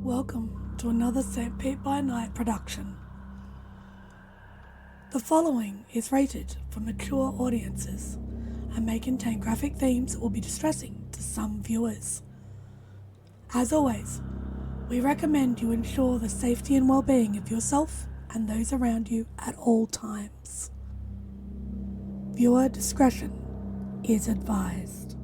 Welcome to another St. by Night production. The following is rated for mature audiences and may contain graphic themes that will be distressing to some viewers. As always, we recommend you ensure the safety and well-being of yourself and those around you at all times. Viewer discretion is advised.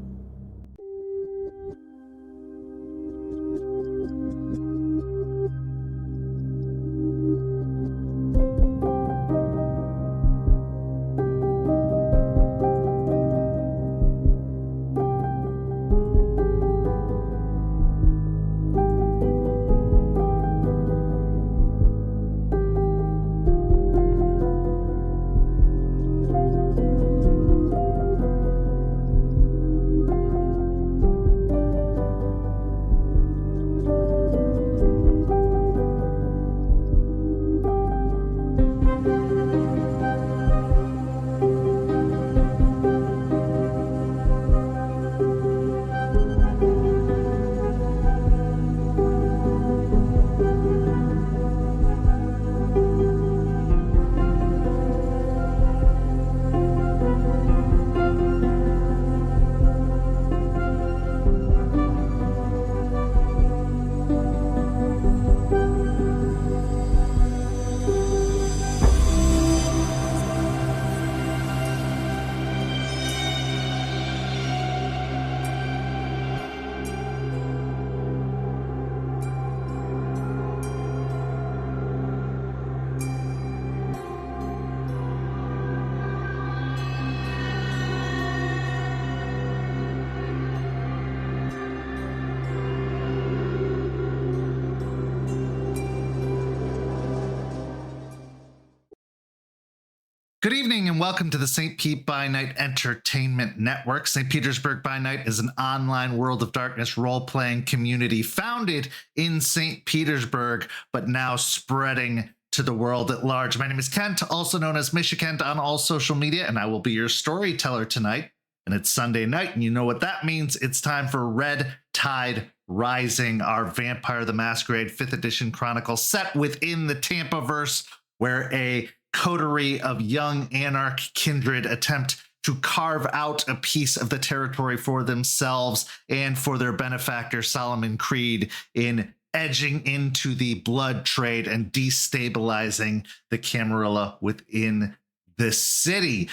Good evening and welcome to the St. Pete by Night Entertainment Network. St. Petersburg by Night is an online World of Darkness role-playing community founded in St. Petersburg, but now spreading to the world at large. My name is Kent, also known as Mishikent on all social media, and I will be your storyteller tonight. And it's Sunday night, and you know what that means. It's time for Red Tide Rising, our Vampire the Masquerade 5th edition chronicle set within the Tampaverse, where a coterie of young anarch kindred attempt to carve out a piece of the territory for themselves and for their benefactor Solomon Creed in edging into the blood trade and destabilizing the Camarilla within the city.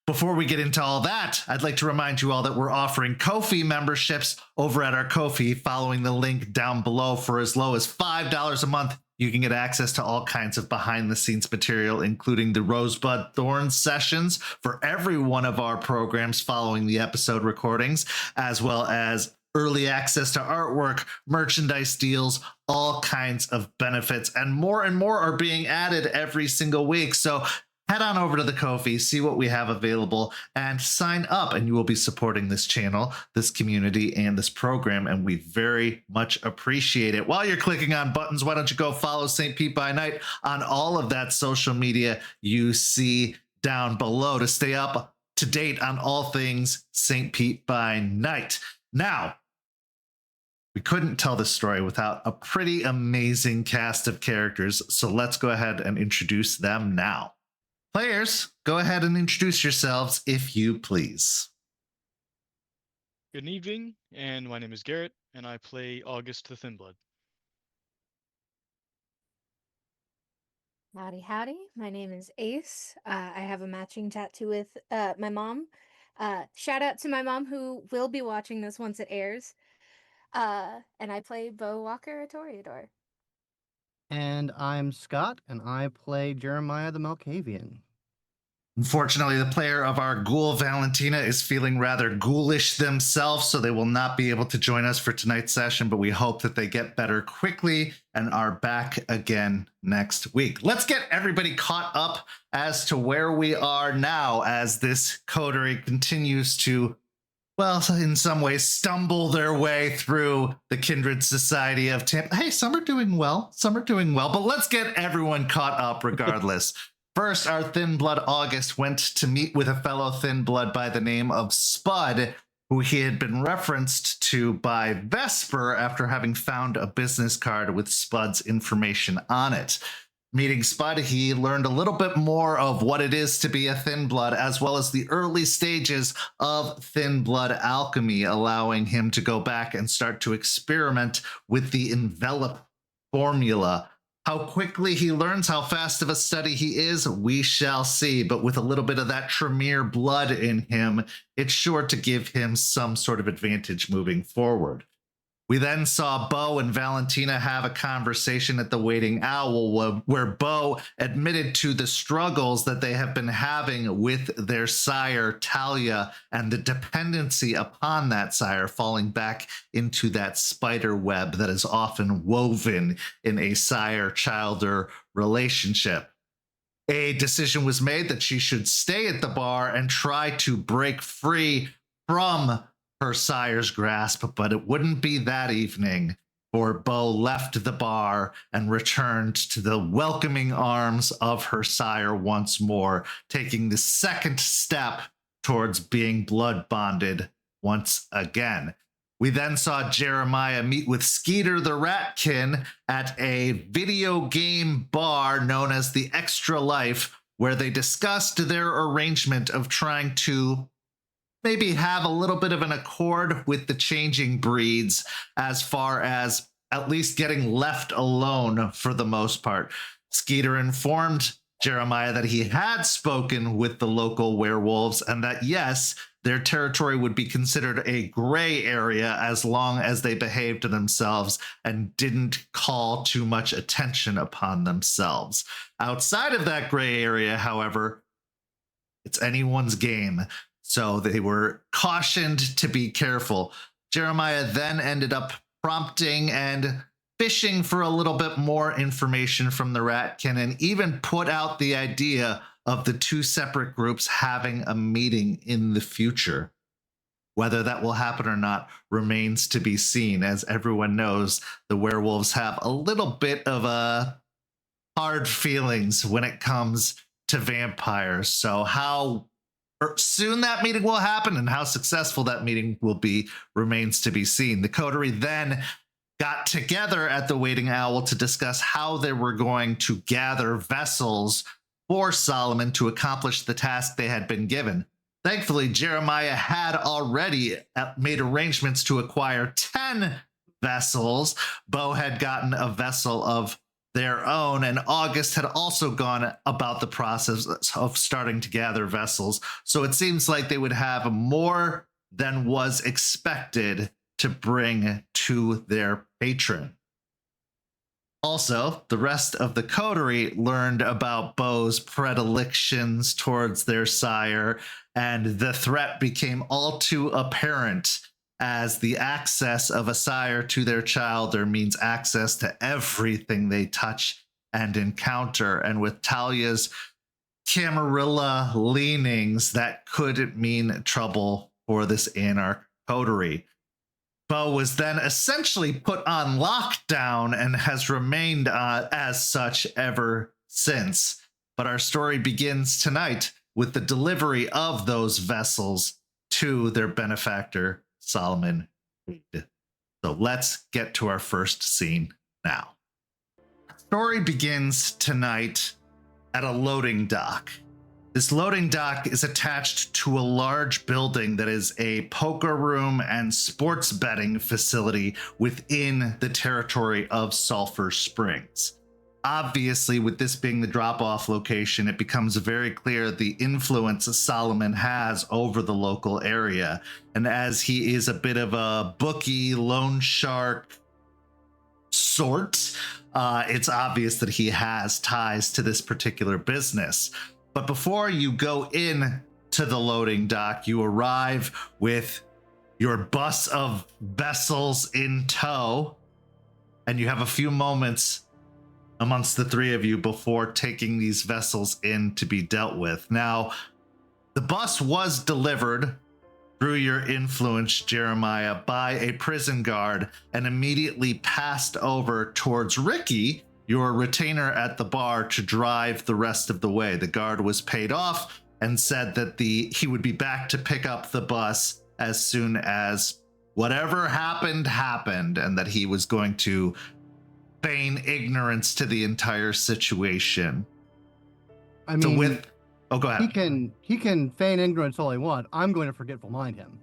Before we get into all that, I'd like to remind you all that we're offering Ko-fi memberships over at our Ko-fi, following the link down below. For as low as $5 a month, you can get access to all kinds of behind-the-scenes material, including the Rosebud Thorn sessions for every one of our programs following the episode recordings, as well as early access to artwork, merchandise deals, all kinds of benefits, and more are being added every single week. So head on over to the Ko-fi, see what we have available, and sign up, and you will be supporting this channel, this community, and this program, and we very much appreciate it. While you're clicking on buttons, why don't you go follow St. Pete by Night on all of that social media you see down below to stay up to date on all things St. Pete by Night. Now, we couldn't tell this story without a pretty amazing cast of characters, so let's go ahead and introduce them now. Players, go ahead and introduce yourselves, if you please. Good evening, and my name is Garrett, and I play August the Thinblood. Howdy, howdy. My name is Ace. I have a matching tattoo with my mom. Shout out to my mom who will be watching this once it airs. And I play Beau Walker, a Toreador. And I'm Scott, and I play Jeremiah the Malkavian. Unfortunately, the player of our ghoul, Valentina, is feeling rather ghoulish themselves, so they will not be able to join us for tonight's session, but we hope that they get better quickly and are back again next week. Let's get everybody caught up as to where we are now as this coterie continues to, well, in some ways, stumble their way through the Kindred Society of Tampa. Hey, some are doing well, but let's get everyone caught up regardless. First, our Thin Blood August went to meet with a fellow Thin Blood by the name of Spud who he had been referenced to by Vesper after having found a business card with Spud's information on it. Meeting Spud, he learned a little bit more of what it is to be a Thin Blood, as well as the early stages of Thin Blood alchemy, allowing him to go back and start to experiment with the envelop formula. How quickly he learns, how fast of a study he is, we shall see. But with a little bit of that Tremere blood in him, it's sure to give him some sort of advantage moving forward. We then saw Beau and Valentina have a conversation at the Waiting Owl, where Beau admitted to the struggles that they have been having with their sire, Talia, and the dependency upon that sire, falling back into that spider web that is often woven in a sire-childer relationship. A decision was made that she should stay at the bar and try to break free from her sire's grasp, but it wouldn't be that evening, for Beau left the bar and returned to the welcoming arms of her sire once more, taking the second step towards being blood bonded once again. We then saw Jeremiah meet with Skeeter the Ratkin at a video game bar known as the Extra Life, where they discussed their arrangement of trying to maybe have a little bit of an accord with the changing breeds, as far as at least getting left alone for the most part. Skeeter informed Jeremiah that he had spoken with the local werewolves and that, yes, their territory would be considered a gray area as long as they behaved to themselves and didn't call too much attention upon themselves. Outside of that gray area, however, it's anyone's game. So they were cautioned to be careful. Jeremiah then ended up prompting and fishing for a little bit more information from the Ratkin, and even put out the idea of the two separate groups having a meeting in the future. Whether that will happen or not remains to be seen. As everyone knows, the werewolves have a little bit of hard feelings when it comes to vampires. So how soon that meeting will happen and how successful that meeting will be remains to be seen. The Coterie then got together at the Waiting Owl to discuss how they were going to gather vessels for Solomon to accomplish the task they had been given. Thankfully, Jeremiah had already made arrangements to acquire 10 vessels. Beau had gotten a vessel of their own, and August had also gone about the process of starting to gather vessels. So it seems like they would have more than was expected to bring to their patron. Also, the rest of the Coterie learned about Beau's predilections towards their sire, and the threat became all too apparent, as the access of a sire to their child there means access to everything they touch and encounter. And with Talia's Camarilla leanings, that could mean trouble for this Anarch Coterie. Beau was then essentially put on lockdown and has remained as such ever since. But our story begins tonight with the delivery of those vessels to their benefactor, Solomon Reed. So let's get to our first scene now. The story begins tonight at a loading dock. This loading dock is attached to a large building that is a poker room and sports betting facility within the territory of Sulphur Springs. Obviously, with this being the drop-off location, it becomes very clear the influence Solomon has over the local area. And as he is a bit of a bookie, loan shark sort, it's obvious that he has ties to this particular business. But before you go in to the loading dock, you arrive with your bus of vessels in tow, and you have a few moments amongst the three of you before taking these vessels in to be dealt with. Now, the bus was delivered through your influence, Jeremiah, by a prison guard and immediately passed over towards Ricky, your retainer at the bar, to drive the rest of the way. The guard was paid off and said that he would be back to pick up the bus as soon as whatever happened, and that he was going to feign ignorance to the entire situation. I mean, oh, go ahead. he can feign ignorance all he wants. I'm going to forgetful mind him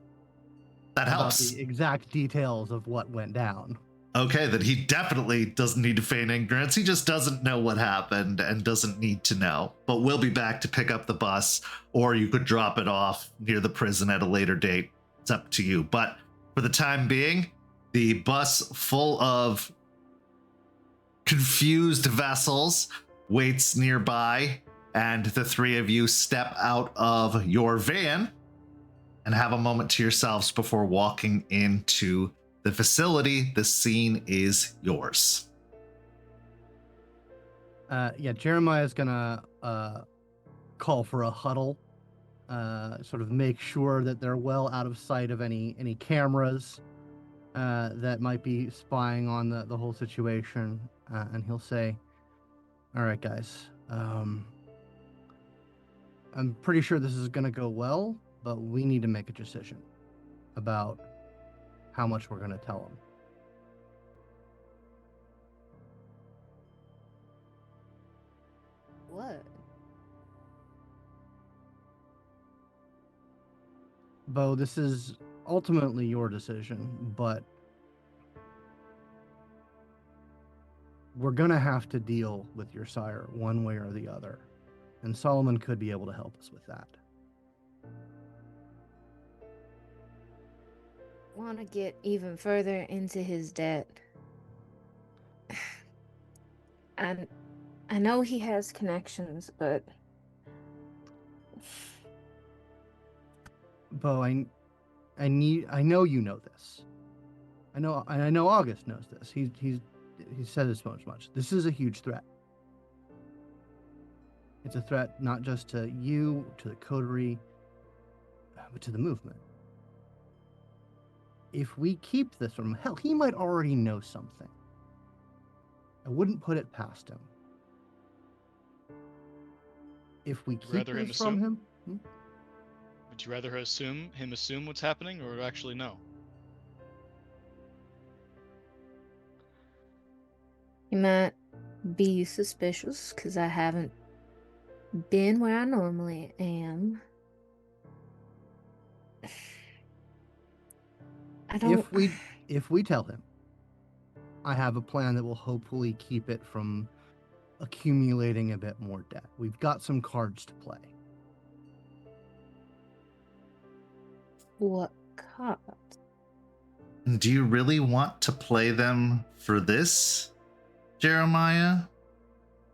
That about helps. the exact details of what went down. Okay, then he definitely doesn't need to feign ignorance. He just doesn't know what happened and doesn't need to know. But we'll be back to pick up the bus, or you could drop it off near the prison at a later date. It's up to you. But for the time being, the bus full of confused vessels waits nearby, and the three of you step out of your van and have a moment to yourselves before walking into the facility. The scene is yours. Yeah, Jeremiah's gonna call for a huddle, sort of make sure that they're well out of sight of any cameras that might be spying on the whole situation, and he'll say, "All right, guys, I'm pretty sure this is gonna go well, but we need to make a decision about how much we're gonna tell them." What? Beau, this is ultimately your decision, but we're gonna have to deal with your sire one way or the other, and Solomon could be able to help us with that. Want to get even further into his debt. And I know he has connections, but Beau, I know you know this. I know August knows this. He said this much. This is a huge threat. It's a threat not just to you, to the Coterie, but to the movement. If we keep this from him, hell, he might already know something. I wouldn't put it past him. If we keep Rather him this from assume? him, Would you rather assume what's happening, or actually know? he might be suspicious because I haven't been where I normally am. I don't. if we tell him, I have a plan that will hopefully keep it from accumulating a bit more debt. We've got some cards to play. What cards? Do you really want to play them for this, Jeremiah?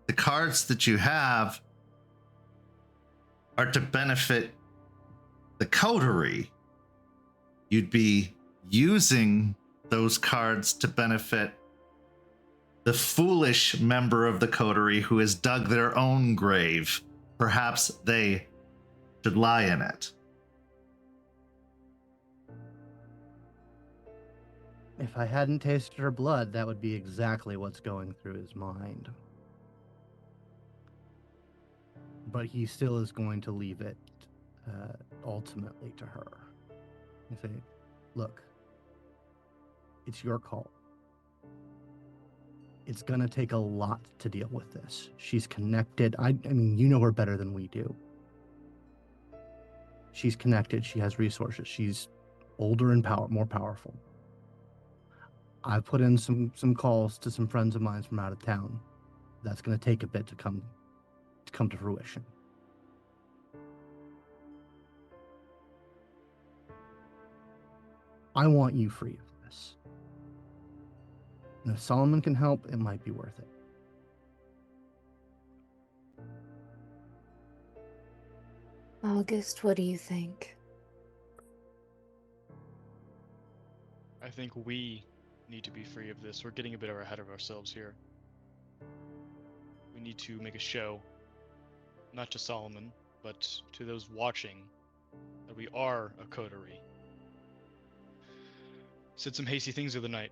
The cards that you have are to benefit the Coterie. You'd be using those cards to benefit the foolish member of the Coterie who has dug their own grave. Perhaps they should lie in it. If I hadn't tasted her blood, that would be exactly what's going through his mind. But he still is going to leave it ultimately to her. And say, look, it's your call. It's going to take a lot to deal with this. She's connected. I mean, you know her better than we do. She's connected. She has resources. She's older and more powerful. I've put in some calls to some friends of mine from out of town. That's going to take a bit to come to fruition. I want you free of this. And if Solomon can help, it might be worth it. August, what do you think? I think we need to be free of this. We're getting a bit ahead of ourselves here. We need to make a show, not to Solomon, but to those watching, that we are a Coterie. Said some hasty things the other night.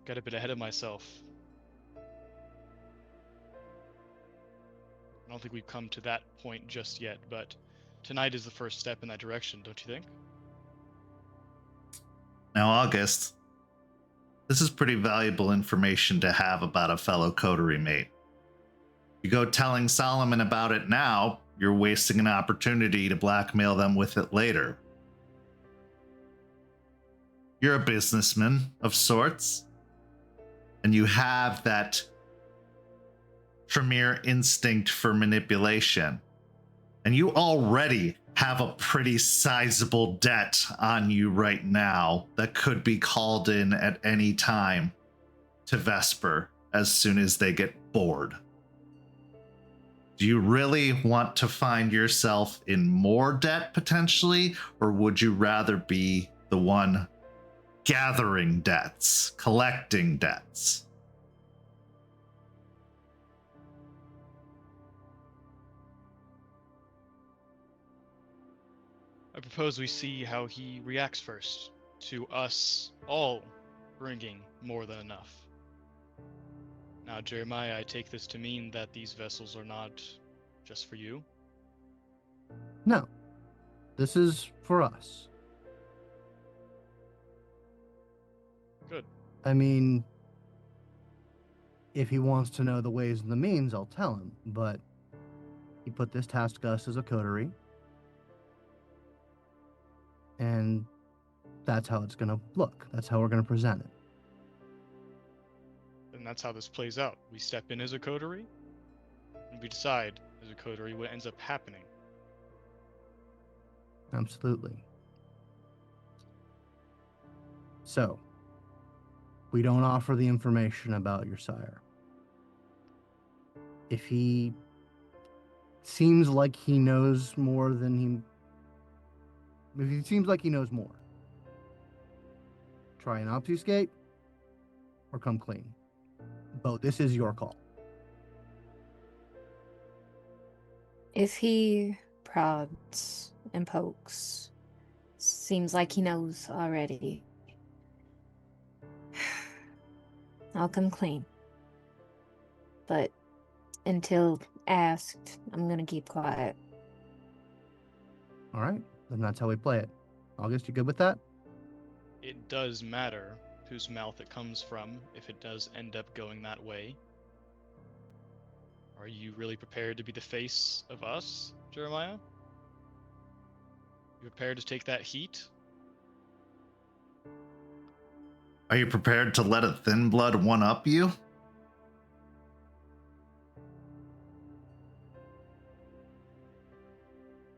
Got a bit ahead of myself. I don't think we've come to that point just yet, but tonight is the first step in that direction, don't you think? Now, August, this is pretty valuable information to have about a fellow coterie mate. You go telling Solomon about it now, you're wasting an opportunity to blackmail them with it later. You're a businessman of sorts, and you have that Tremere instinct for manipulation. And you already have a pretty sizable debt on you right now that could be called in at any time to Vesper as soon as they get bored. Do you really want to find yourself in more debt potentially, or would you rather be the one gathering debts, collecting debts? I propose we see how he reacts first to us all bringing more than enough. Now, Jeremiah, I take this to mean that these vessels are not just for you? No, this is for us. Good. I mean, if he wants to know the ways and the means, I'll tell him, but he put this task to us as a coterie, and that's how it's going to look. That's how we're going to present it. And that's how this plays out. We step in as a coterie, and we decide as a coterie what ends up happening. Absolutely. So, we don't offer the information about your sire. If he seems like he knows more than he... If he seems like he knows more, try and obfuscate or come clean. Beau, this is your call. If he prods and pokes, seems like he knows already, I'll come clean. But until asked, I'm gonna keep quiet. All right, then that's how we play it. August, you good with that? It does matter whose mouth it comes from if it does end up going that way. Are you really prepared to be the face of us, Jeremiah? You prepared to take that heat? Are you prepared to let a thin blood one-up you?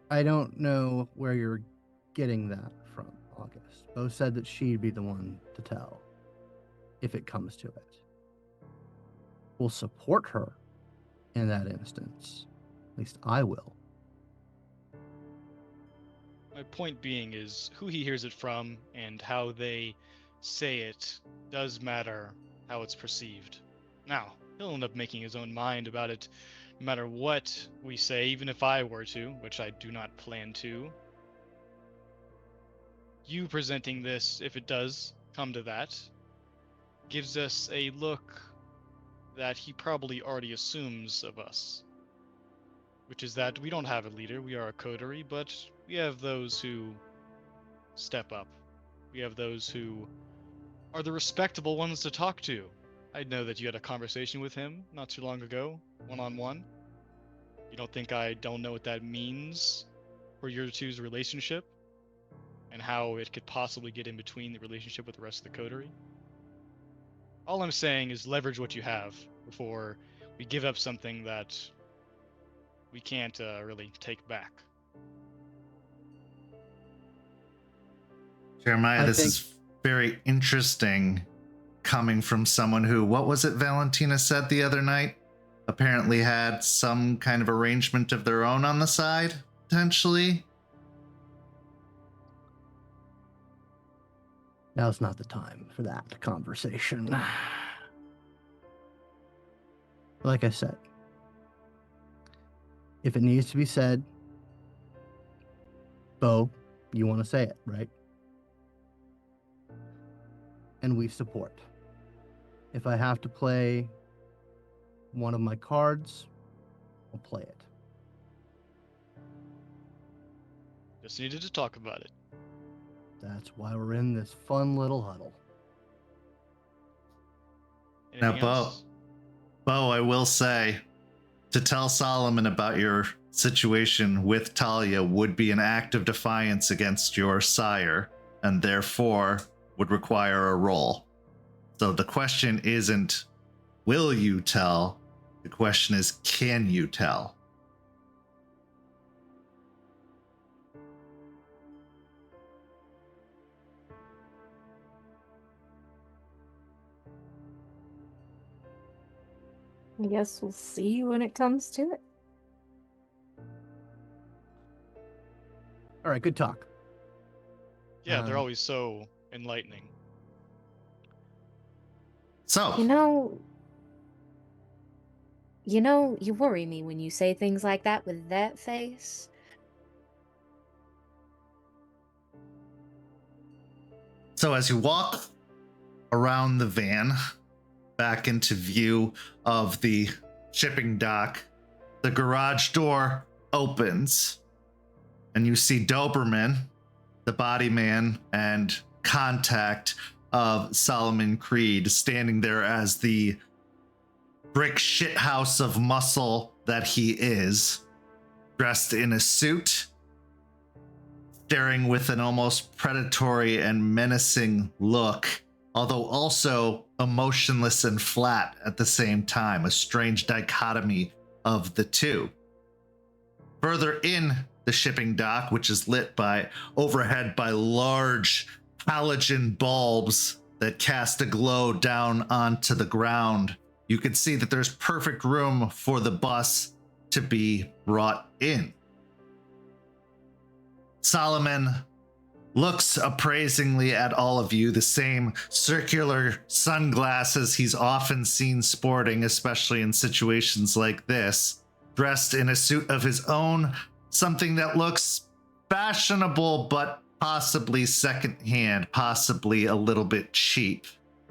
I don't know where you're getting that from, August. Beau said that she'd be the one to tell, if it comes to it. We'll support her in that instance. At least I will. My point being is who he hears it from and how they say it does matter how it's perceived. Now, he'll end up making his own mind about it no matter what we say, even if I were to, which I do not plan to. You presenting this, if it does come to that, gives us a look that he probably already assumes of us, which is that we don't have a leader, we are a coterie, but we have those who step up. We have those who are the respectable ones to talk to. I know that you had a conversation with him not too long ago, one-on-one. You don't think I don't know what that means for your two's relationship and how it could possibly get in between the relationship with the rest of the coterie? All I'm saying is leverage what you have before we give up something that we can't really take back. Jeremiah, this is very interesting coming from someone who, what was it Valentina said the other night? Apparently had some kind of arrangement of their own on the side, potentially. Now's not the time for that conversation. Like I said, if it needs to be said, Beau, you want to say it, right? And we support. If I have to play one of my cards, I'll play it. Just needed to talk about it. That's why we're in this fun little huddle. Anything Now, Beau, else? I will say, to tell Solomon about your situation with Talia would be an act of defiance against your sire, and therefore would require a roll. So the question isn't, will you tell? The question is, can you tell? I guess we'll see when it comes to it. All right, good talk. Yeah, they're Uh, always so enlightening. So, You worry me when you say things like that with that face. as you walk around the van back into view of the shipping dock, the garage door opens and you see Doberman, the body man and contact of Solomon Creed, standing there as the brick shithouse of muscle that he is, dressed in a suit, staring with an almost predatory and menacing look, although also emotionless and flat at the same time, a strange dichotomy of the two. Further in the shipping dock, which is lit by overhead by large halogen bulbs that cast a glow down onto the ground, you can see that there's perfect room for the bus to be brought in. Solomon looks appraisingly at all of you, the same circular sunglasses he's often seen sporting, especially in situations like this, dressed in a suit of his own, something that looks fashionable but possibly secondhand, possibly a little bit cheap.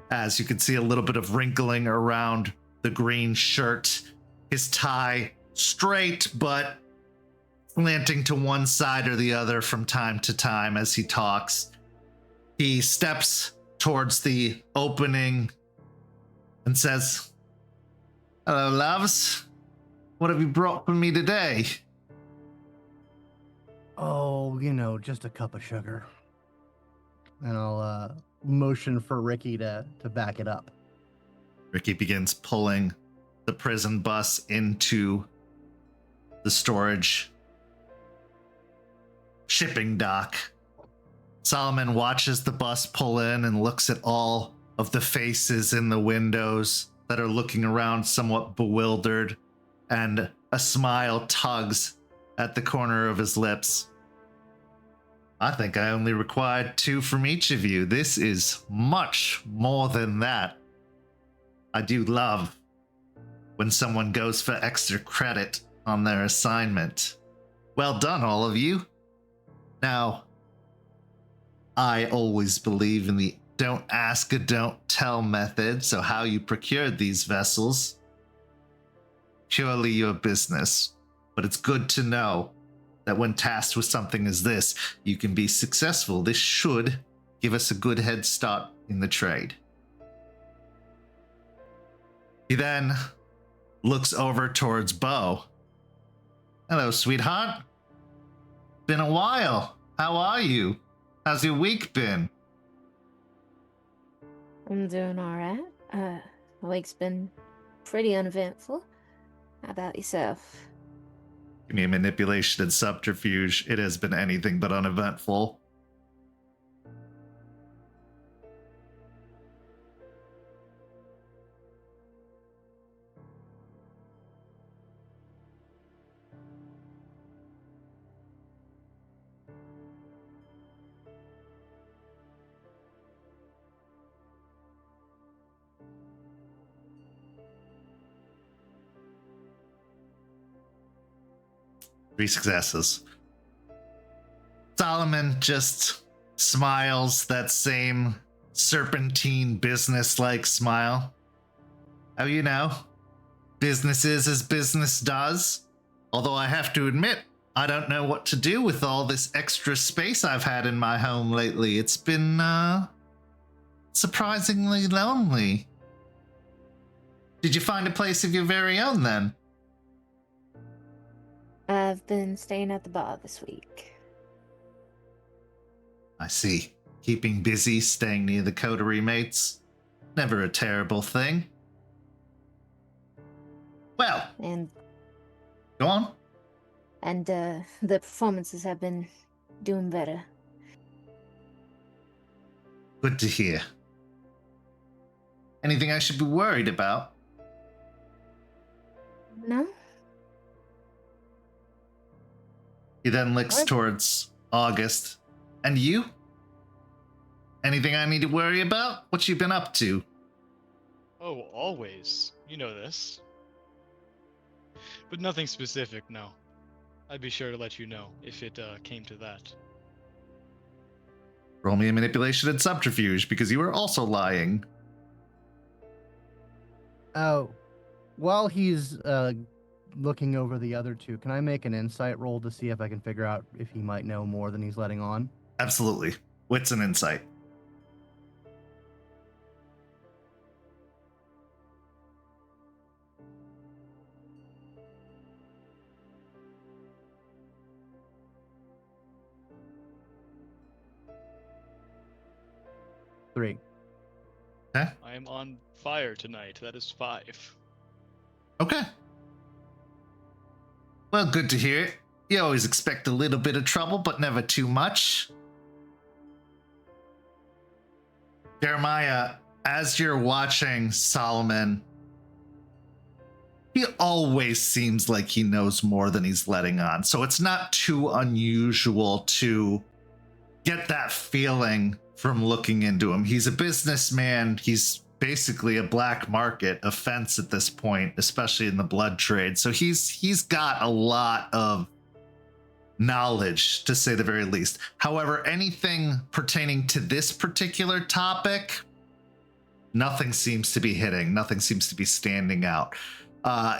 As you can see a little bit of wrinkling around the green shirt, his tie straight but slanting to one side or the other from time to time as he talks. He steps towards the opening and says, "Hello, loves. What have you brought for me today?" Oh, just a cup of sugar. And I'll motion for Ricky to back it up. Ricky begins pulling the prison bus into the storage shipping dock. Solomon watches the bus pull in and looks at all of the faces in the windows that are looking around somewhat bewildered, and a smile tugs at the corner of his lips. "I think I only required 2 from each of you. This is much more than that. I do love when someone goes for extra credit on their assignment. Well done, all of you. Now, I always believe in the don't ask or don't tell method, so how you procured these vessels, purely your business. But it's good to know that when tasked with something as this, you can be successful. This should give us a good head start in the trade." He then looks over towards Beau. "Hello, sweetheart. Been a while. How are you? How's your week been?" I'm doing all right. My week's been pretty uneventful. How about yourself? Give me a manipulation and subterfuge. It has been anything but uneventful. Three successes. Solomon just smiles that same serpentine business-like smile. Business is as business does. Although I have to admit, I don't know what to do with all this extra space I've had in my home lately. It's been surprisingly lonely. Did you find a place of your very own then? I've been staying at the bar this week. I see. Keeping busy, staying near the Coterie mates. Never a terrible thing. Well, And go on. the performances have been doing better. Good to hear. Anything I should be worried about? No? He then looks What? towards August. And you? Anything I need to worry about? What you been up to? Oh, always. You know this. But nothing specific, no. I'd be sure to let you know if it came to that. Roll me a manipulation and subterfuge, because you were also lying. Oh, while he's looking over the other two, can I make an insight roll to see if I can figure out if he might know more than he's letting on? Absolutely. Wits and insight. Three. Okay. I am on fire tonight. That is 5. Okay. Well, good to hear it. You always expect a little bit of trouble, but never too much. Jeremiah, as you're watching Solomon, he always seems like he knows more than he's letting on. So it's not too unusual to get that feeling from looking into him. He's a businessman. He's basically a black market offense at this point, especially in the blood trade. So he's got a lot of knowledge, to say the very least. However, anything pertaining to this particular topic, nothing seems to be hitting. Nothing seems to be standing out.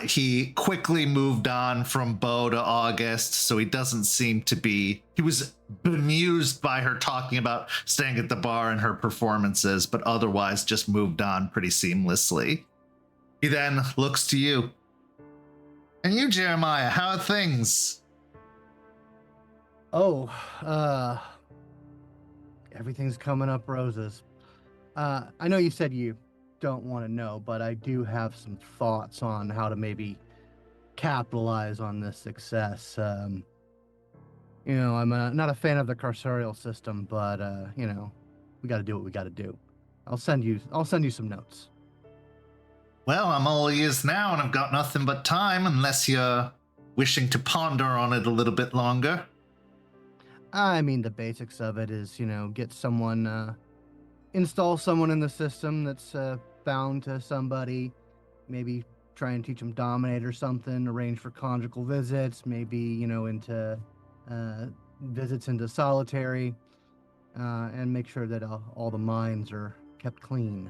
He quickly moved on from Beau to August, so he doesn't seem to be... He was bemused by her talking about staying at the bar and her performances, but otherwise just moved on pretty seamlessly. He then looks to you. And you, Jeremiah, how are things? Oh, everything's coming up roses. I know you said you don't want to know, but I do have some thoughts on how to maybe capitalize on this success. You know, I'm not a fan of the carceral system, but you know, we got to do what we got to do. I'll send you some notes. Well, I'm all ears now, and I've got nothing but time, unless you're wishing to ponder on it a little bit longer. I mean, the basics of it is, you know, get someone, install someone in the system that's bound to somebody, maybe try and teach them dominate or something, arrange for conjugal visits, maybe, you know, into visits into solitary, and make sure that all the minds are kept clean.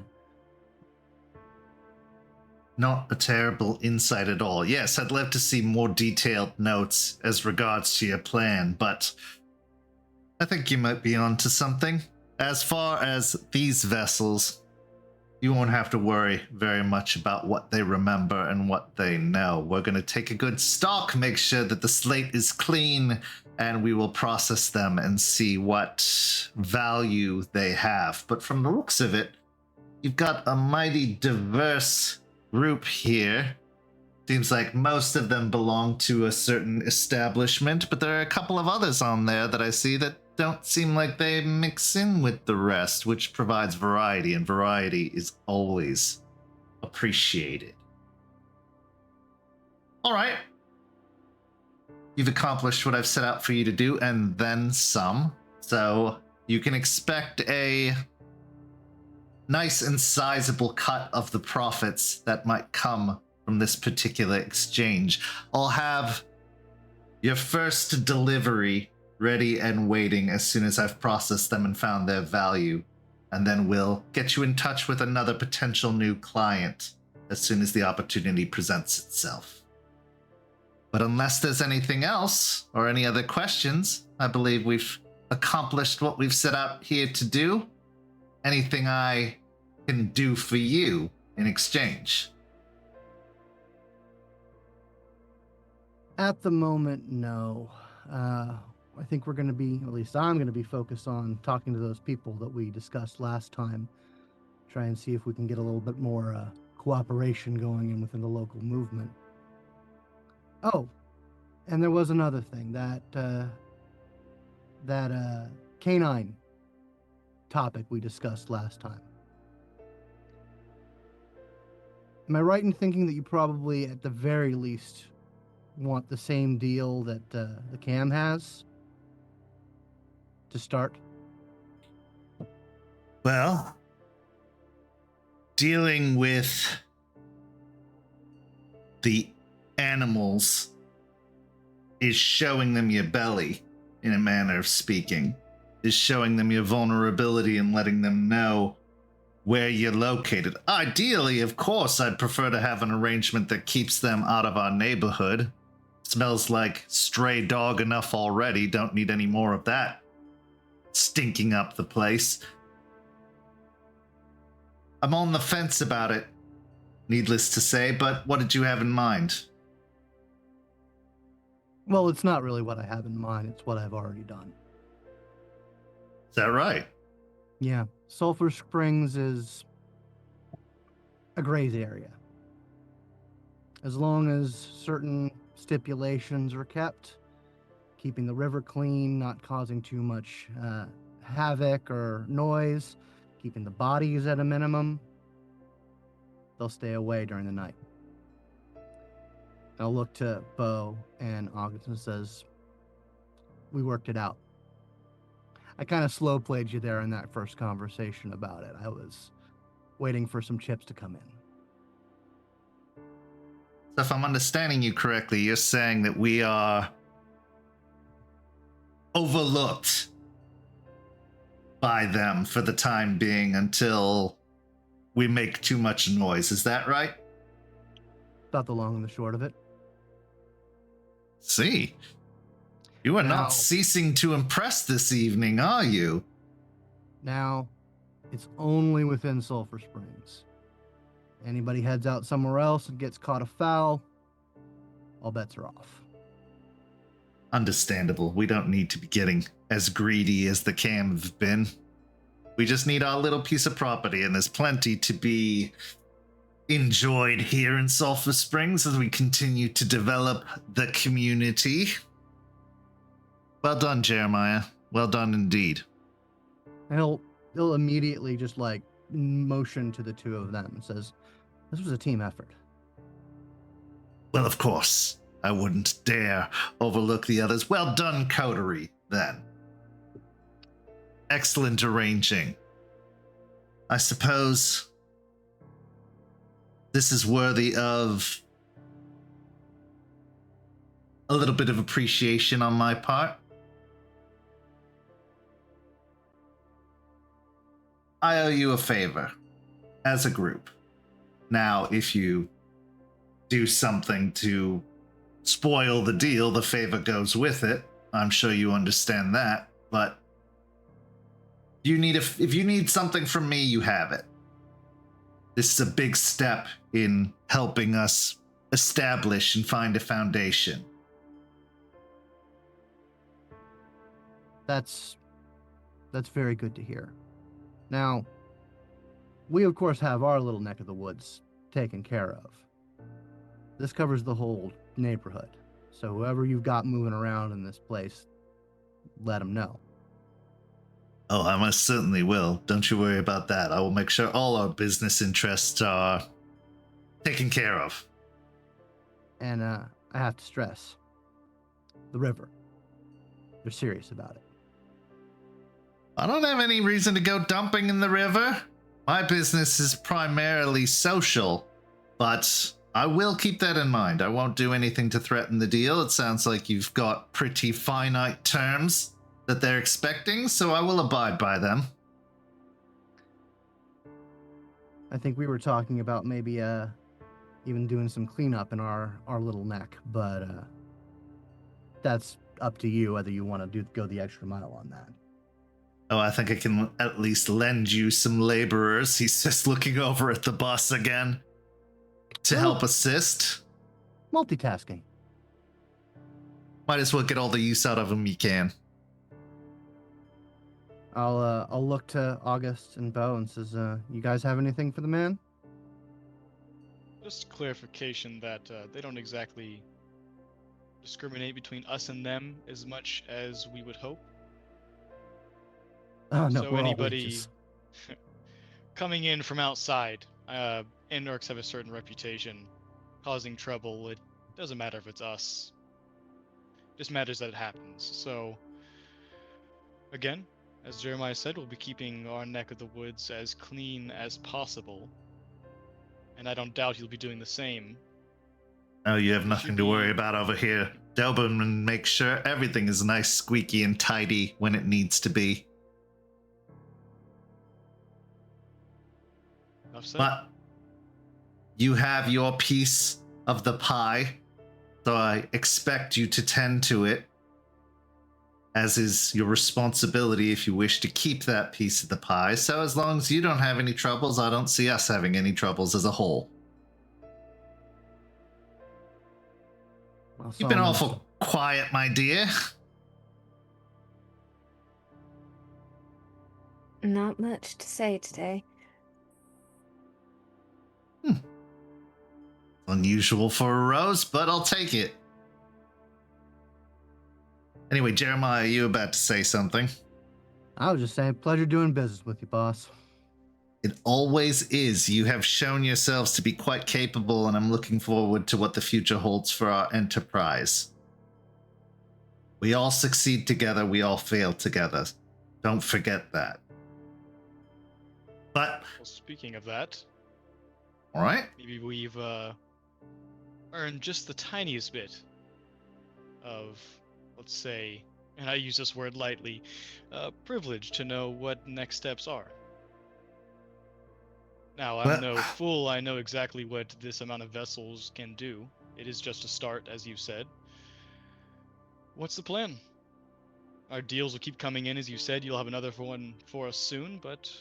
Not a terrible insight at all. Yes, I'd love to see more detailed notes as regards to your plan, but I think you might be onto something. As far as these vessels, you won't have to worry very much about what they remember and what they know. We're going to take a good stock, make sure that the slate is clean, and we will process them and see what value they have. But from the looks of it, you've got a mighty diverse group here. Seems like most of them belong to a certain establishment, but there are a couple of others on there that I see that don't seem like they mix in with the rest, which provides variety, and variety is always appreciated. All right. You've accomplished what I've set out for you to do, and then some. So you can expect a nice and sizable cut of the profits that might come from this particular exchange. I'll have your first delivery ready and waiting as soon as I've processed them and found their value, and then we'll get you in touch with another potential new client as soon as the opportunity presents itself. But unless there's anything else or any other questions, I believe we've accomplished what we've set out here to do. Anything I can do for you in exchange? At the moment, no. I think we're going to be, at least I'm going to be focused on talking to those people that we discussed last time. Try and see if we can get a little bit more cooperation going in within the local movement. Oh, and there was another thing, that canine topic we discussed last time. Am I right in thinking that you probably, at the very least, want the same deal that the CAM has to start? Well, dealing with the animals is showing them your belly, in a manner of speaking, is showing them your vulnerability and letting them know where you're located. Ideally, of course, I'd prefer to have an arrangement that keeps them out of our neighborhood. Smells like stray dog enough already. Don't need any more of that stinking up the place. I'm on the fence about it, needless to say, but what did you have in mind? Well, it's not really what I have in mind. It's what I've already done. Is that right? Yeah. Sulphur Springs is a gray area. As long as certain stipulations are kept, keeping the river clean, not causing too much havoc or noise, keeping the bodies at a minimum, they'll stay away during the night. I'll look to Beau and August and says, we worked it out. I kind of slow played you there in that first conversation about it. I was waiting for some chips to come in. So if I'm understanding you correctly, you're saying that we are overlooked by them for the time being until we make too much noise. Is that right? About the long and the short of it. See, you are Now- not ceasing to impress this evening, are you? Now, it's only within Sulphur Springs. Anybody heads out somewhere else and gets caught afoul, all bets are off. Understandable. We don't need to be getting as greedy as the CAM have been. We just need our little piece of property, and there's plenty to be enjoyed here in Sulphur Springs as we continue to develop the community. Well done, Jeremiah. Well done indeed. And he'll immediately just like motion to the two of them and says, this was a team effort. Well, of course, I wouldn't dare overlook the others. Well done, Coterie, then. Excellent arranging. I suppose this is worthy of a little bit of appreciation on my part. I owe you a favor as a group. Now, if you do something to spoil the deal, the favor goes with it. I'm sure you understand that, but if you need something from me, you have it. This is a big step in helping us establish and find a foundation. That's very good to hear. Now, we of course have our little neck of the woods taken care of. This covers the whole neighborhood. So whoever you've got moving around in this place, let them know. Oh, I most certainly will. Don't you worry about that. I will make sure all our business interests are taken care of. And I have to stress, the river. They're serious about it. I don't have any reason to go dumping in the river. My business is primarily social, but I will keep that in mind. I won't do anything to threaten the deal. It sounds like you've got pretty finite terms that they're expecting, so I will abide by them. I think we were talking about maybe even doing some cleanup in our little neck, but that's up to you whether you want to go the extra mile on that. Oh, I think I can at least lend you some laborers. He's just looking over at the boss again to help assist. Multitasking. Might as well get all the use out of him you can. I'll look to August and Beau and says, you guys have anything for the man? Just clarification that they don't exactly discriminate between us and them as much as we would hope. Oh no, So we're all anybody witches. coming in from outside, Endorks have a certain reputation, causing trouble. It doesn't matter if it's us. It just matters that it happens. So, again, as Jeremiah said, we'll be keeping our neck of the woods as clean as possible. And I don't doubt he'll be doing the same. Oh, you have nothing to worry about over here. Doberman makes sure everything is nice, squeaky, and tidy when it needs to be. But you have your piece of the pie, so I expect you to tend to it, as is your responsibility if you wish to keep that piece of the pie. So as long as you don't have any troubles, I don't see us having any troubles as a whole. Well, You've been awful quiet, my dear. Not much to say today. Unusual for a rose, but I'll take it. Anyway, Jeremiah, you about to say something? I was just saying, pleasure doing business with you, boss. It always is. You have shown yourselves to be quite capable, and I'm looking forward to what the future holds for our enterprise. We all succeed together, we all fail together. Don't forget that. But, well, speaking of that, all right. Maybe we've earned just the tiniest bit of, let's say, and I use this word lightly, privilege to know what next steps are. Now, I'm no fool. I know exactly what this amount of vessels can do. It is just a start, as you said. What's the plan? Our deals will keep coming in, as you said. You'll have another one for us soon, but...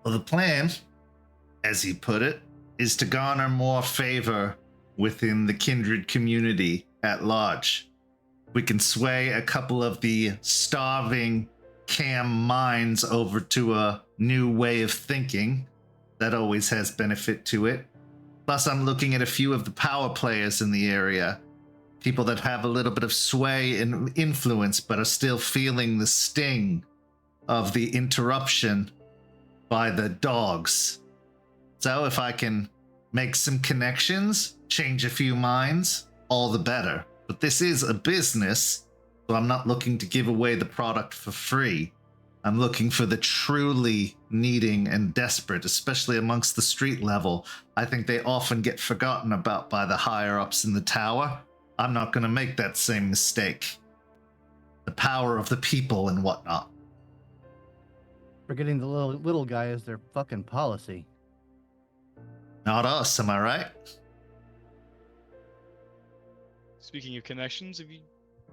Well, the plan, as you put it, is to garner more favor within the kindred community at large. We can sway a couple of the starving cam minds over to a new way of thinking. That always has benefit to it. Plus, I'm looking at a few of the power players in the area. People that have a little bit of sway and influence, but are still feeling the sting of the interruption by the dogs. So if I can make some connections, change a few minds, all the better. But this is a business, so I'm not looking to give away the product for free. I'm looking for the truly needing and desperate, especially amongst the street level. I think they often get forgotten about by the higher-ups in the tower. I'm not going to make that same mistake. The power of the people and whatnot. Forgetting the little guy is their fucking policy. Not us, am I right? Speaking of connections,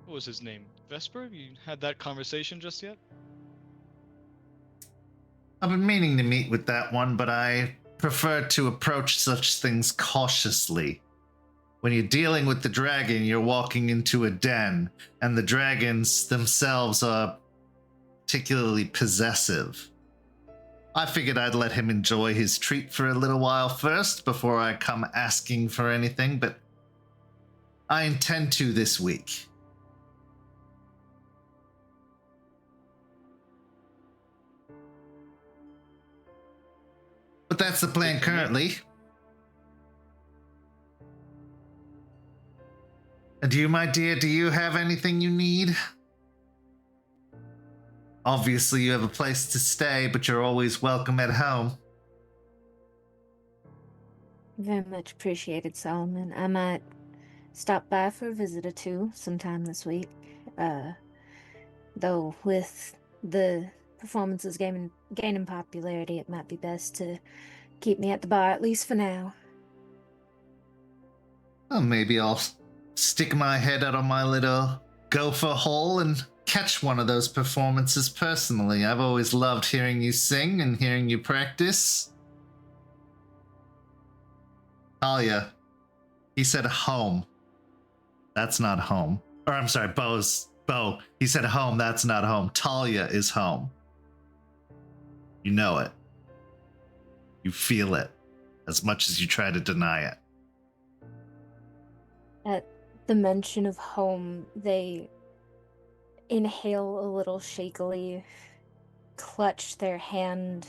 what was his name? Vesper? Have you had that conversation just yet? I've been meaning to meet with that one, but I prefer to approach such things cautiously. When you're dealing with the dragon, you're walking into a den, and the dragons themselves are particularly possessive. I figured I'd let him enjoy his treat for a little while first before I come asking for anything, but I intend to this week. But that's the plan currently. And you, my dear, do you have anything you need? Obviously, you have a place to stay, but you're always welcome at home. Very much appreciated, Solomon. I might stop by for a visit or two sometime this week. Though with the performances gaining popularity, it might be best to keep me at the bar, at least for now. Well, maybe I'll stick my head out of my little gopher hole and catch one of those performances personally. I've always loved hearing you sing and hearing you practice. Talia, he said home. That's not home. Or I'm sorry, Beau. He said home, that's not home. Talia is home. You know it. You feel it as much as you try to deny it. At the mention of home, they inhale a little shakily, clutch their hand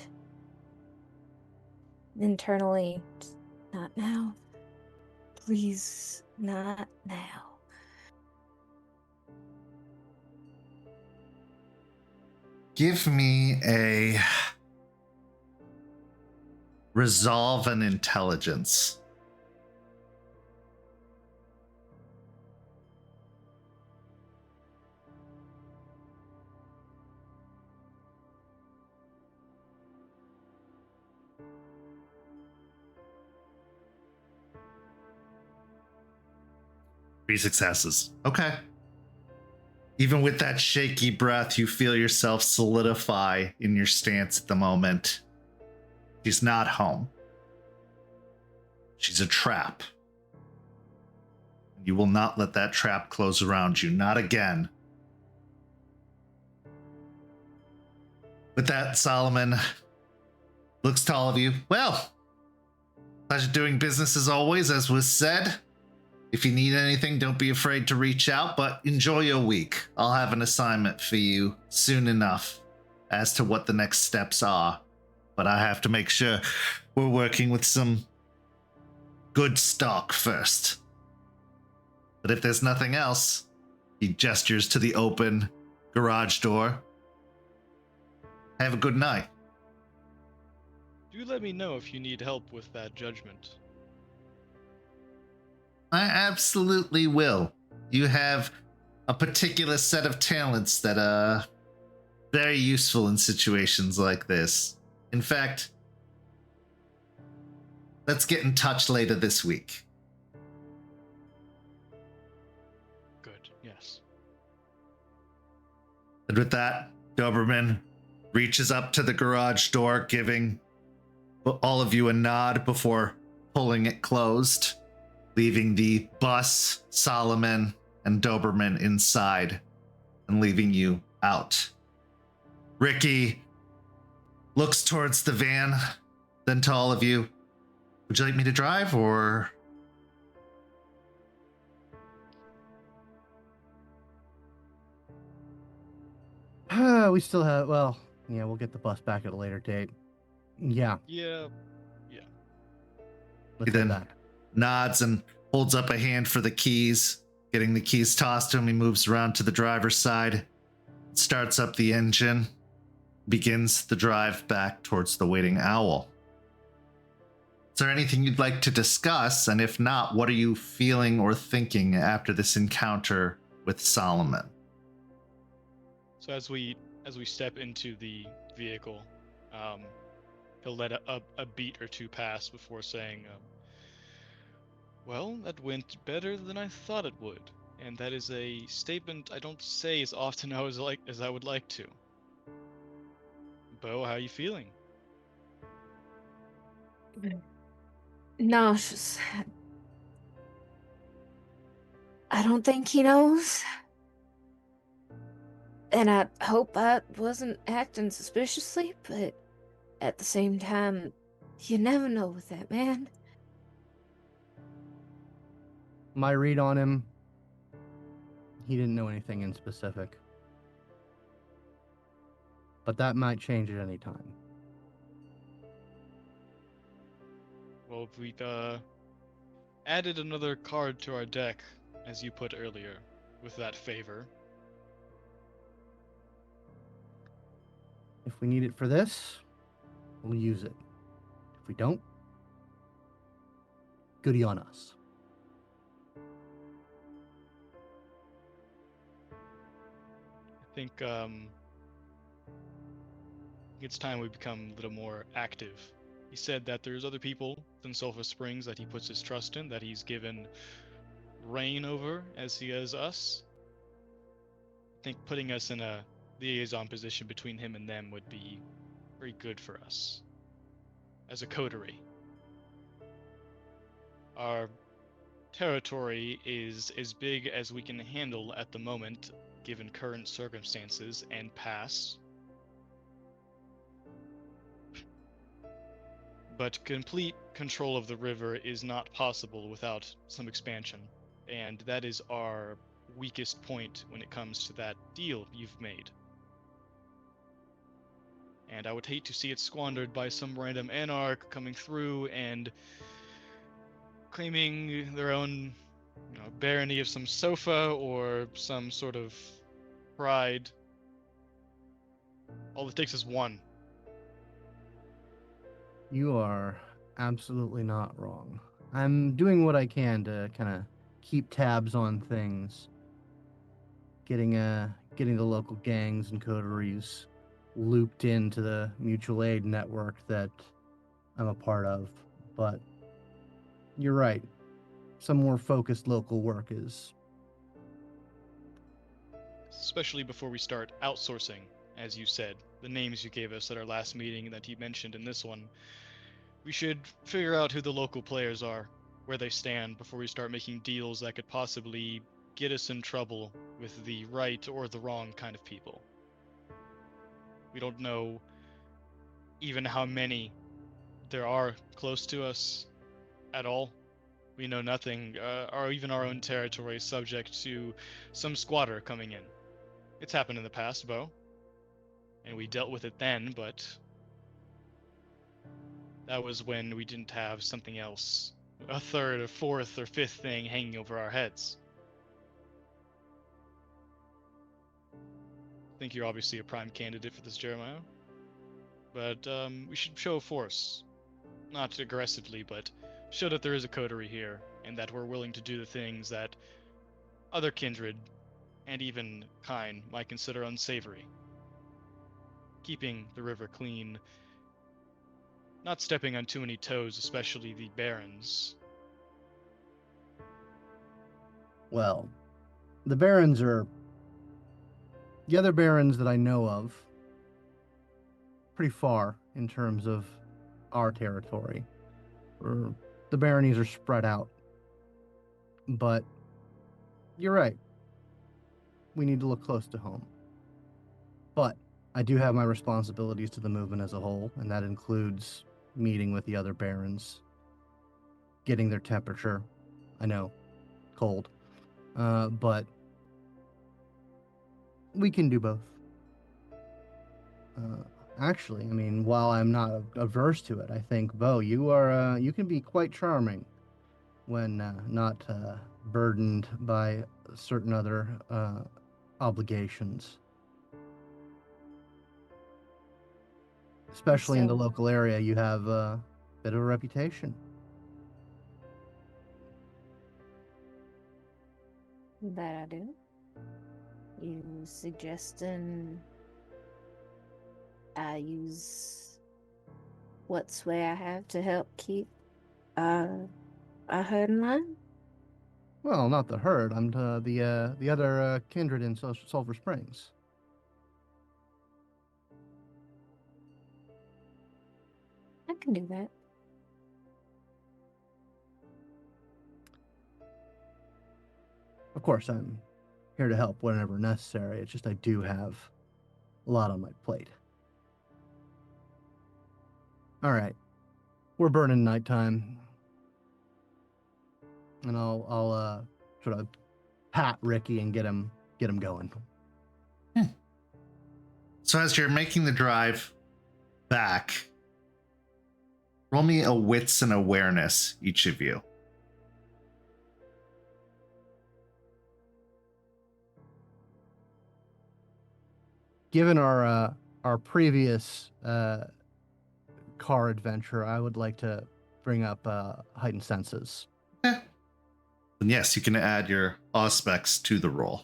internally. Not now. Please, not now. Give me a resolve and intelligence. Three successes. Okay. Even with that shaky breath, you feel yourself solidify in your stance at the moment. She's not home. She's a trap. You will not let that trap close around you. Not again. With that, Solomon looks to all of you. Well, pleasure doing business as always, as was said. If you need anything, don't be afraid to reach out, but enjoy your week. I'll have an assignment for you soon enough as to what the next steps are. But I have to make sure we're working with some good stock first. But if there's nothing else, he gestures to the open garage door. Have a good night. Do let me know if you need help with that judgment. I absolutely will. You have a particular set of talents that are very useful in situations like this. In fact, let's get in touch later this week. Good, yes. And with that, Doberman reaches up to the garage door, giving all of you a nod before pulling it closed, leaving the bus, Solomon, and Doberman inside and leaving you out. Ricky looks towards the van, then to all of you. Would you like me to drive, or? We still have, well, yeah, we'll get the bus back at a later date. Yeah, Yeah. let's He head then back. nods and holds up a hand for the keys. Getting the keys tossed to him, he moves around to the driver's side, starts up the engine, begins the drive back towards the waiting owl. Is there anything you'd like to discuss? And if not, what are you feeling or thinking after this encounter with Solomon? So as we step into the vehicle, he'll let a beat or two pass before saying, well, that went better than I thought it would. And that is a statement I don't say as often as I would like to. Beau, how are you feeling? Nauseous. I don't think he knows. And I hope I wasn't acting suspiciously, but at the same time, you never know with that man. My read on him, he didn't know anything in specific. But that might change at any time. Well, we've added another card to our deck, as you put earlier, with that favor. If we need it for this, we'll use it. If we don't, goody on us. I think it's time we become a little more active. He said that there's other people than Sulphur Springs that he puts his trust in, that he's given reign over as he has us. I think putting us in a liaison position between him and them would be very good for us as a coterie. Our territory is as big as we can handle at the moment, given current circumstances and past. But complete control of the river is not possible without some expansion, and that is our weakest point when it comes to that deal you've made. And I would hate to see it squandered by some random anarch coming through and claiming their own, barony of some sofa or some sort of pride. All it takes is one. You are absolutely not wrong. I'm doing what I can to kind of keep tabs on things, getting the local gangs and coteries looped into the mutual aid network that I'm a part of. But you're right. Some more focused local work is. Especially before we start outsourcing, as you said, the names you gave us at our last meeting and that you mentioned in this one. We should figure out who the local players are, where they stand, before we start making deals that could possibly get us in trouble with the right or the wrong kind of people. We don't know even how many there are close to us at all. We know nothing, or even our own territory is subject to some squatter coming in. It's happened in the past, Beau, and we dealt with it then, but that was when we didn't have something else, a third or fourth or fifth thing hanging over our heads. I think you're obviously a prime candidate for this, Jeremiah. But we should show force. Not aggressively, but show that there is a coterie here, and that we're willing to do the things that other kindred, and even kind, might consider unsavory. Keeping the river clean, not stepping on too many toes, especially the barons. Well, the barons are. The other barons that I know of, pretty far in terms of our territory. The baronies are spread out. But you're right. We need to look close to home. But I do have my responsibilities to the movement as a whole, and that includes meeting with the other barons, getting their temperature. I know, cold. But we can do both. Actually, I mean, while I'm not averse to it, I think, Beau, you can be quite charming when not burdened by certain other obligations. Especially in the So- local area, you have a bit of a reputation. That I do. You suggesting I use what sway I have to help keep our herd in line? Well, not the herd. I'm the other kindred in Sulphur Springs. I can do that. Of course, I'm here to help whenever necessary. It's just I do have a lot on my plate. All right, we're burning nighttime, and I'll sort of pat Ricky and get him going. So as you're making the drive back, roll me a wits and awareness, each of you. Given our previous car adventure, I would like to bring up heightened senses. Okay. And yes, you can add your aspects to the roll.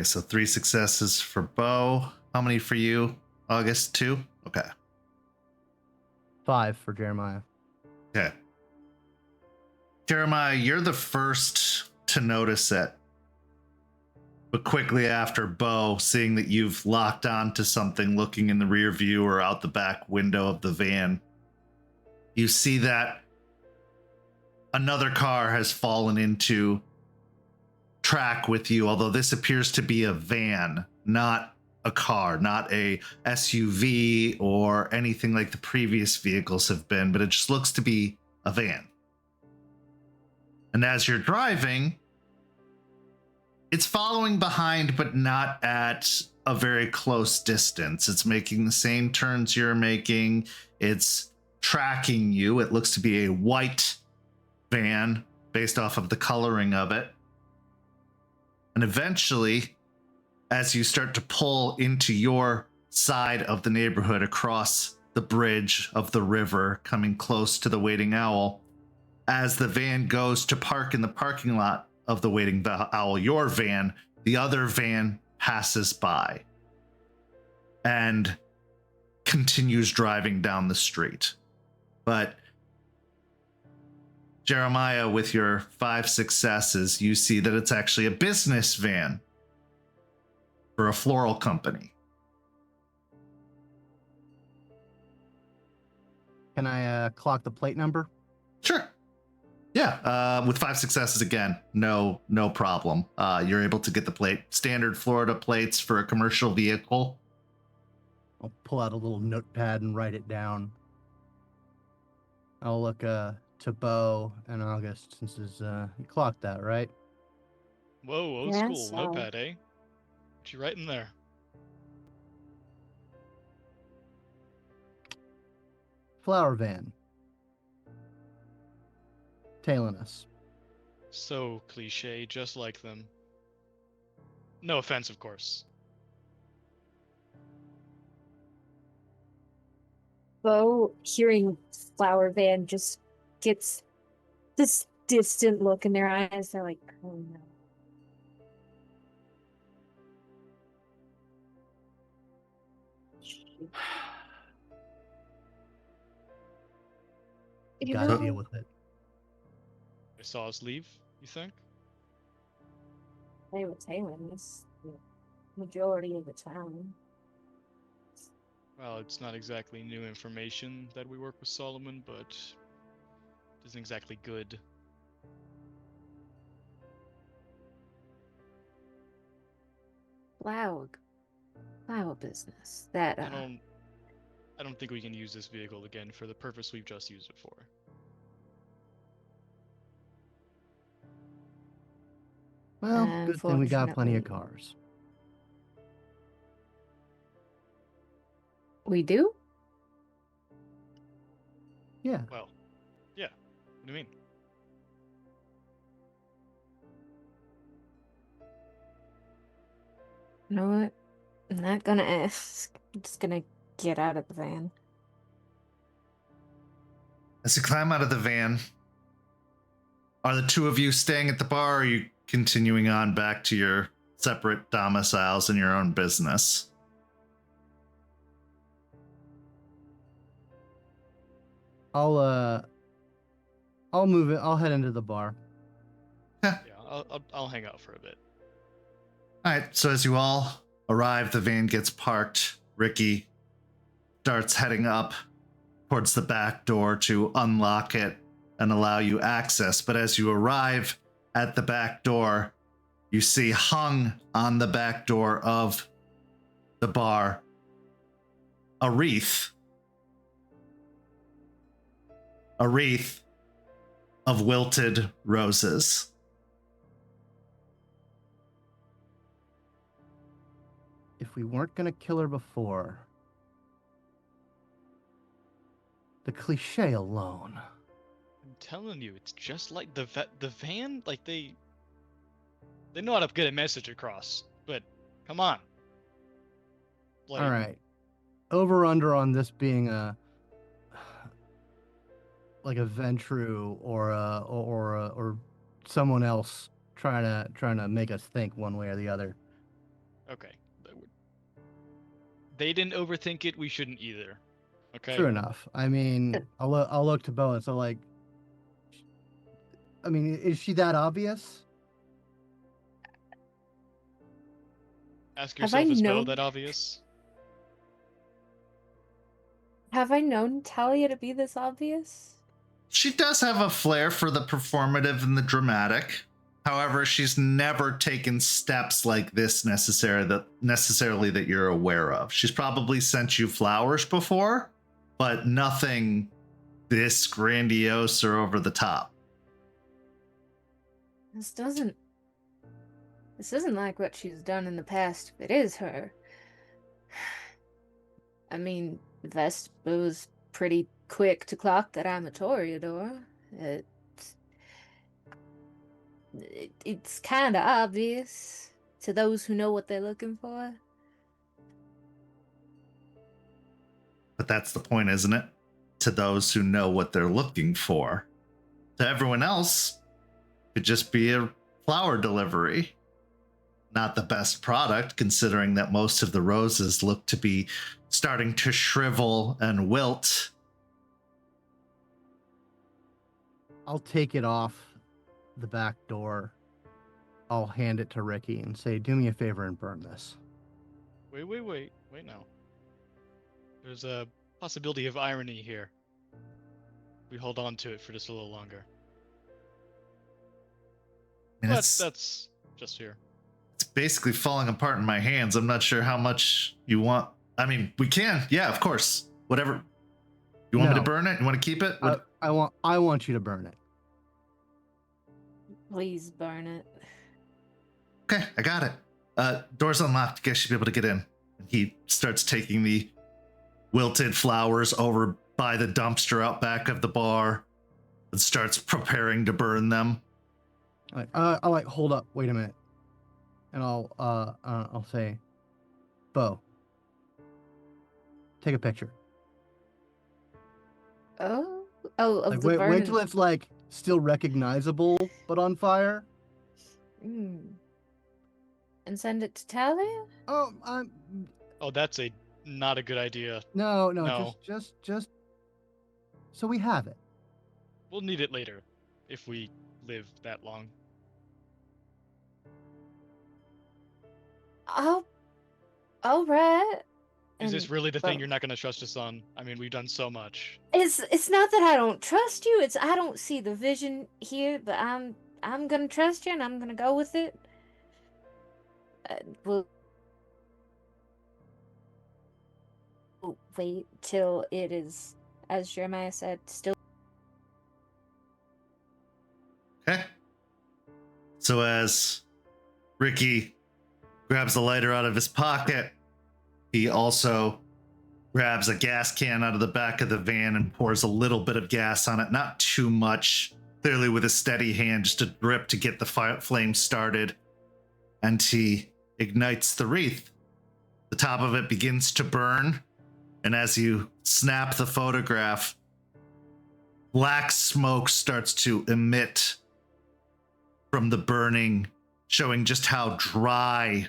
Okay, so 3 successes for Beau. How many for you, August? 2? Okay. 5 for Jeremiah. Okay. Jeremiah, you're the first to notice it. But quickly after, Beau, seeing that you've locked onto something, looking in the rear view or out the back window of the van, you see that another car has fallen into track with you, although this appears to be a van, not a car, not a SUV or anything like the previous vehicles have been, but it just looks to be a van. And as you're driving, it's following behind, but not at a very close distance. It's making the same turns you're making. It's tracking you. It looks to be a white van based off of the coloring of it. And eventually, as you start to pull into your side of the neighborhood across the bridge of the river, coming close to the Waiting Owl, as the van goes to park in the parking lot of the Waiting Owl, your van, the other van passes by and continues driving down the street. But Jeremiah, with your 5 successes, you see that it's actually a business van for a floral company. Can I clock the plate number? Sure. Yeah, with 5 successes again, no problem. You're able to get the plate. Standard Florida plates for a commercial vehicle. I'll pull out a little notepad and write it down. I'll look to Beau and August, since you clocked that, right? Whoa, old Yeah, school so- notepad, eh? What you writing there? Flower van. Tailing us. So cliche, just like them. No offense, of course. Beau, hearing flower van, just gets this distant look in their eyes. They're like, oh no. You Gotta know, deal with it. They saw us leave, you think? they were tailing this the majority of the time. Well, it's not exactly new information that we work with Solomon, but it isn't exactly good. Flower business. That I don't think we can use this vehicle again for the purpose we've just used it for. Well, good thing we got plenty of Unfortunately. cars. we do. Yeah. Well, yeah. What do you mean? You know what? I'm not gonna ask. I'm just gonna get out of the van. As you climb out of the van, are the two of you staying at the bar, or are you continuing on back to your separate domiciles and your own business? I'll move it. I'll head into the bar. Yeah, I'll hang out for a bit. All right, so as you all arrive, the van gets parked. Ricky starts heading up towards the back door to unlock it and allow you access. But as you arrive at the back door, you see hung on the back door of the bar a wreath. A wreath of wilted roses. If we weren't gonna kill her before, the cliche alone. I'm telling you, it's just like the van. Like they know how to get a message across. But come on. Like, All right. Over under on this being a like a Ventru or someone else trying to make us think one way or the other. Okay. They didn't overthink it. We shouldn't either. Okay. True enough. I mean, I'll look to Beau. So like, I mean, is she that obvious? Ask Have I yourself, is Beau known- that obvious? Have I known Talia to be this obvious? She does have a flair for the performative and the dramatic. However, she's never taken steps like this necessarily that you're aware of. She's probably sent you flowers before, but nothing this grandiose or over the top. This isn't like what she's done in the past. If it is her. I mean, Vesper's pretty quick to clock that I'm a Toreador. It's kind of obvious to those who know what they're looking for. But that's the point, isn't it? To those who know what they're looking for. To everyone else, it could just be a flower delivery. Not the best product, considering that most of the roses look to be starting to shrivel and wilt. I'll take it off the back door. I'll hand it to Ricky and say, do me a favor and burn this. Wait now. There's a possibility of irony here. We hold on to it for just a little longer. And But that's just here. it's basically falling apart in my hands. I'm not sure how much you want. I mean, we can. Yeah, of course. Whatever. You want me to No. burn it? You want to keep it? I want you to burn it. Please burn it. Okay, I got it. Door's unlocked. You guys should be able to get in. And he starts taking the wilted flowers over by the dumpster out back of the bar and starts preparing to burn them. I'll like hold up. Wait a minute, and I'll say, Beau, take a picture. Of Like the wait burn. till it's like still recognizable but on fire. And send it to Talia? Oh, Oh, that's not a good idea. no, No. just so we have it. We'll need it later, if we live that long. Oh, all right. Is this And- really the thing but- you're not going to trust us on? I mean, we've done so much. It's not that I don't trust you. It's I don't see the vision here, but I'm gonna trust you and I'm gonna go with it. We'll wait till it is, as Jeremiah said, still. Okay. So as Ricky grabs the lighter out of his pocket, he also grabs a gas can out of the back of the van and pours a little bit of gas on it. Not too much, clearly with a steady hand, just a drip to get the flame started. And he ignites the wreath. The top of it begins to burn. And as you snap the photograph, black smoke starts to emit from the burning, showing just how dry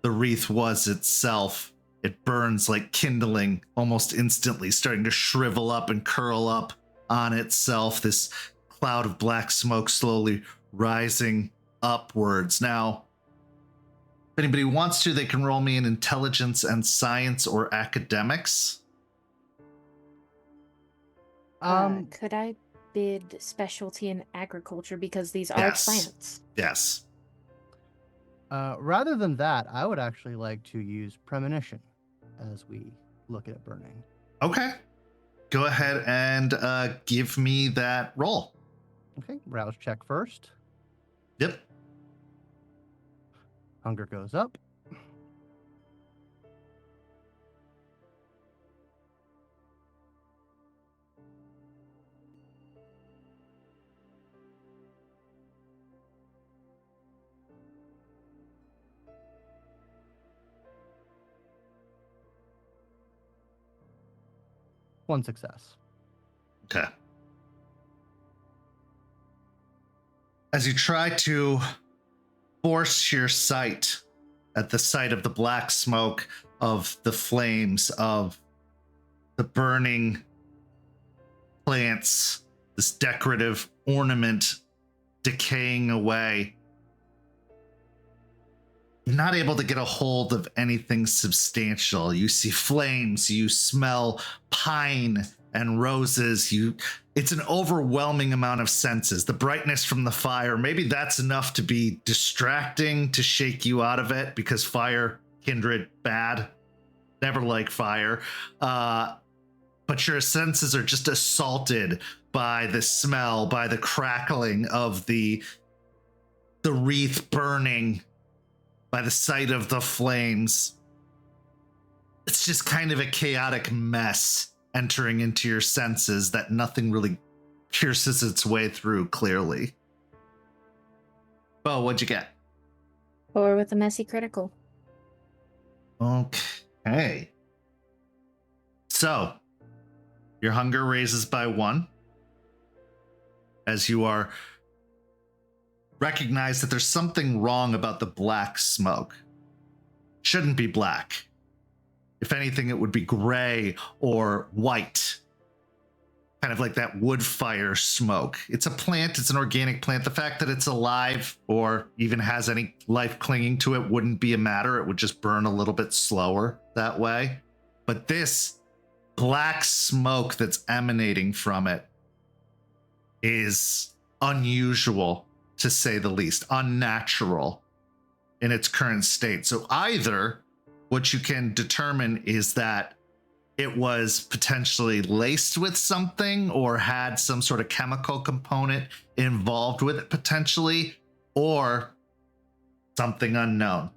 the wreath was itself. It burns like kindling almost instantly, starting to shrivel up and curl up on itself. This cloud of black smoke slowly rising upwards. Now, if anybody wants to, they can roll me in intelligence and science or academics. Could I bid specialty in agriculture because these are Yes. plants? Yes. Rather than that, I would actually like to use premonition as we look at it burning. Okay. Go ahead and give me that roll. Okay, rouse check first. Yep. Hunger goes up. One success. Okay. As you try to force your sight at the sight of the black smoke, of the flames, of the burning plants, this decorative ornament decaying away. You're not able to get a hold of anything substantial. You see flames, you smell pine and roses. It's an overwhelming amount of senses. The brightness from the fire, maybe that's enough to be distracting, to shake you out of it, because fire, kindred, bad, never like fire. But your senses are just assaulted by the smell, by the crackling of the wreath burning, by the sight of the flames. It's just kind of a chaotic mess entering into your senses that nothing really pierces its way through clearly. Beau, what'd you get? 4 with a messy critical. Okay. So, your hunger raises by 1 as you are recognize that there's something wrong about the black smoke. Shouldn't be black. If anything, it would be gray or white. Kind of like that wood fire smoke. It's a plant, it's an organic plant. The fact that it's alive or even has any life clinging to it wouldn't be a matter. It would just burn a little bit slower that way. But this black smoke that's emanating from it is unusual, to say the least, unnatural in its current state. So either what you can determine is that it was potentially laced with something or had some sort of chemical component involved with it potentially, or something unknown.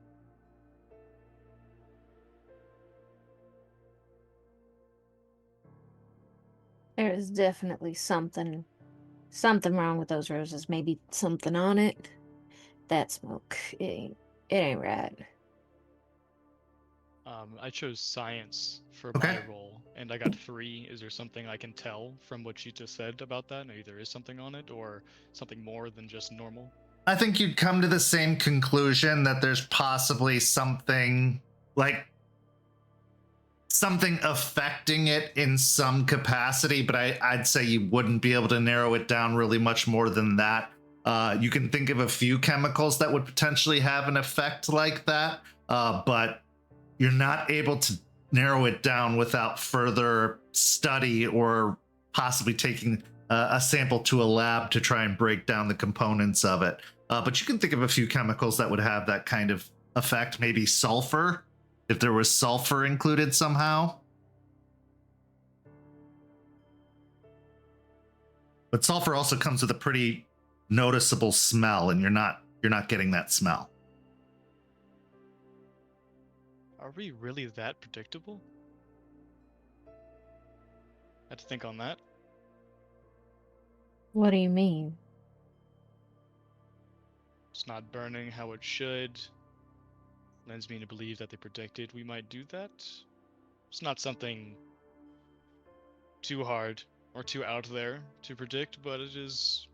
There is definitely something wrong with those roses. Maybe something on it. That smoke, it ain't right. I chose science for Okay. my role, and I got 3. Is there something I can tell from what you just said about that? Maybe there is something on it, or something more than just normal? I think you'd come to the same conclusion that there's possibly something affecting it in some capacity, but I'd say you wouldn't be able to narrow it down really much more than that. You can think of a few chemicals that would potentially have an effect like that, but you're not able to narrow it down without further study or possibly taking a sample to a lab to try and break down the components of it. But you can think of a few chemicals that would have that kind of effect. Maybe sulfur, if there was sulfur included somehow. But sulfur also comes with a pretty noticeable smell, and you're not getting that smell. Are we really that predictable? Had to think on that. What do you mean? It's not burning how it should. Lends me to believe that they predicted we might do that. It's not something too hard or too out there to predict, but it is...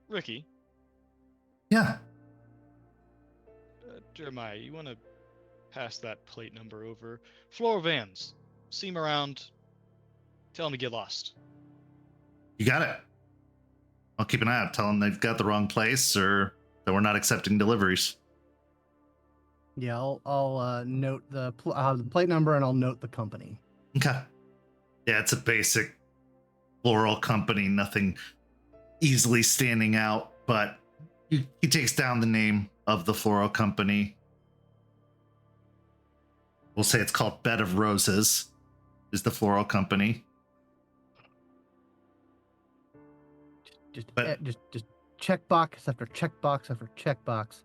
Ricky? Yeah. Jeremiah, you want to pass that plate number over? Floor vans. See him around. Tell him to get lost. You got it. I'll keep an eye out. Tell them they've got the wrong place or that we're not accepting deliveries. Yeah, I'll note the plate number and I'll note the company. Okay. Yeah, it's a basic floral company, nothing easily standing out, but he takes down the name of the floral company. We'll say it's called Bed of Roses, is the floral company. Just check box after check box after check box.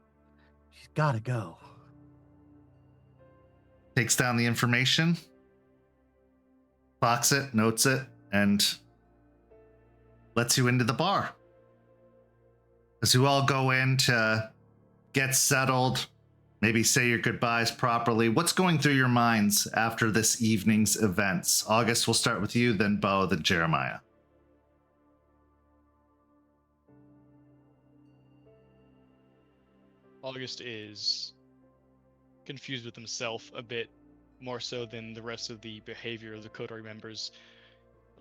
She's got to go. Takes down the information, clocks it, notes it, and lets you into the bar. As you all go in to get settled, maybe say your goodbyes properly, what's going through your minds after this evening's events? August, we'll start with you, then Beau, then Jeremiah. August is confused with himself a bit more so than the rest of the behavior of the Coterie members.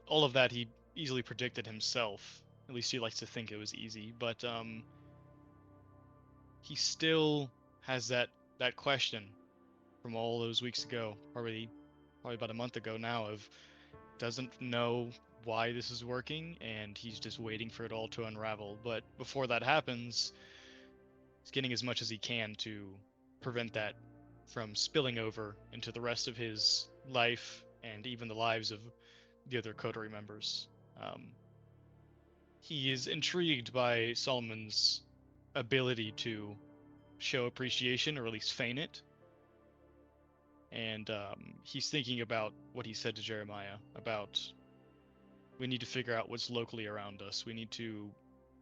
All of that he easily predicted himself. At least he likes to think it was easy, but he still has that question from all those weeks ago, probably about a month ago now, of doesn't know why this is working, and he's just waiting for it all to unravel. But before that happens, he's getting as much as he can to prevent that from spilling over into the rest of his life and even the lives of the other Coterie members. He is intrigued by Solomon's ability to show appreciation, or at least feign it. And he's thinking about what he said to Jeremiah about we need to figure out what's locally around us. We need to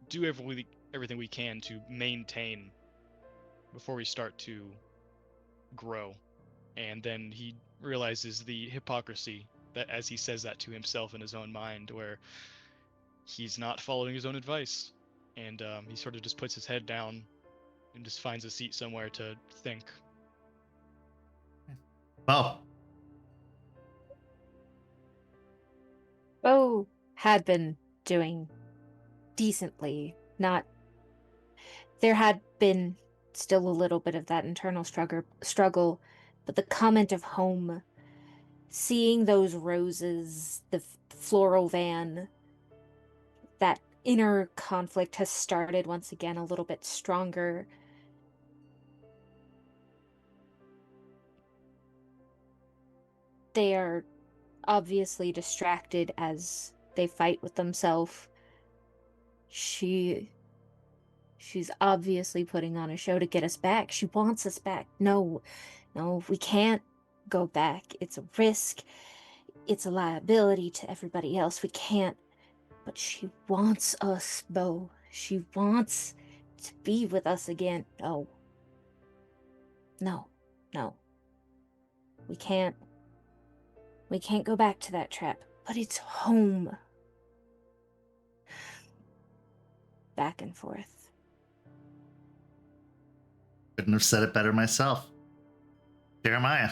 do everything we can to maintain before we start to grow. And then he realizes the hypocrisy that as he says that to himself in his own mind, where he's not following his own advice. And he sort of just puts his head down and just finds a seat somewhere to think. Well, Beau had been doing decently. There had been still a little bit of that internal struggle, but the comment of home, seeing those roses, the floral van, that inner conflict has started once again a little bit stronger. They are obviously distracted as they fight with themselves. She's obviously putting on a show to get us back. She wants us back. No, we can't go back. It's a risk. It's a liability to everybody else. We can't. But she wants us, Beau. She wants to be with us again. No. We can't go back to that trap. But it's home. Back and forth. Couldn't have said it better myself. Jeremiah.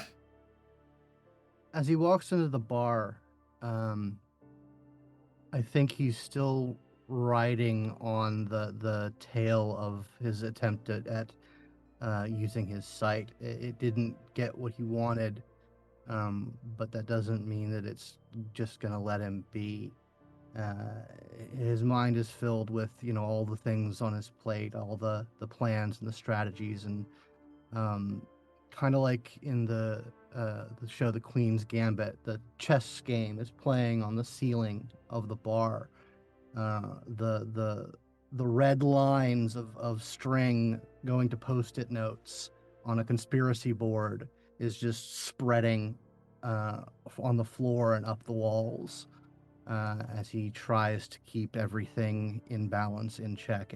As he walks into the bar, I think he's still riding on the tail of his attempt at using his sight. It didn't get what he wanted, but that doesn't mean that it's just going to let him be. His mind is filled with, all the things on his plate, all the plans and the strategies, and kind of like in the show The Queen's Gambit, the chess game is playing on the ceiling of the bar. The red lines of string going to Post-it notes on a conspiracy board is just spreading on the floor and up the walls as he tries to keep everything in balance, in check,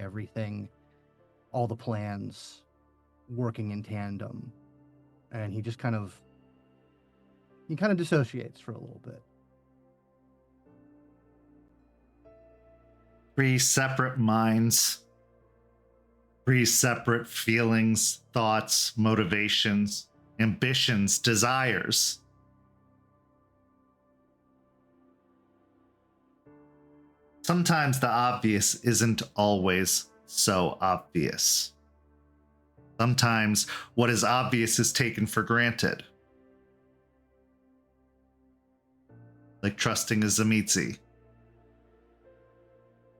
all the plans working in tandem. And he just kind of dissociates for a little bit. 3 separate minds, 3 separate feelings, thoughts, motivations, ambitions, desires. Sometimes the obvious isn't always so obvious. Sometimes what is obvious is taken for granted. Like trusting a Zamitzi.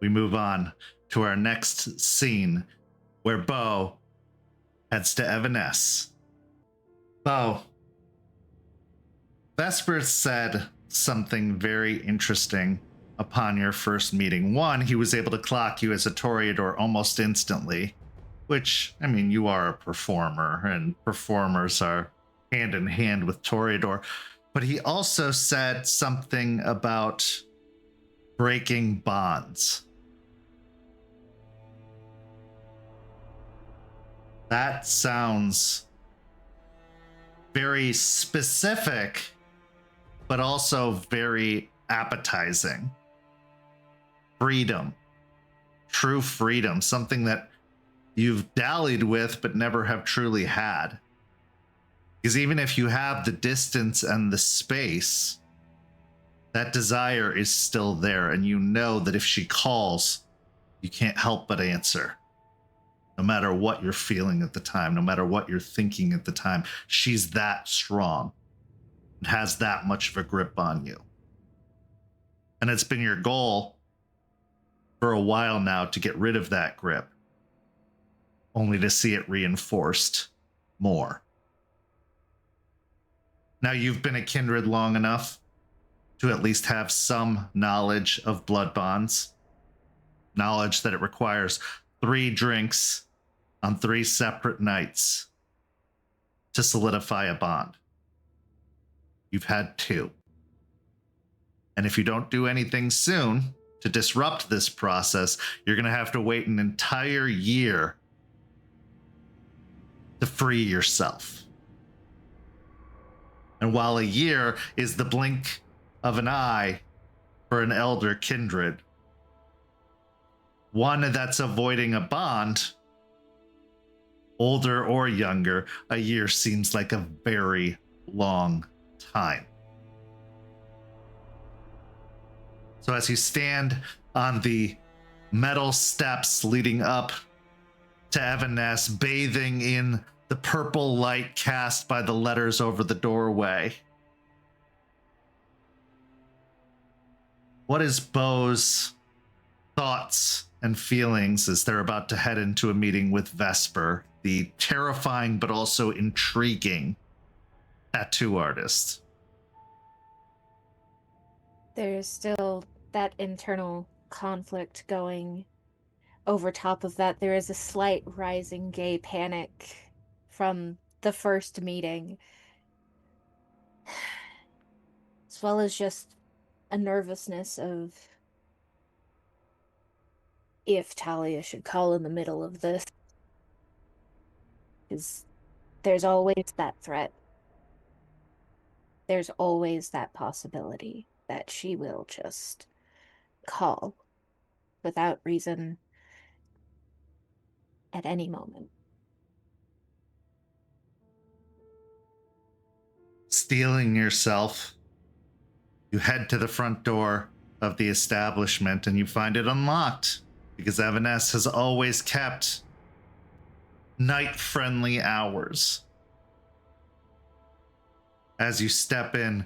We move on to our next scene, where Beau heads to Evanesce. Beau, Vesper said something very interesting upon your first meeting. One, he was able to clock you as a Toreador almost instantly, which, I mean, you are a performer, and performers are hand in hand with Toreador. But he also said something about breaking bonds. That sounds very specific, but also very appetizing. Freedom, true freedom, something that you've dallied with but never have truly had. Because even if you have the distance and the space, that desire is still there, and you know that if she calls, you can't help but answer. No matter what you're feeling at the time, no matter what you're thinking at the time, she's that strong and has that much of a grip on you. And it's been your goal for a while now to get rid of that grip, only to see it reinforced more. Now you've been a kindred long enough to at least have some knowledge of blood bonds, knowledge that it requires 3 drinks on 3 separate nights to solidify a bond. You've had 2. And if you don't do anything soon to disrupt this process, you're going to have to wait an entire year to free yourself. And while a year is the blink of an eye for an elder kindred, one that's avoiding a bond, older or younger, a year seems like a very long time. So as you stand on the metal steps leading up to Evanes, bathing in the purple light cast by the letters over the doorway, what is Beau's thoughts and feelings as they're about to head into a meeting with Vesper, the terrifying but also intriguing tattoo artist? There's still that internal conflict going. Over top of that, there is a slight rising gay panic from the first meeting, as well as just a nervousness of if Talia should call in the middle of this. Because there's always that threat. There's always that possibility that she will just call without reason at any moment. Steeling yourself, you head to the front door of the establishment and you find it unlocked because Evanes has always kept night-friendly hours. As you step in,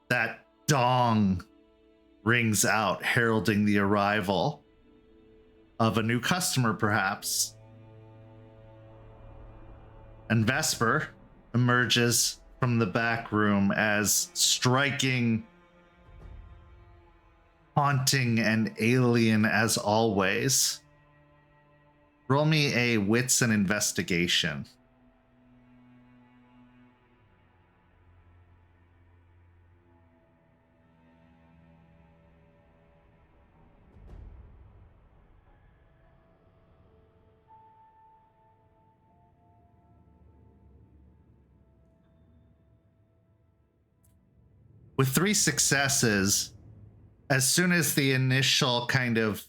that dong rings out, heralding the arrival of a new customer, perhaps. And Vesper emerges from the back room as striking, haunting, and alien as always. Roll me a wits and investigation. With 3 successes, as soon as the initial kind of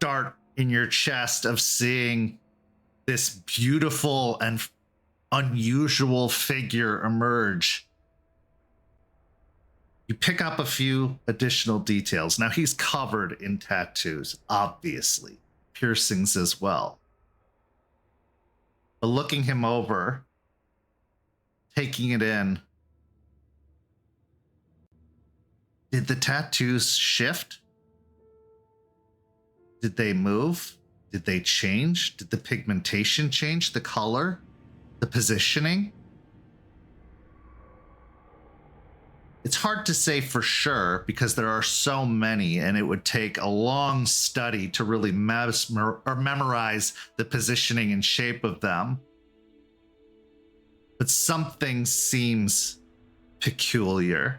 dart in your chest of seeing this beautiful and unusual figure emerge, you pick up a few additional details. Now, he's covered in tattoos, obviously, piercings as well. But looking him over, taking it in, did the tattoos shift? Did they move? Did they change? Did the pigmentation change? The color? The positioning? It's hard to say for sure because there are so many, and it would take a long study to really memorize the positioning and shape of them. But something seems peculiar.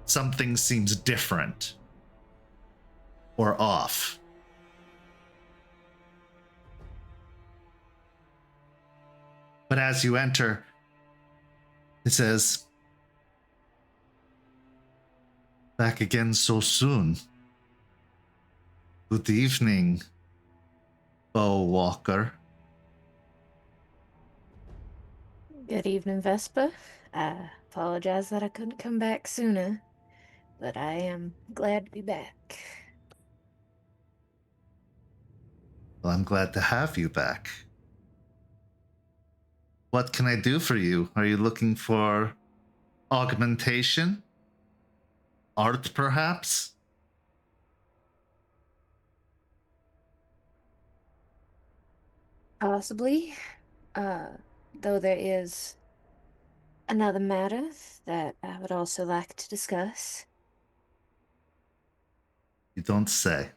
Something seems different or off. But as you enter, it says, "Back again so soon. Good evening, Beau Walker. Good evening, Vesper. I apologize that I couldn't come back sooner, but I am glad to be back. Well, I'm glad to have you back. What can I do for you? Are you looking for augmentation? Art, perhaps? Possibly, though there is another matter that I would also like to discuss. You don't say.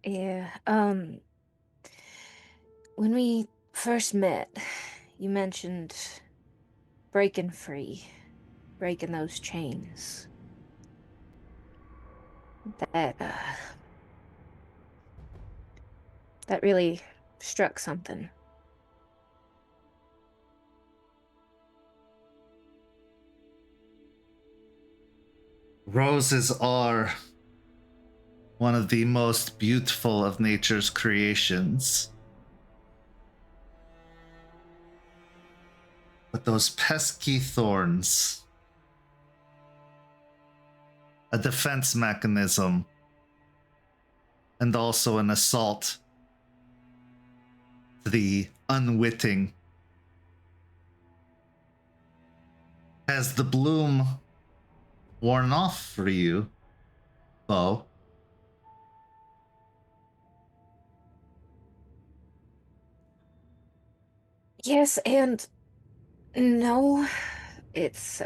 Yeah, when we first met, you mentioned breaking free, breaking those chains. That, that really struck something. Roses are one of the most beautiful of nature's creations. But those pesky thorns, a defense mechanism, and also an assault to the unwitting. Has the bloom worn off for you, Beau? Yes, and no, it's,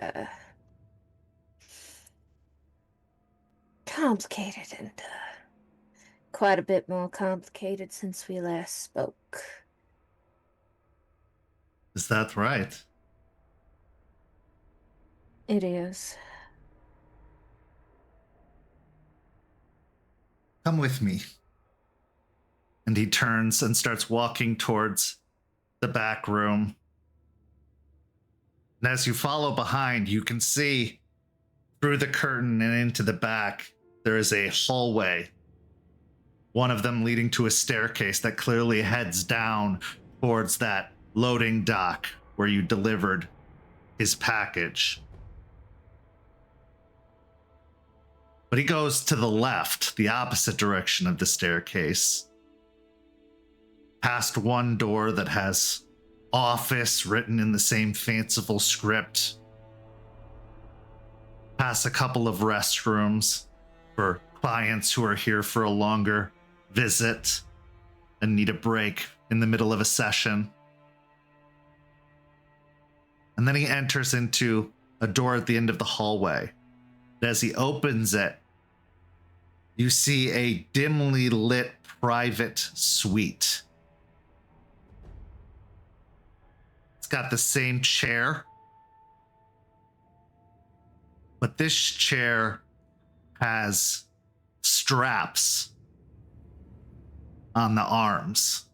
complicated and, quite a bit more complicated since we last spoke. Is that right? It is. Come with me. And he turns and starts walking towards the back room. And as you follow behind, you can see through the curtain and into the back, there is a hallway. One of them leading to a staircase that clearly heads down towards that loading dock where you delivered his package. But he goes to the left, the opposite direction of the staircase, past one door that has office written in the same fanciful script, past a couple of restrooms for clients who are here for a longer visit and need a break in the middle of a session. And then he enters into a door at the end of the hallway. And as he opens it, you see a dimly lit private suite. It's got the same chair, but this chair has straps on the arms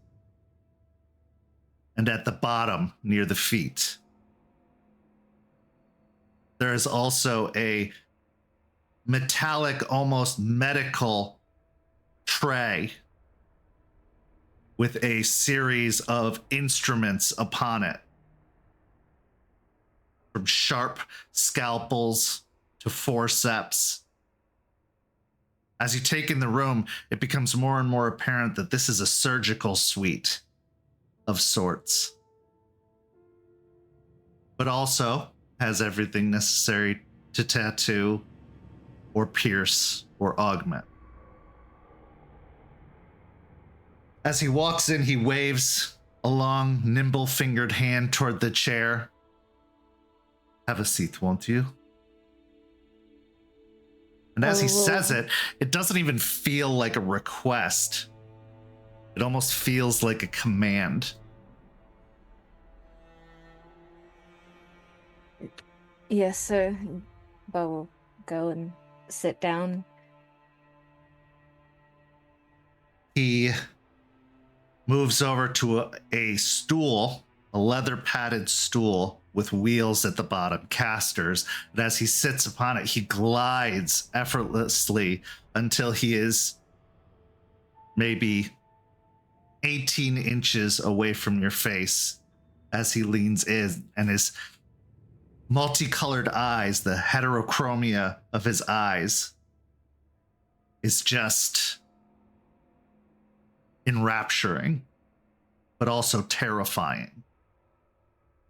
and at the bottom near the feet. There is also a metallic, almost medical tray with a series of instruments upon it, from sharp scalpels to forceps. As you take in the room, it becomes more and more apparent that this is a surgical suite of sorts, but also has everything necessary to tattoo or pierce or augment. As he walks in, he waves a long, nimble-fingered hand toward the chair. Have a seat, won't you? And as he says it, it doesn't even feel like a request. It almost feels like a command. Yes, sir. Beau will go and sit down. He moves over to a stool, a leather padded stool with wheels at the bottom, casters. And as he sits upon it, he glides effortlessly until he is maybe 18 inches away from your face as he leans in, and his multicolored eyes, the heterochromia of his eyes, is just enrapturing, but also terrifying.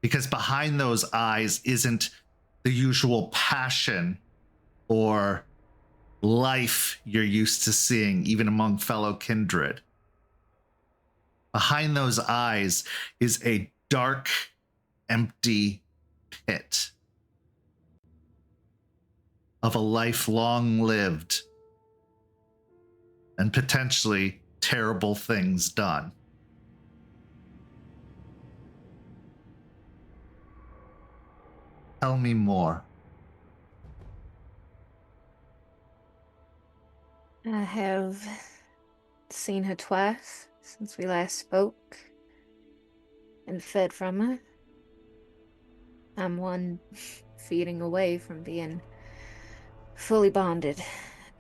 Because behind those eyes isn't the usual passion or life you're used to seeing, even among fellow kindred. Behind those eyes is a dark, empty pit of a life long lived and potentially terrible things done. Tell me more. I have seen her twice since we last spoke and fed from her. I'm one feeding away from being fully bonded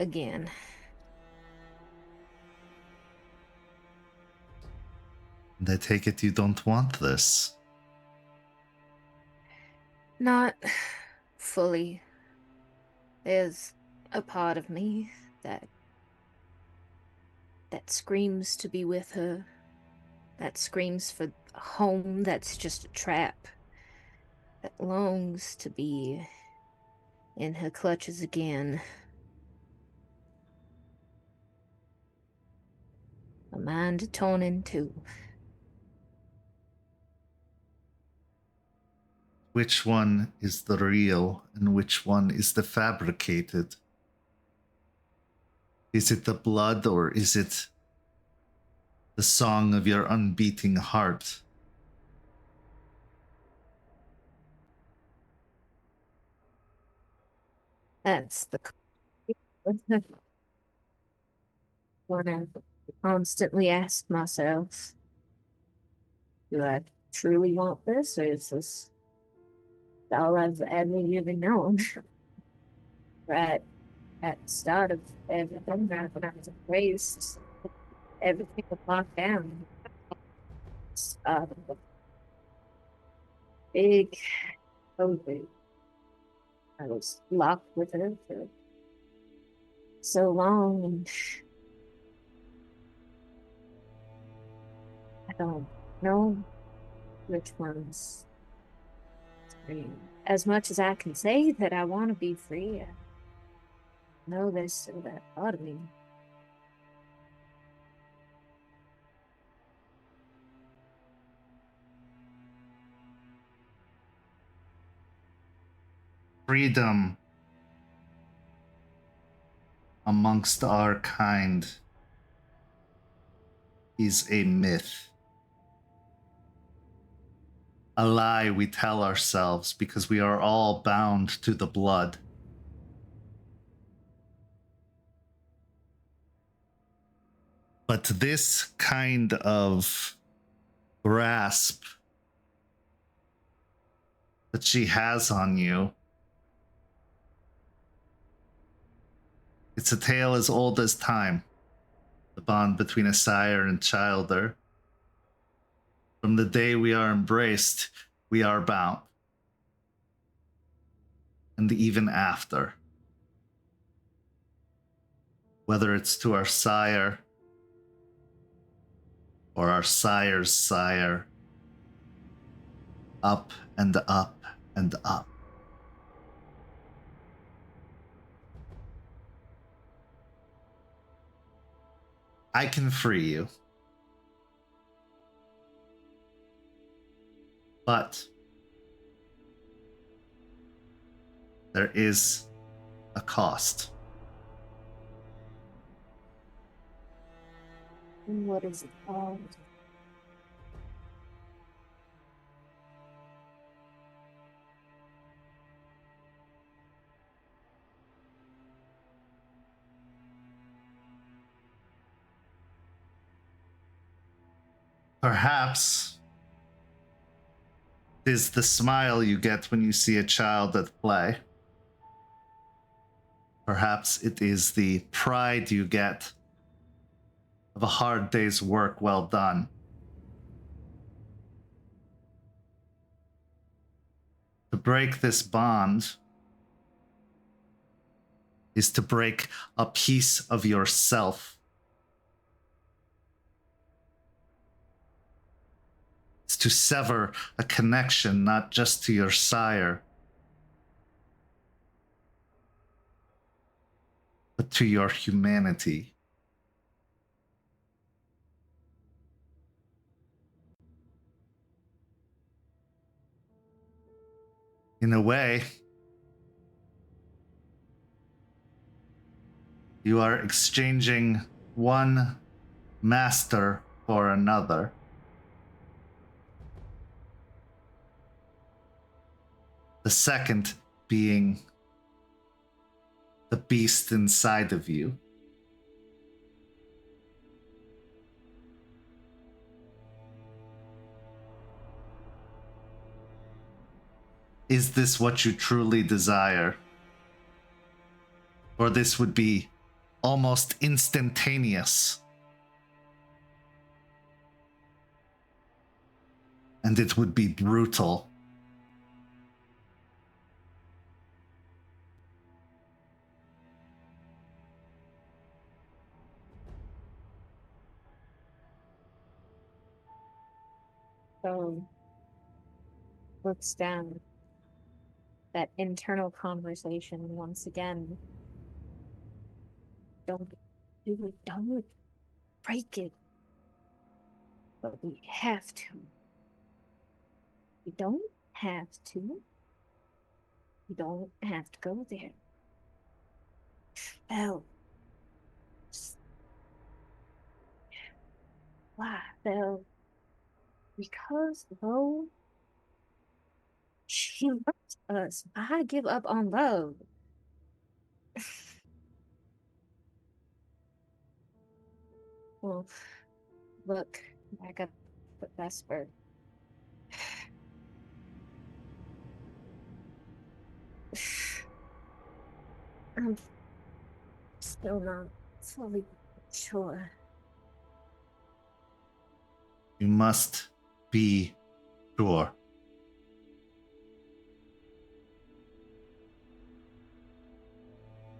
again. And I take it you don't want this. Not fully. There's a part of me that screams to be with her, that screams for a home that's just a trap, that longs to be in her clutches again. A mind torn in two. Which one is the real and which one is the fabricated? Is it the blood or is it the song of your unbeating heart? That's the one I constantly ask myself. Do I truly want this, or is this all I've ever even known? Right at the start of everything, right when I was raised, everything was locked down. Uh, big COVID. I was locked with her for so long, and I don't know which one's free. As much as I can say that I want to be free, I know there's still that part of me. Freedom amongst our kind is a myth. A lie we tell ourselves because we are all bound to the blood. But this kind of grasp that she has on you, it's a tale as old as time. The bond between a sire and childer. From the day we are embraced, we are bound. And even after. Whether it's to our sire or our sire's sire, up and up and up. I can free you. But there is a cost. And what is it called? Perhaps it is the smile you get when you see a child at play. Perhaps it is the pride you get of a hard day's work well done. To break this bond is to break a piece of yourself. It's to sever a connection not just to your sire, but to your humanity. In a way, you are exchanging one master for another. The second being the beast inside of you. Is this what you truly desire? Or this would be almost instantaneous. And it would be brutal. So looks down that internal conversation once again. Don't do it, don't break it. But we have to. We don't have to. We don't have to go there. Belle. Why, Belle? Because, Beau, she loves us. I give up on love. Well, look back up at Vesper. I'm still not fully sure. You must be sure.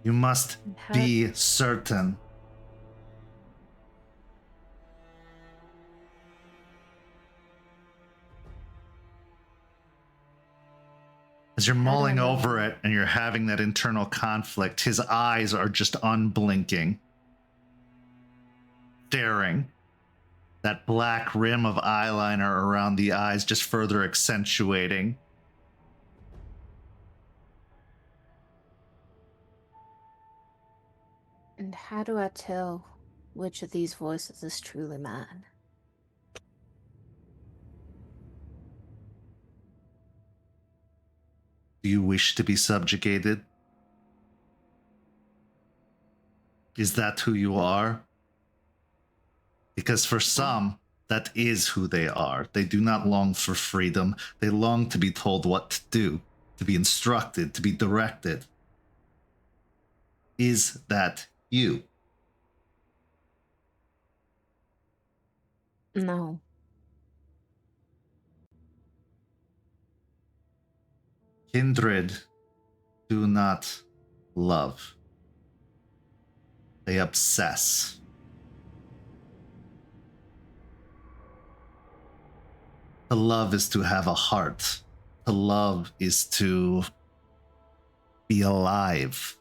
You must be certain. As you're mulling over it and you're having that internal conflict, his eyes are just unblinking, staring. That black rim of eyeliner around the eyes just further accentuating. And how do I tell which of these voices is truly mine? Do you wish to be subjugated? Is that who you are? Because for some, that is who they are. They do not long for freedom. They long to be told what to do, to be instructed, to be directed. Is that you? No. Kindred do not love. They obsess. To love is to have a heart. To love is to be alive.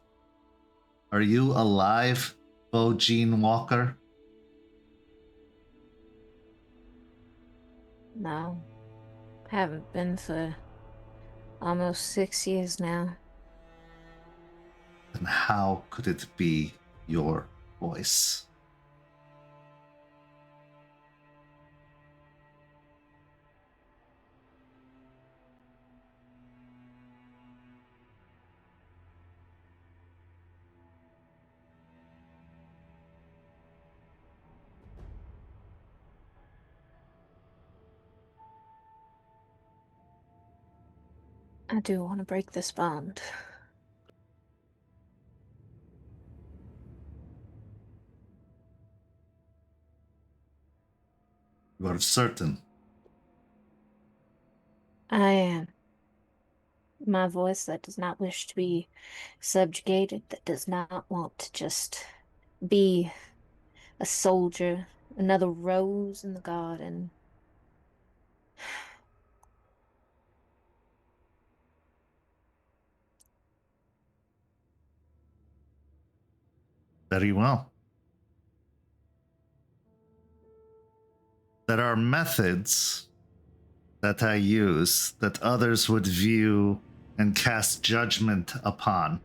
Are you alive, Beau Jean Walker? No. Haven't been for almost 6 years now. Then how could it be your voice? I do want to break this bond. You are certain. I am. My voice that does not wish to be subjugated, that does not want to just be a soldier, another rose in the garden. Very well. There are methods that I use that others would view and cast judgment upon.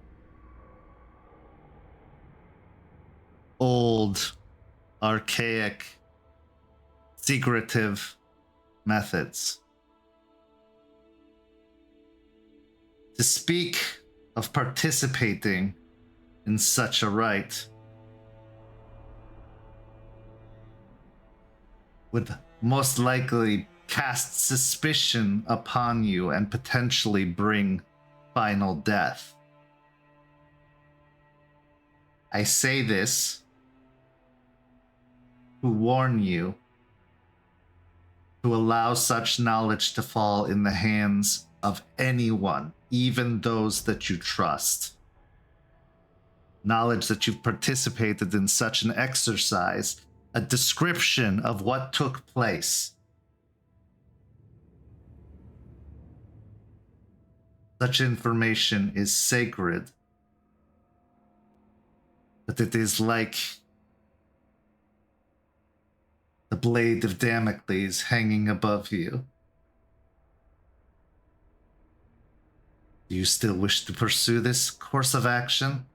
Old, archaic, secretive methods. To speak of participating in such a rite would most likely cast suspicion upon you and potentially bring final death. I say this to warn you, to allow such knowledge to fall in the hands of anyone, even those that you trust. Knowledge that you've participated in such an exercise, a description of what took place. Such information is sacred, but it is like the blade of Damocles hanging above you. Do you still wish to pursue this course of action?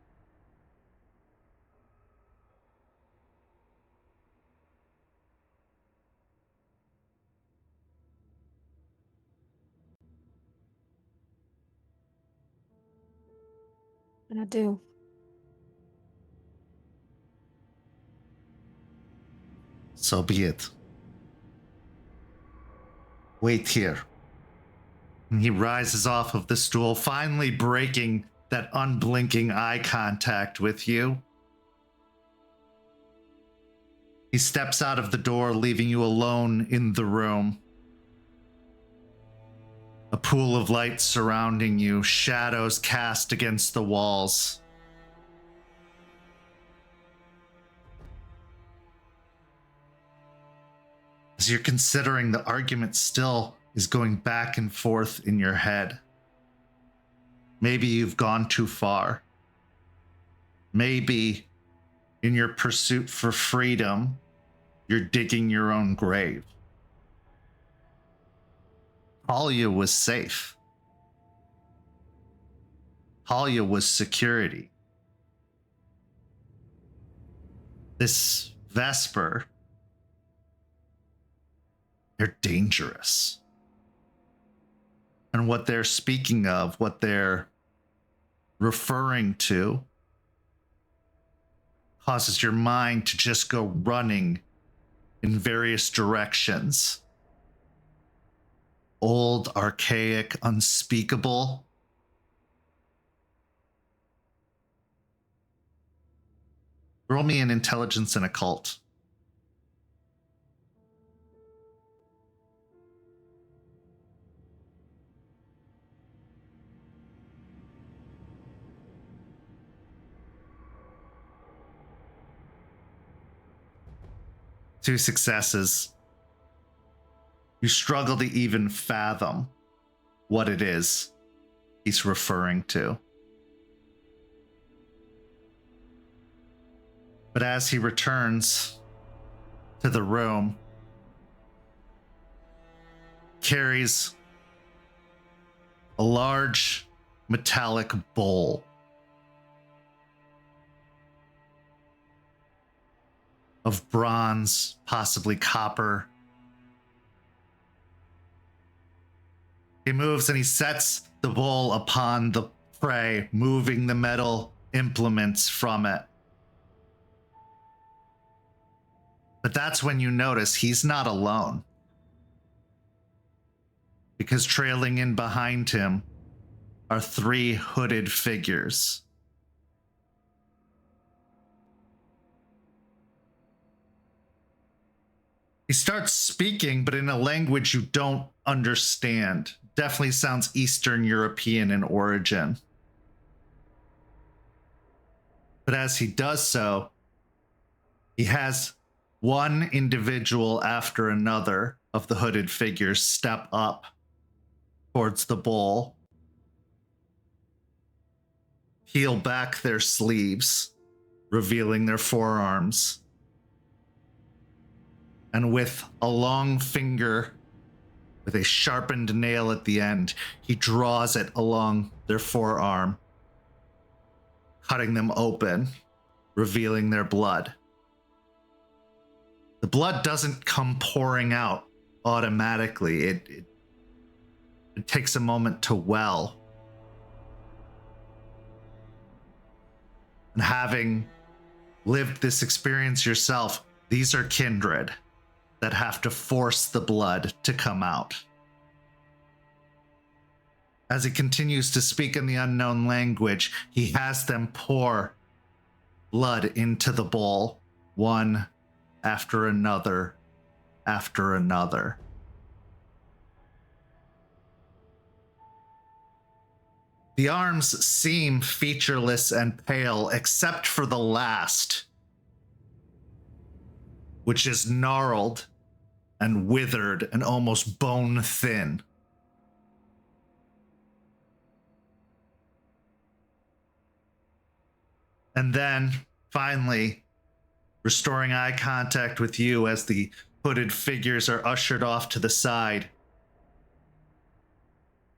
And I do. So be it. Wait here. And he rises off of the stool, finally breaking that unblinking eye contact with you. He steps out of the door, leaving you alone in the room. A pool of light surrounding you, shadows cast against the walls. As you're considering, the argument still is going back and forth in your head. Maybe you've gone too far. Maybe in your pursuit for freedom, you're digging your own grave. Talia was safe. Talia was security. This Vesper, they're dangerous. And what they're speaking of, what they're referring to, causes your mind to just go running in various directions. Old, archaic, unspeakable. Roll me an intelligence and occult. Two successes. You struggle to even fathom what it is he's referring to. But as he returns to the room, carries a large metallic bowl of bronze, possibly copper. He moves and he sets the bowl upon the tray, moving the metal implements from it. But that's when you notice he's not alone. Because trailing in behind him are three hooded figures. He starts speaking, but in a language you don't understand. Definitely sounds Eastern European in origin. But as he does so, he has one individual after another of the hooded figures step up towards the bowl, peel back their sleeves, revealing their forearms. And with a long finger with a sharpened nail at the end, he draws it along their forearm, cutting them open, revealing their blood. The blood doesn't come pouring out automatically. It takes a moment to well. And having lived this experience yourself, these are kindred that have to force the blood to come out. As he continues to speak in the unknown language, he has them pour blood into the bowl, one after another, after another. The arms seem featureless and pale, except for the last, which is gnarled and withered and almost bone thin. And then, finally, restoring eye contact with you as the hooded figures are ushered off to the side,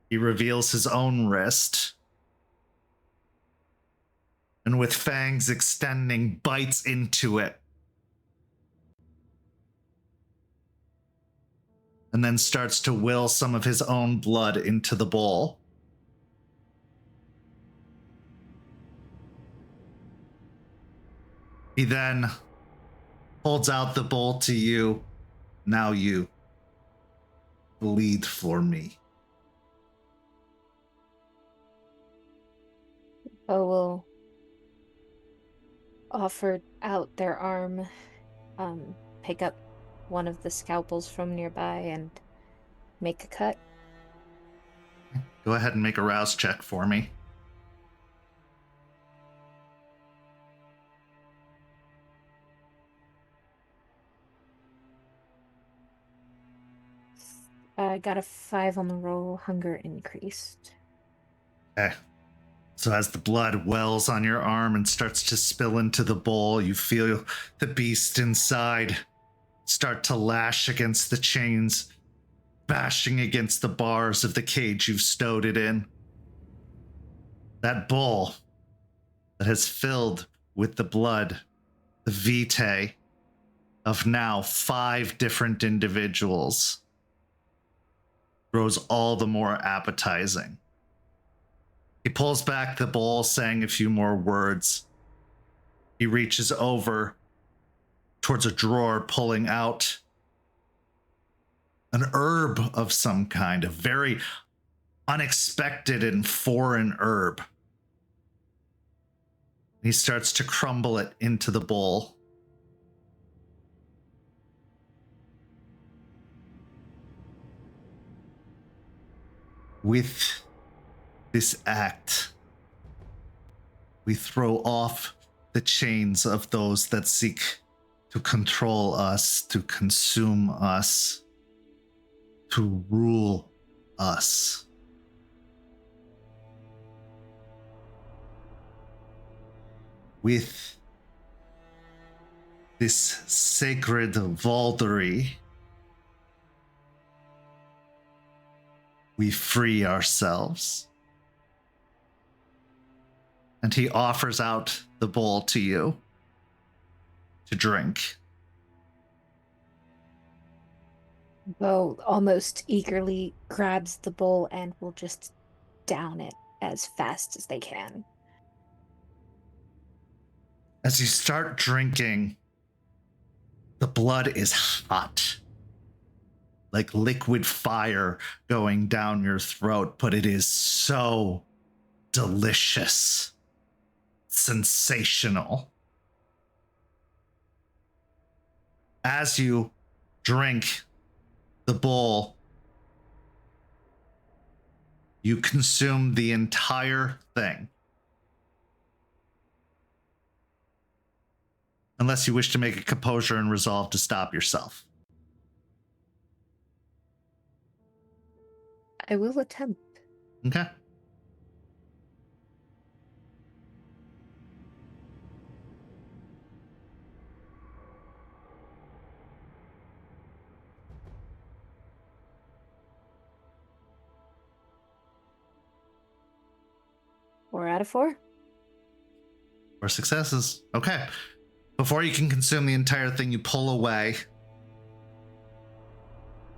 he reveals his own wrist, and with fangs extending, bites into it. And then starts to will some of his own blood into the bowl. He then holds out the bowl to you. Now you bleed for me. Beau will offer out their arm, pick up one of the scalpels from nearby and make a cut. Go ahead and make a rouse check for me. I got a 5 on the roll, hunger increased. Okay. So as the blood wells on your arm and starts to spill into the bowl, you feel the beast inside start to lash against the chains, bashing against the bars of the cage you've stowed it in. That bowl that has filled with the blood, the vitae of now 5 different individuals, grows all the more appetizing. He pulls back the bowl, saying a few more words. He reaches over towards a drawer, pulling out an herb of some kind, a very unexpected and foreign herb. He starts to crumble it into the bowl. With this act, we throw off the chains of those that seek to control us, to consume us, to rule us. With this sacred Valdery, we free ourselves. And he offers out the bowl to you to drink. Beau almost eagerly grabs the bowl and will just down it as fast as they can. As you start drinking, the blood is hot, like liquid fire going down your throat, but it is so delicious, sensational. As you drink the bowl, you consume the entire thing. Unless you wish to make a composure and resolve to stop yourself. I will attempt. Okay. Four out of four. 4 successes. Okay. Before you can consume the entire thing, you pull away.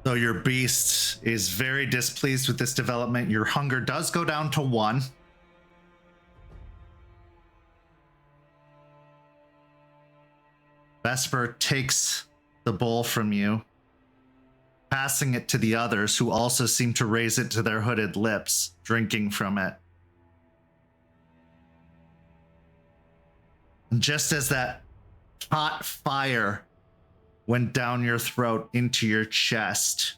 Though your beast is very displeased with this development, your hunger does go down to 1. Vesper takes the bowl from you, passing it to the others, who also seem to raise it to their hooded lips, drinking from it. And just as that hot fire went down your throat into your chest,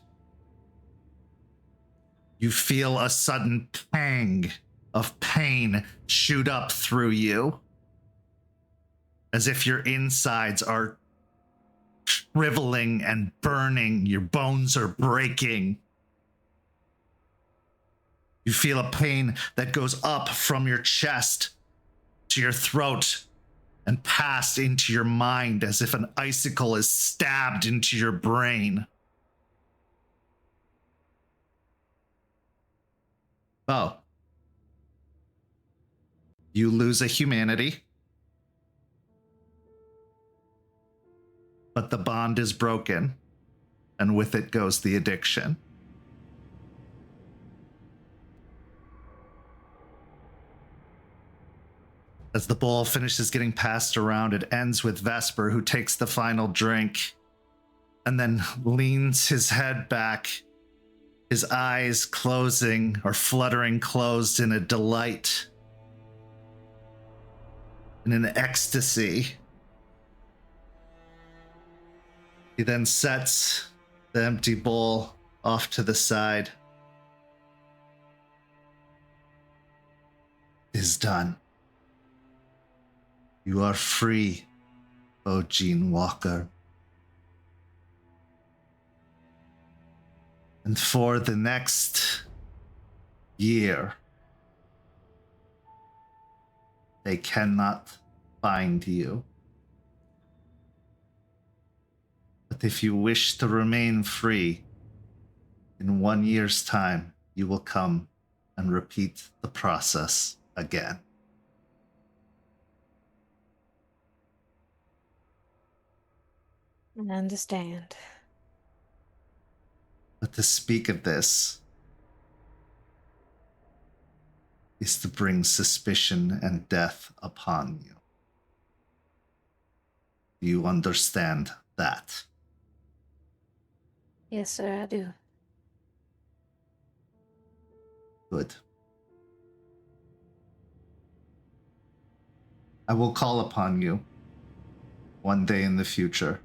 you feel a sudden pang of pain shoot up through you, as if your insides are shriveling and burning, your bones are breaking. You feel a pain that goes up from your chest to your throat and passed into your mind, as if an icicle is stabbed into your brain. Oh. You lose a humanity, but the bond is broken, and with it goes the addiction. As the bowl finishes getting passed around, it ends with Vesper, who takes the final drink and then leans his head back, his eyes closing or fluttering closed in a delight, in an ecstasy. He then sets the empty bowl off to the side. It is done. You are free, O Gene Walker. And for the next year, they cannot find you. But if you wish to remain free, in 1 year's time, you will come and repeat the process again. I understand. But to speak of this is to bring suspicion and death upon you. Do you understand that? Yes, sir, I do. Good. I will call upon you one day in the future.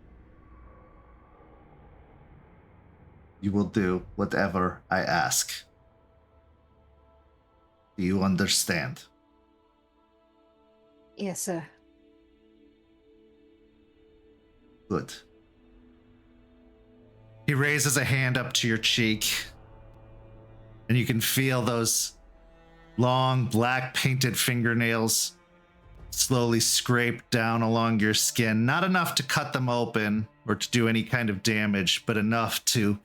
You will do whatever I ask. Do you understand? Yes, sir. Good. He raises a hand up to your cheek, and you can feel those long black painted fingernails slowly scrape down along your skin. Not enough to cut them open or to do any kind of damage, but enough to,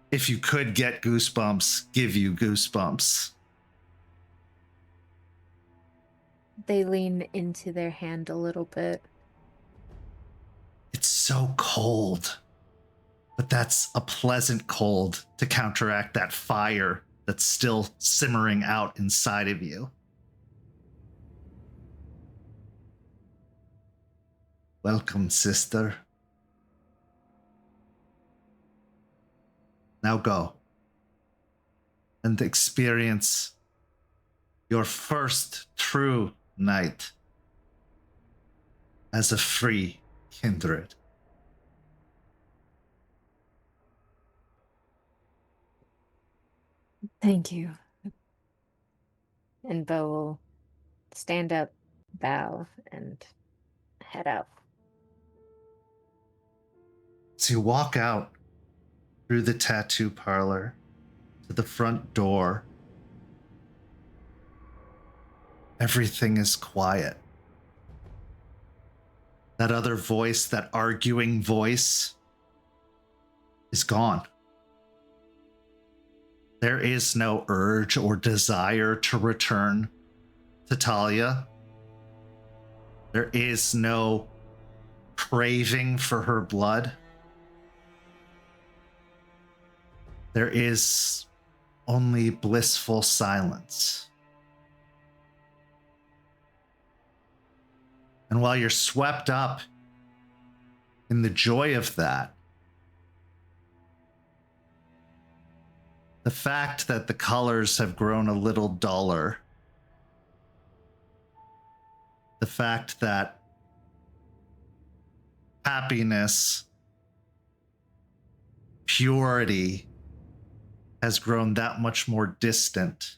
if you could get goosebumps, give you goosebumps. They lean into their hand a little bit. It's so cold, but that's a pleasant cold to counteract that fire that's still simmering out inside of you. Welcome, sister. Now go and experience your first true night as a free kindred. Thank you. And Beau will stand up, bow, and head out. So you walk out through the tattoo parlor to the front door. Everything is quiet. That other voice, that arguing voice, is gone. There is no urge or desire to return to Talia. There is no craving for her blood. There is only blissful silence. And while you're swept up in the joy of that, the fact that the colors have grown a little duller, the fact that happiness, purity has grown that much more distant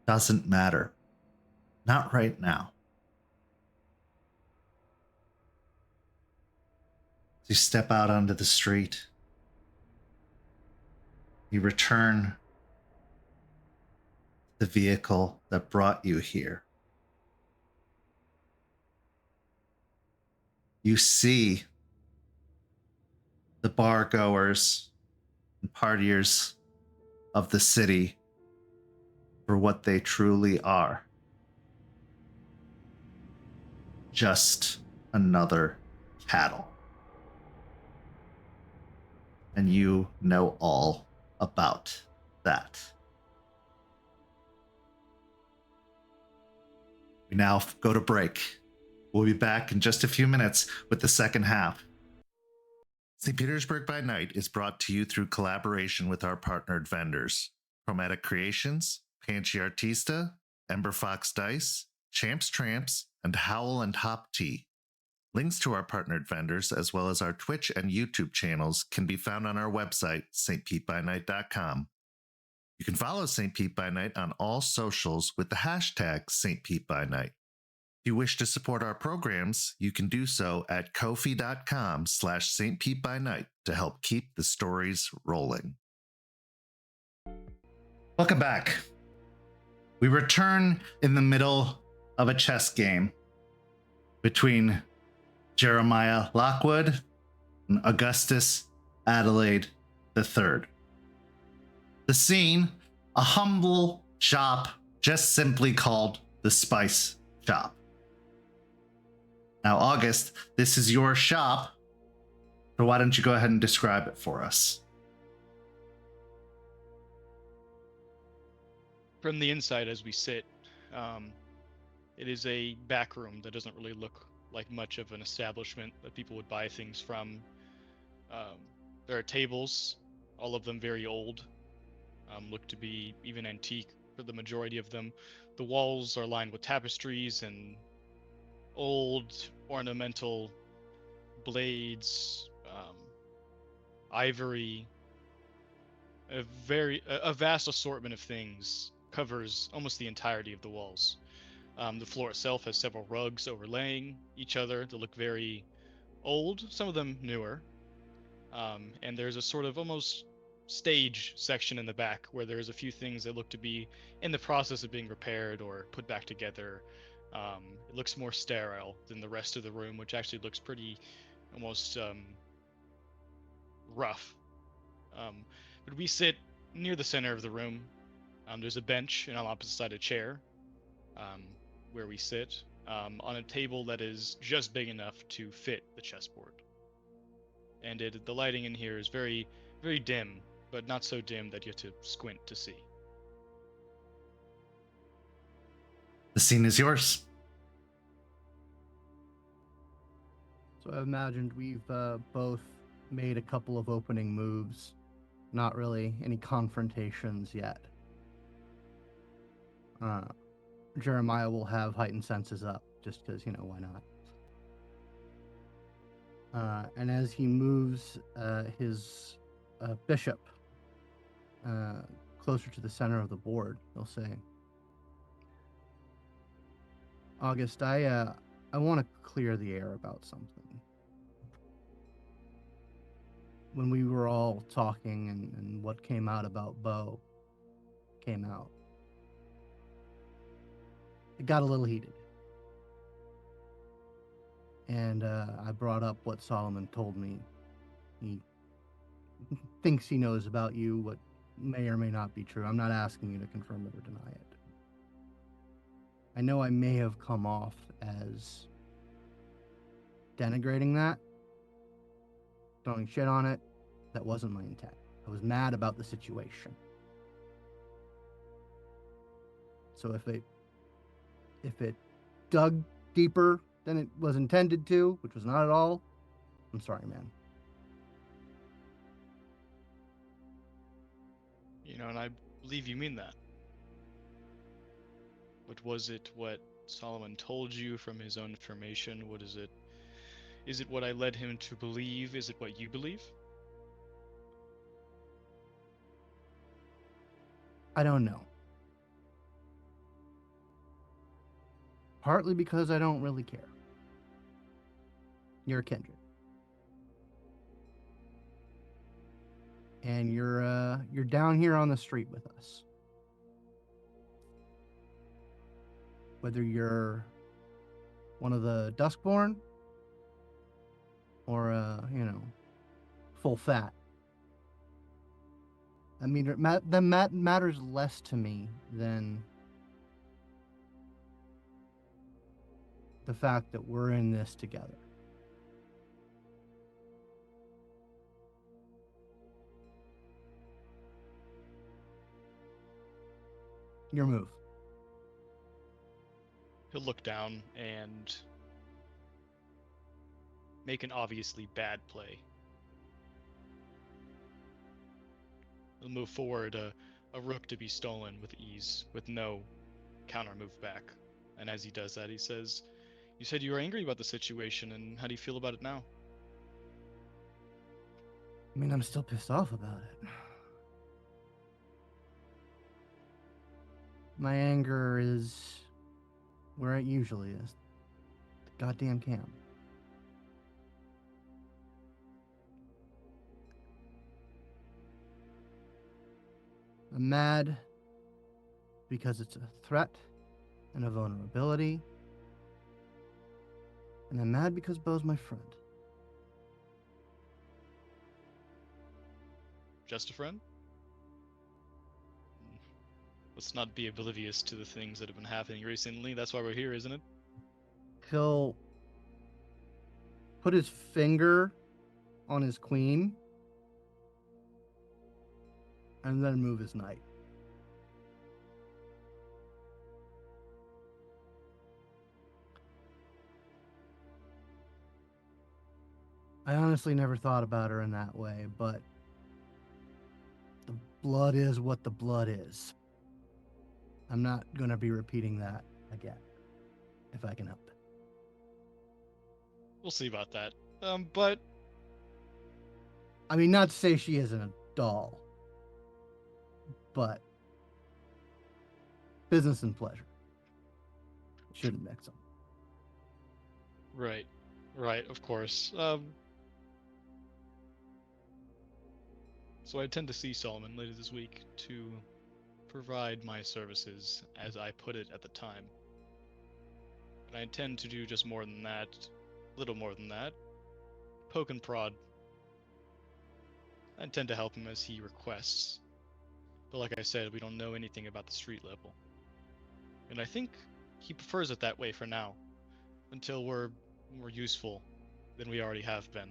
doesn't matter. Not right now. As you step out onto the street, you return to the vehicle that brought you here. You see the bar goers and partiers of the city for what they truly are. Just another cattle. And you know all about that. We now go to break. We'll be back in just a few minutes with the second half. St. Petersburg by Night is brought to you through collaboration with our partnered vendors, Chromatic Creations, Panchi Artista, Ember Fox Dice, Champs Tramps, and Howl and Hop Tea. Links to our partnered vendors, as well as our Twitch and YouTube channels, can be found on our website, stpetebynight.com. You can follow St. Pete by Night on all socials with the hashtag St. Pete by Night. If you wish to support our programs, you can do so at ko-fi.com/St. Pete by Night to help keep the stories rolling. Welcome back. We return in the middle of a chess game between Jeremiah Lockwood and Augustus Adelaide III. The scene, a humble shop just simply called the Spice Shop. Now, August, this is your shop, so why don't you go ahead and describe it for us? From the inside, as we sit, it is a back room that doesn't really look like much of an establishment that people would buy things from. There are tables, all of them very old, look to be even antique for the majority of them. The walls are lined with tapestries and old ornamental blades, ivory. A vast assortment of things covers almost the entirety of the walls. The floor itself has several rugs overlaying each other that look very old, some of them newer. And there's a sort of almost stage section in the back where there's a few things that look to be in the process of being repaired or put back together. It looks more sterile than the rest of the room, which actually looks pretty almost rough. But we sit near the center of the room. There's a bench and on the opposite side a chair where we sit on a table that is just big enough to fit the chessboard. And the lighting in here is very, very dim, but not so dim that you have to squint to see. The scene is yours. So I imagined we've both made a couple of opening moves. Not really any confrontations yet. Jeremiah will have heightened senses up, just because, why not? And as he moves his bishop closer to the center of the board, he'll say, August, I want to clear the air about something. When we were all talking and what came out about Beau came out, it got a little heated. And I brought up what Solomon told me. He thinks he knows about you, what may or may not be true. I'm not asking you to confirm it or deny it. I know I may have come off as denigrating that, throwing shit on it. That wasn't my intent. I was mad about the situation. So if it dug deeper than it was intended to, which was not at all, I'm sorry, man. You know, and I believe you mean that. But was it what Solomon told you from his own information? What is it? Is it what I led him to believe? Is it what you believe? I don't know. Partly because I don't really care. You're a kindred. And you're down here on the street with us. Whether you're one of the Duskborn or full fat. I mean, that matters less to me than the fact that we're in this together. Your move. He'll look down and make an obviously bad play. He'll move forward a rook to be stolen with ease, with no counter move back. And as he does that, he says, "You said you were angry about the situation, and how do you feel about it now?" I mean, I'm still pissed off about it. My anger is where it usually is. The goddamn camp. I'm mad because it's a threat and a vulnerability. And I'm mad because Beau's my friend. Just a friend? Let's not be oblivious to the things that have been happening recently. That's why we're here, isn't it? He'll put his finger on his queen and then move his knight. I honestly never thought about her in that way, but the blood is what the blood is. I'm not going to be repeating that again, if I can help it. We'll see about that. But I mean, not to say she isn't a doll, but business and pleasure shouldn't mix them. right, of course. So I intend to see Solomon later this week to provide my services, as I put it at the time. And I intend to do just more than that, little more than that. Poke and prod. I intend to help him as he requests. But like I said, we don't know anything about the street level. And I think he prefers it that way for now, until we're more useful than we already have been.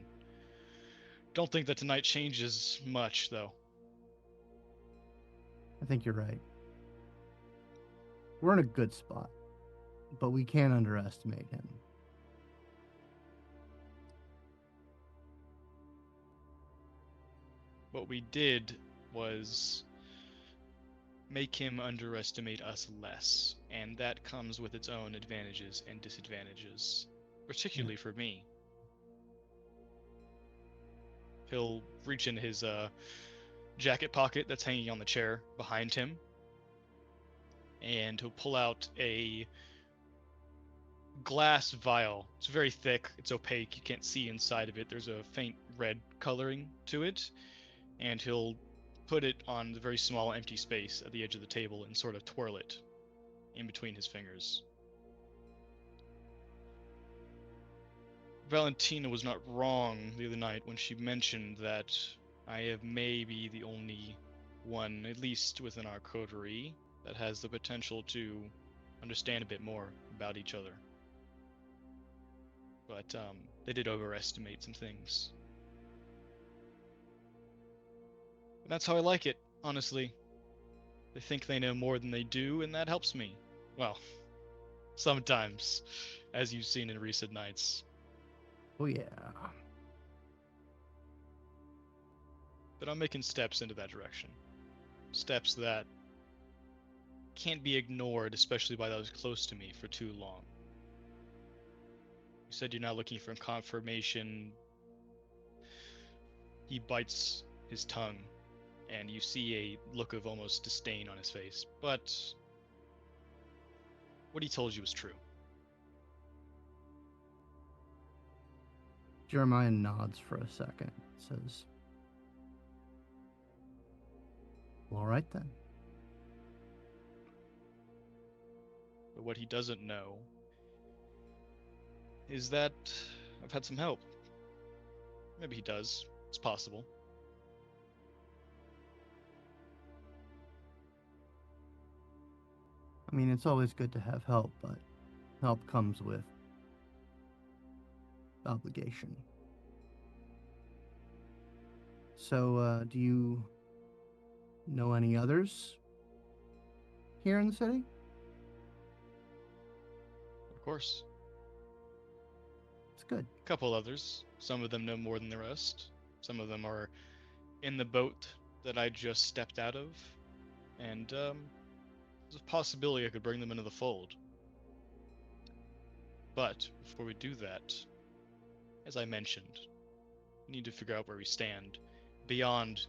Don't think that tonight changes much, though. I think you're right. We're in a good spot, but we can't underestimate him. What we did was make him underestimate us less, and that comes with its own advantages and disadvantages, particularly for me. He'll reach in his jacket pocket that's hanging on the chair behind him, and he'll pull out a glass vial. It's very thick, it's opaque, you can't see inside of it. There's a faint red coloring to it, and he'll put it on the very small empty space at the edge of the table and sort of twirl it in between his fingers. Valentina was not wrong the other night when she mentioned that I have maybe the only one, at least within our coterie, that has the potential to understand a bit more about each other. But they did overestimate some things. And that's how I like it, honestly. They think they know more than they do, and that helps me. Well, sometimes, as you've seen in recent nights. Oh yeah. But I'm making steps into that direction. Steps that can't be ignored, especially by those close to me, for too long. You said you're not looking for confirmation. He bites his tongue, and you see a look of almost disdain on his face. But what he told you was true. Jeremiah nods for a second, says, well, all right then. But what he doesn't know is that I've had some help. Maybe he does. It's possible. I mean, it's always good to have help, but help comes with obligation. So, do you know any others here in the city? Of course. It's good. A couple others. Some of them know more than the rest. Some of them are in the boat that I just stepped out of. And there's a possibility I could bring them into the fold. But before we do that, as I mentioned, we need to figure out where we stand beyond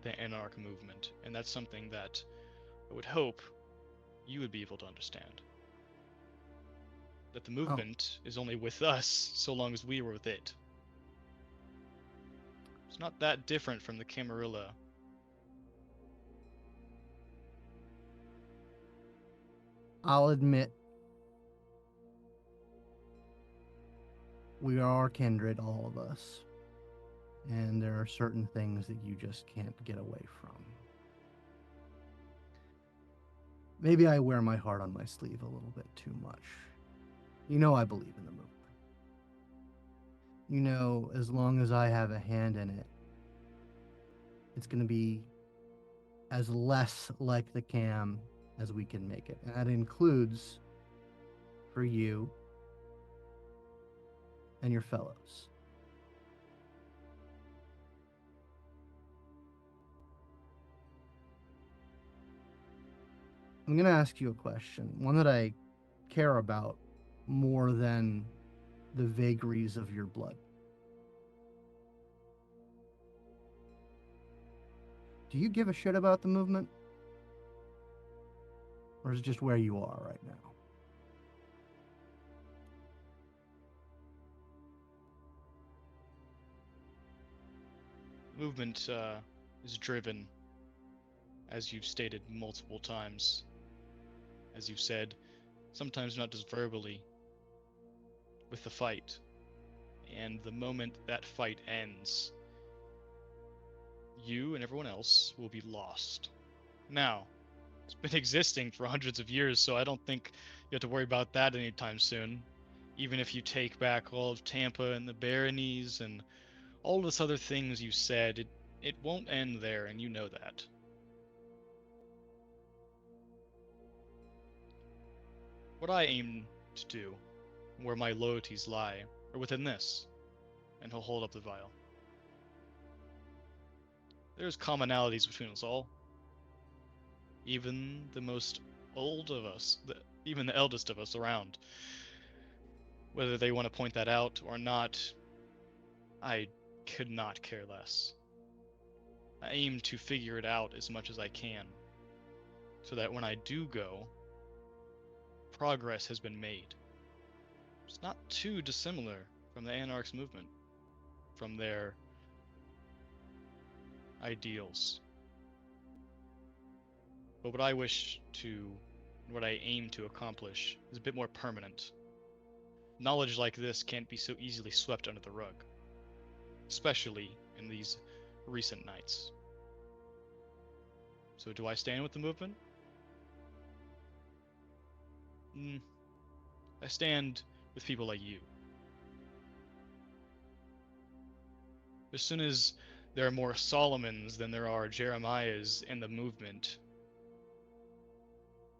the anarch movement. And that's something that I would hope you would be able to understand. That the movement is only with us so long as we were with it. It's not that different from the Camarilla. I'll admit, we are kindred, all of us. And there are certain things that you just can't get away from. Maybe I wear my heart on my sleeve a little bit too much. You know I believe in the movement. You know, as long as I have a hand in it, it's going to be as less like the cam as we can make it. And that includes for you and your fellows. I'm going to ask you a question, one that I care about more than the vagaries of your blood. Do you give a shit about the movement? Or is it just where you are right now? The movement is driven, as you've stated multiple times, as you've said, sometimes not just verbally, with the fight. And the moment that fight ends, you and everyone else will be lost. Now, it's been existing for hundreds of years, so I don't think you have to worry about that anytime soon. Even if you take back all of Tampa and the baronies and all this other things you said, it won't end there, and you know that. What I aim to do, where my loyalties lie, are within this. And he'll hold up the vial. There's commonalities between us all. Even the most old of us, even the eldest of us around. Whether they want to point that out or not, I could not care less. I aim to figure it out as much as I can, so that when I do go, progress has been made. It's not too dissimilar from the Anarchs movement, from their ideals. But what I wish to, what I aim to accomplish, is a bit more permanent. Knowledge like this can't be so easily swept under the rug, especially in these recent nights. So do I stand with the movement? I stand with people like you. As soon as there are more Solomons than there are Jeremiahs in the movement,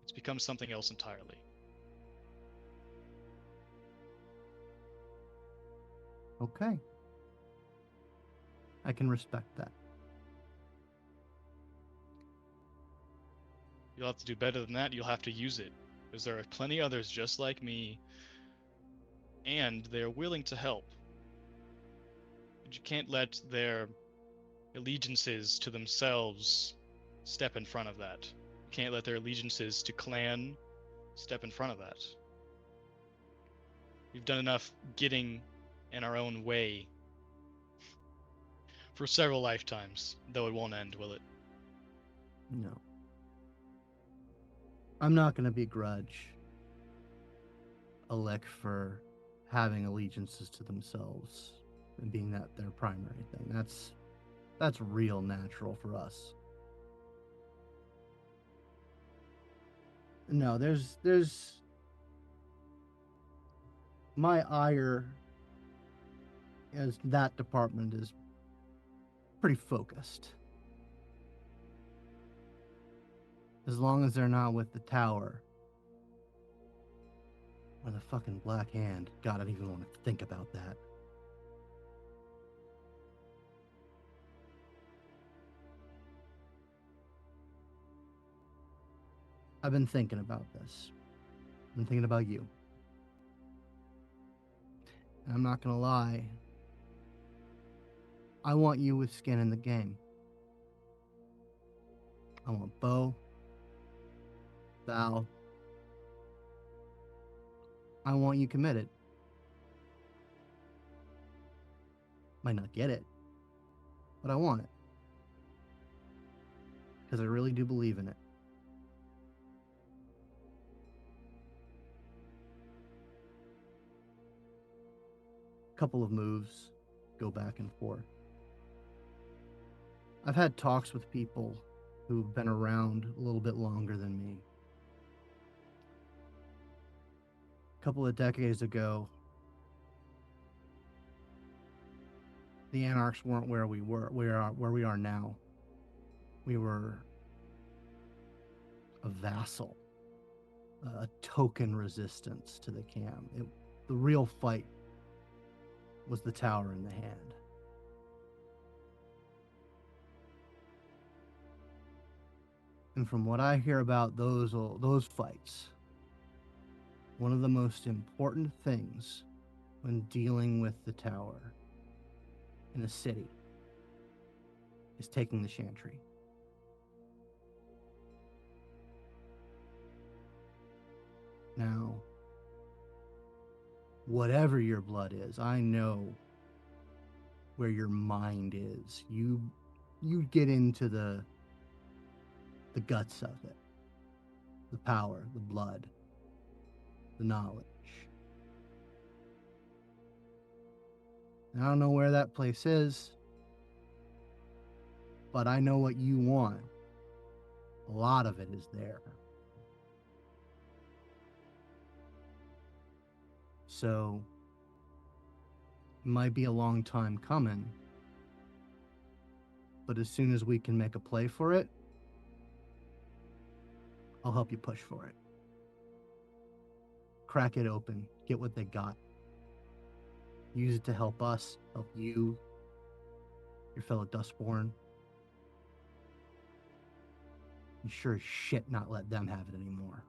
it's become something else entirely. Okay. I can respect that. You'll have to do better than that. You'll have to use it, because there are plenty others just like me, and they're willing to help. But you can't let their allegiances to themselves step in front of that. You can't let their allegiances to clan step in front of that. We've done enough getting in our own way for several lifetimes, though it won't end, will it? No. I'm not going to begrudge Alec for having allegiances to themselves and being that their primary thing. That's real natural for us. No, there's my ire as that department is pretty focused. As long as they're not with the tower or the fucking Black Hand. God, I don't even want to think about that. I've been thinking about this. I've been thinking about you. And I'm not gonna lie. I want you with skin in the game. I want Beau, Val. I want you committed. Might not get it, but I want it. Because I really do believe in it. Couple of moves, go back and forth. I've had talks with people who've been around a little bit longer than me. A couple of decades ago, the Anarchs weren't where we were, where we are now. We were a vassal, a token resistance to the Cam. The real fight was the tower in the hand. And from what I hear about those fights, one of the most important things when dealing with the tower in a city is taking the Chantry. Now, whatever your blood is, I know where your mind is. You get into the guts of it. The power, the blood, the knowledge. And I don't know where that place is, but I know what you want. A lot of it is there. So, it might be a long time coming, but as soon as we can make a play for it, I'll help you push for it. Crack it open, get what they got. Use it to help us, help you, your fellow Dustborn. And sure as shit not let them have it anymore.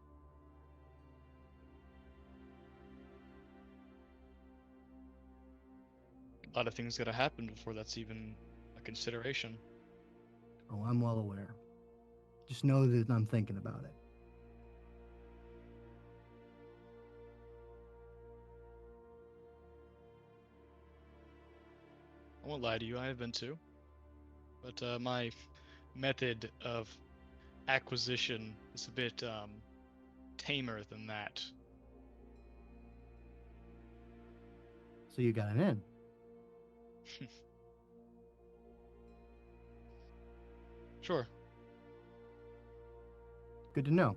A lot of things gotta happen before that's even a consideration. Oh, I'm well aware. Just know that I'm thinking about it. I won't lie to you, I have been too. But my method of acquisition is a bit tamer than that. So you got an in. Sure. Good to know.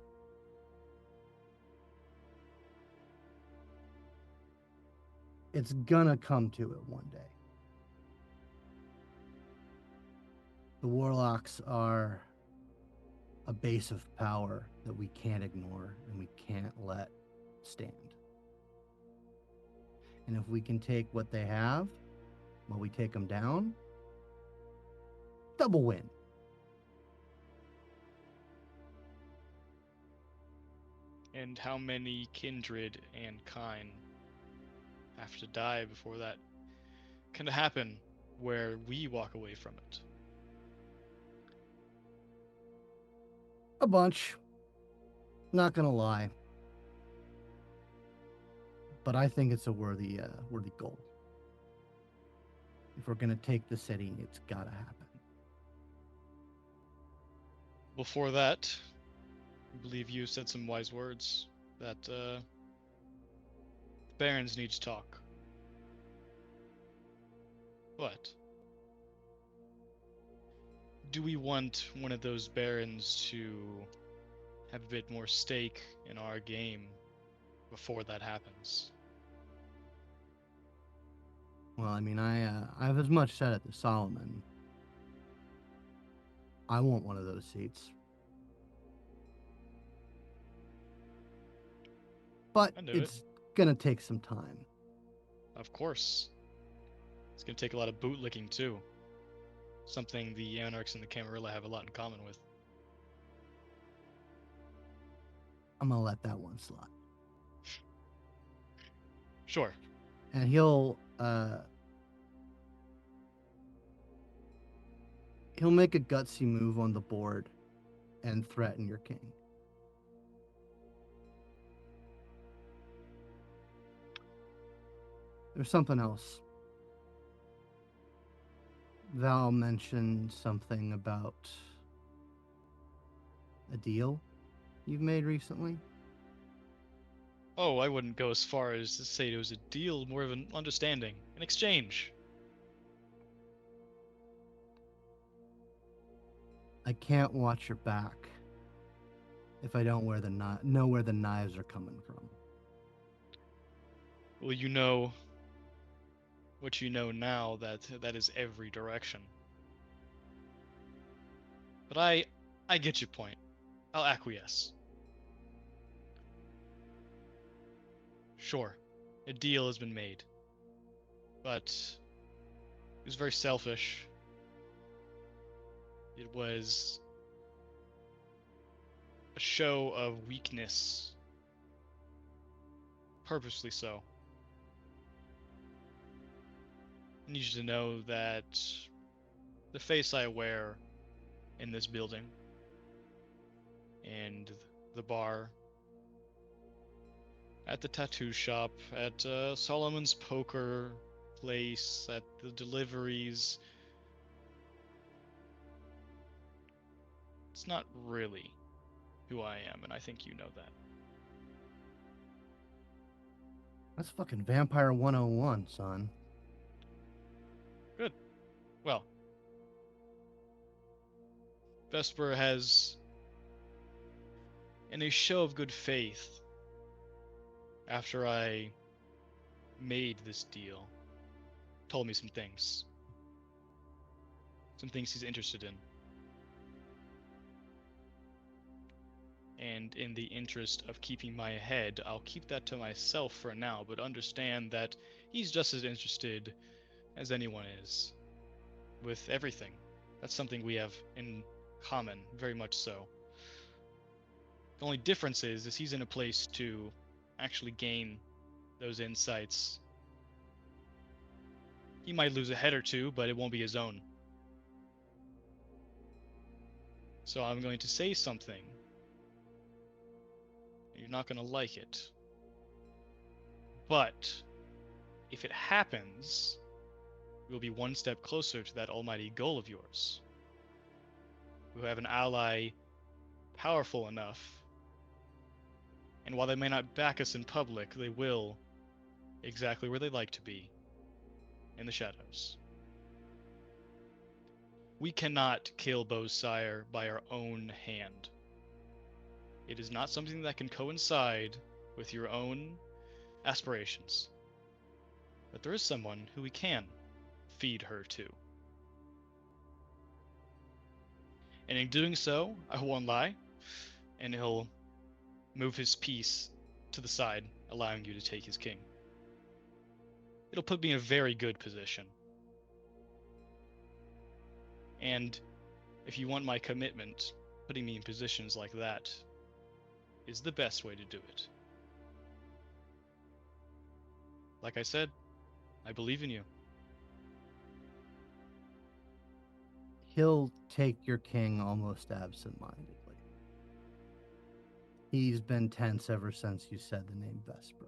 It's gonna come to it one day. The Warlocks are a base of power that we can't ignore and we can't let stand. And if we can take what they have while we take them down, double win. And how many kindred and kind have to die before that can happen where we walk away from it? A bunch. Not gonna lie. But I think it's a worthy goal. If we're gonna take the city, it's gotta happen. Before that, I believe you said some wise words that barons need to talk. But do we want one of those barons to have a bit more stake in our game before that happens? Well, I mean, I've as much said it to Solomon. I want one of those seats. But I knew it's gonna take some time. Of course. It's going to take a lot of bootlicking too. Something the Anarchs and the Camarilla have a lot in common with. I'm gonna let that one slide. Sure. And he'll make a gutsy move on the board and threaten your king. There's something else. Val mentioned something about a deal you've made recently. Oh, I wouldn't go as far as to say it was a deal, more of an understanding, an exchange. I can't watch your back if I don't know where the knives are coming from. Well, you know what you know now, that is every direction. But I get your point. I'll acquiesce. Sure, a deal has been made. But it was very selfish. It was a show of weakness. Purposely so. I need you to know that the face I wear in this building and the bar, at the tattoo shop, at Solomon's poker place, at the deliveries, it's not really who I am, and I think you know that. That's fucking Vampire 101, son. Good. Well, Vesper has, in a show of good faith, after I made this deal, told me some things. Some things he's interested in. And in the interest of keeping my head, I'll keep that to myself for now, but understand that he's just as interested as anyone is with everything. That's something we have in common, very much so. The only difference is he's in a place to actually gain those insights. He might lose a head or two, but it won't be his own. So I'm going to say something. You're not going to like it. But if it happens, we'll be one step closer to that almighty goal of yours. We'll have an ally powerful enough. And while they may not back us in public, they will exactly where they like to be, in the shadows. We cannot kill Beau's sire by our own hand. It is not something that can coincide with your own aspirations. But there is someone who we can feed her to. And in doing so, I won't lie, and he'll move his piece to the side, allowing you to take his king. It'll put me in a very good position. And if you want my commitment, putting me in positions like that is the best way to do it. Like I said, I believe in you. He'll take your king almost absent-mindedly. He's been tense ever since you said the name Vesper.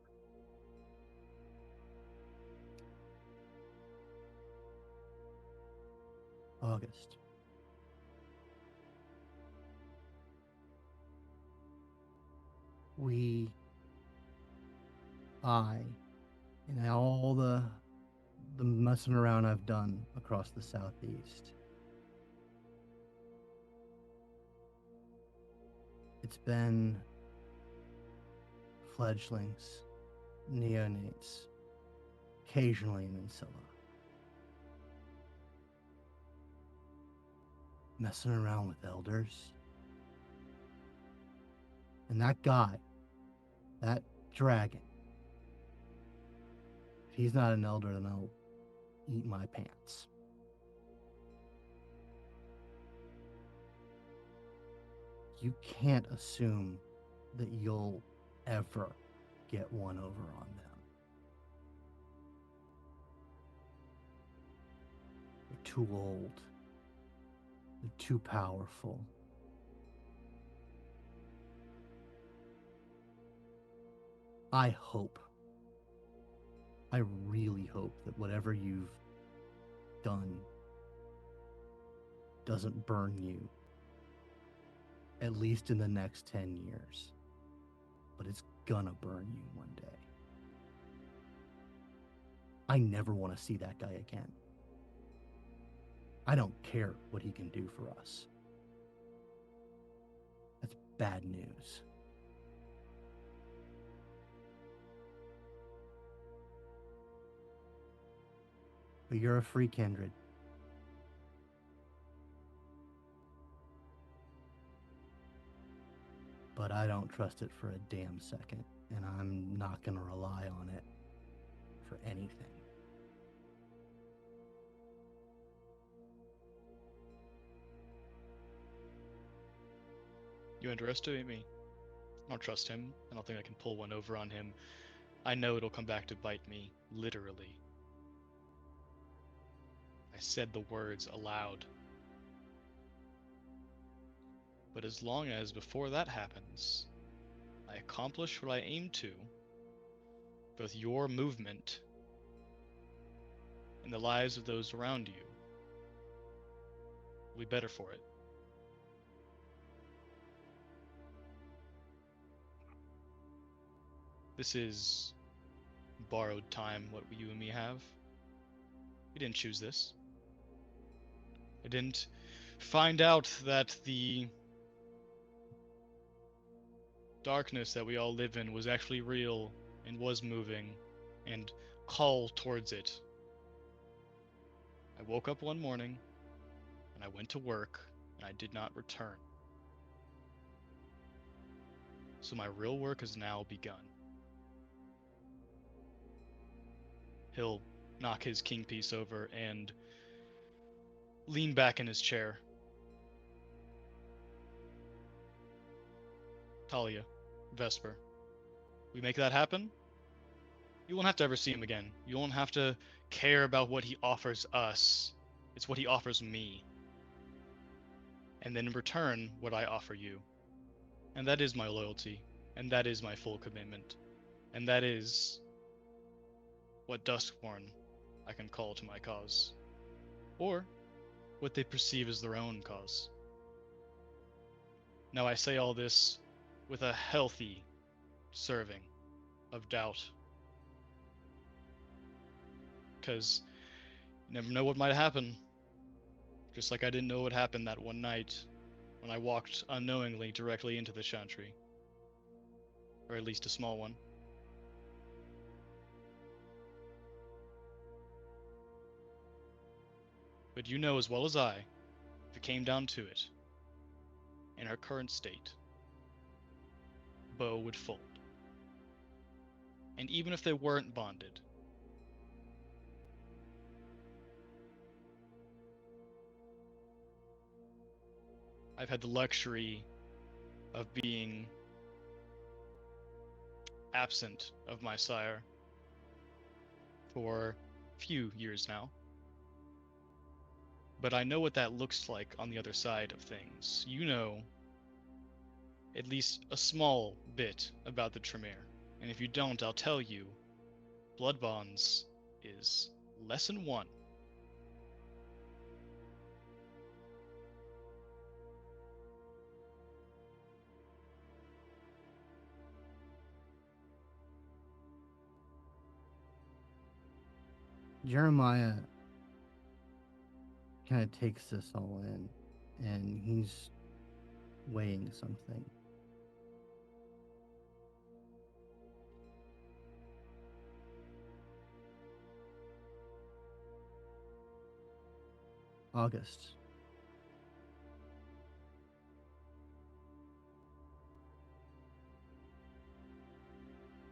August. And all the messing around I've done across the Southeast, it's been fledglings, neonates, occasionally an insilla. Messing around with elders. And that guy, that dragon, if he's not an elder, then I'll eat my pants. You can't assume that you'll ever get one over on them. They're too old. They're too powerful. I really hope that whatever you've done doesn't burn you, at least in the next 10 years. But it's gonna burn you one day. I never want to see that guy again. I don't care what he can do for us. That's bad news. But you're a free kindred. But I don't trust it for a damn second, and I'm not gonna rely on it for anything. You underestimate me. I don't trust him. I don't think I can pull one over on him. I know it'll come back to bite me, literally. I said the words aloud. But as long as before that happens, I accomplish what I aim to, both your movement and the lives of those around you will be better for it. This is borrowed time, what you and me have. We didn't choose this. I didn't find out that the darkness that we all live in was actually real and was moving, and call towards it. I woke up one morning, and I went to work, and I did not return. So my real work has now begun. He'll knock his king piece over and lean back in his chair. Talia, Vesper, we make that happen? You won't have to ever see him again. You won't have to care about what he offers us. It's what he offers me. and then in return what I offer you. And that is my loyalty, and that is my full commitment, and that is what Duskborn I can call to my cause, or what they perceive as their own cause. Now I say all this with a healthy serving of doubt, because you never know what might happen. Just like I didn't know what happened that one night when I walked unknowingly directly into the chantry, or at least a small one. But you know as well as I, if it came down to it, in her current state, Beau would fold. And even if they weren't bonded, I've had the luxury of being absent of my sire for a few years now. But I know what that looks like on the other side of things. You know at least a small bit about the Tremere. And if you don't, I'll tell you, Blood Bonds is lesson 1. Jeremiah kind of takes this all in, and he's weighing something. August.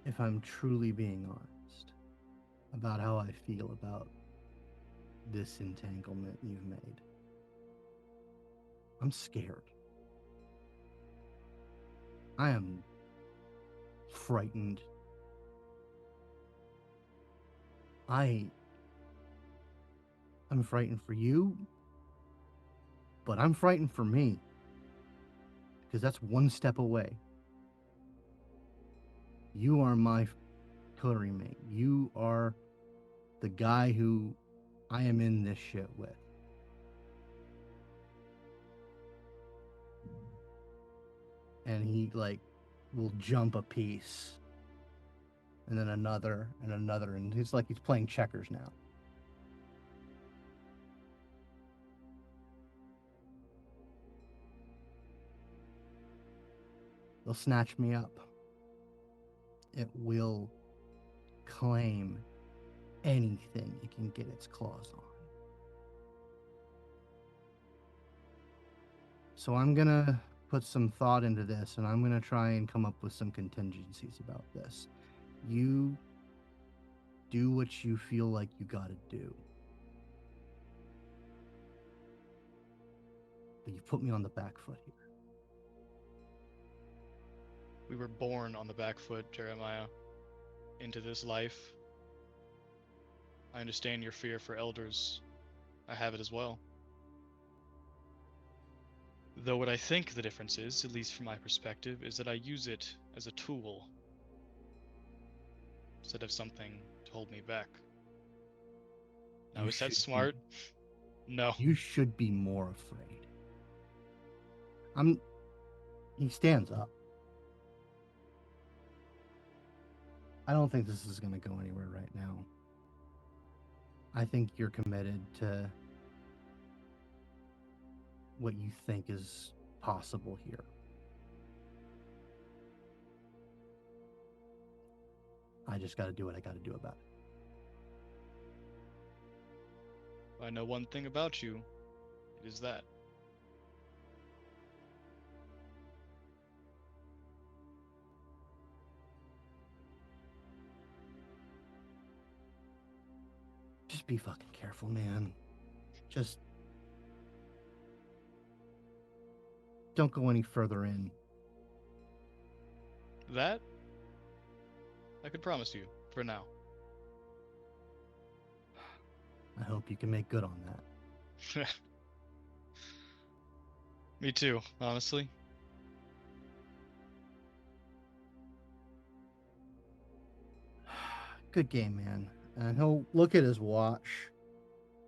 If I'm truly being honest about how I feel about this entanglement you've made, I'm scared. I am frightened. I'm frightened for you, but I'm frightened for me, because that's one step away. You are my coterie mate. You are the guy who I am in this shit with. And he will jump a piece, and then another and another, and it's like he's playing checkers now. They'll snatch me up. It will claim anything it can get its claws on. So I'm gonna put some thought into this, and I'm gonna try and come up with some contingencies about this. You do what you feel like you gotta do. But you put me on the back foot here. We were born on the back foot, Jeremiah, into this life. I understand your fear for elders. I have it as well. Though what I think the difference is, at least from my perspective, is that I use it as a tool instead of something to hold me back. Now, is that smart? No. You should be more afraid. He stands up. I don't think this is going to go anywhere right now. I think you're committed to what you think is possible here. I just got to do what I got to do about it. I know one thing about you. It is that. Just be fucking careful, man. Just don't go any further in. That? I could promise you, for now. I hope you can make good on that. Me too, honestly. Good game, man. And he'll look at his watch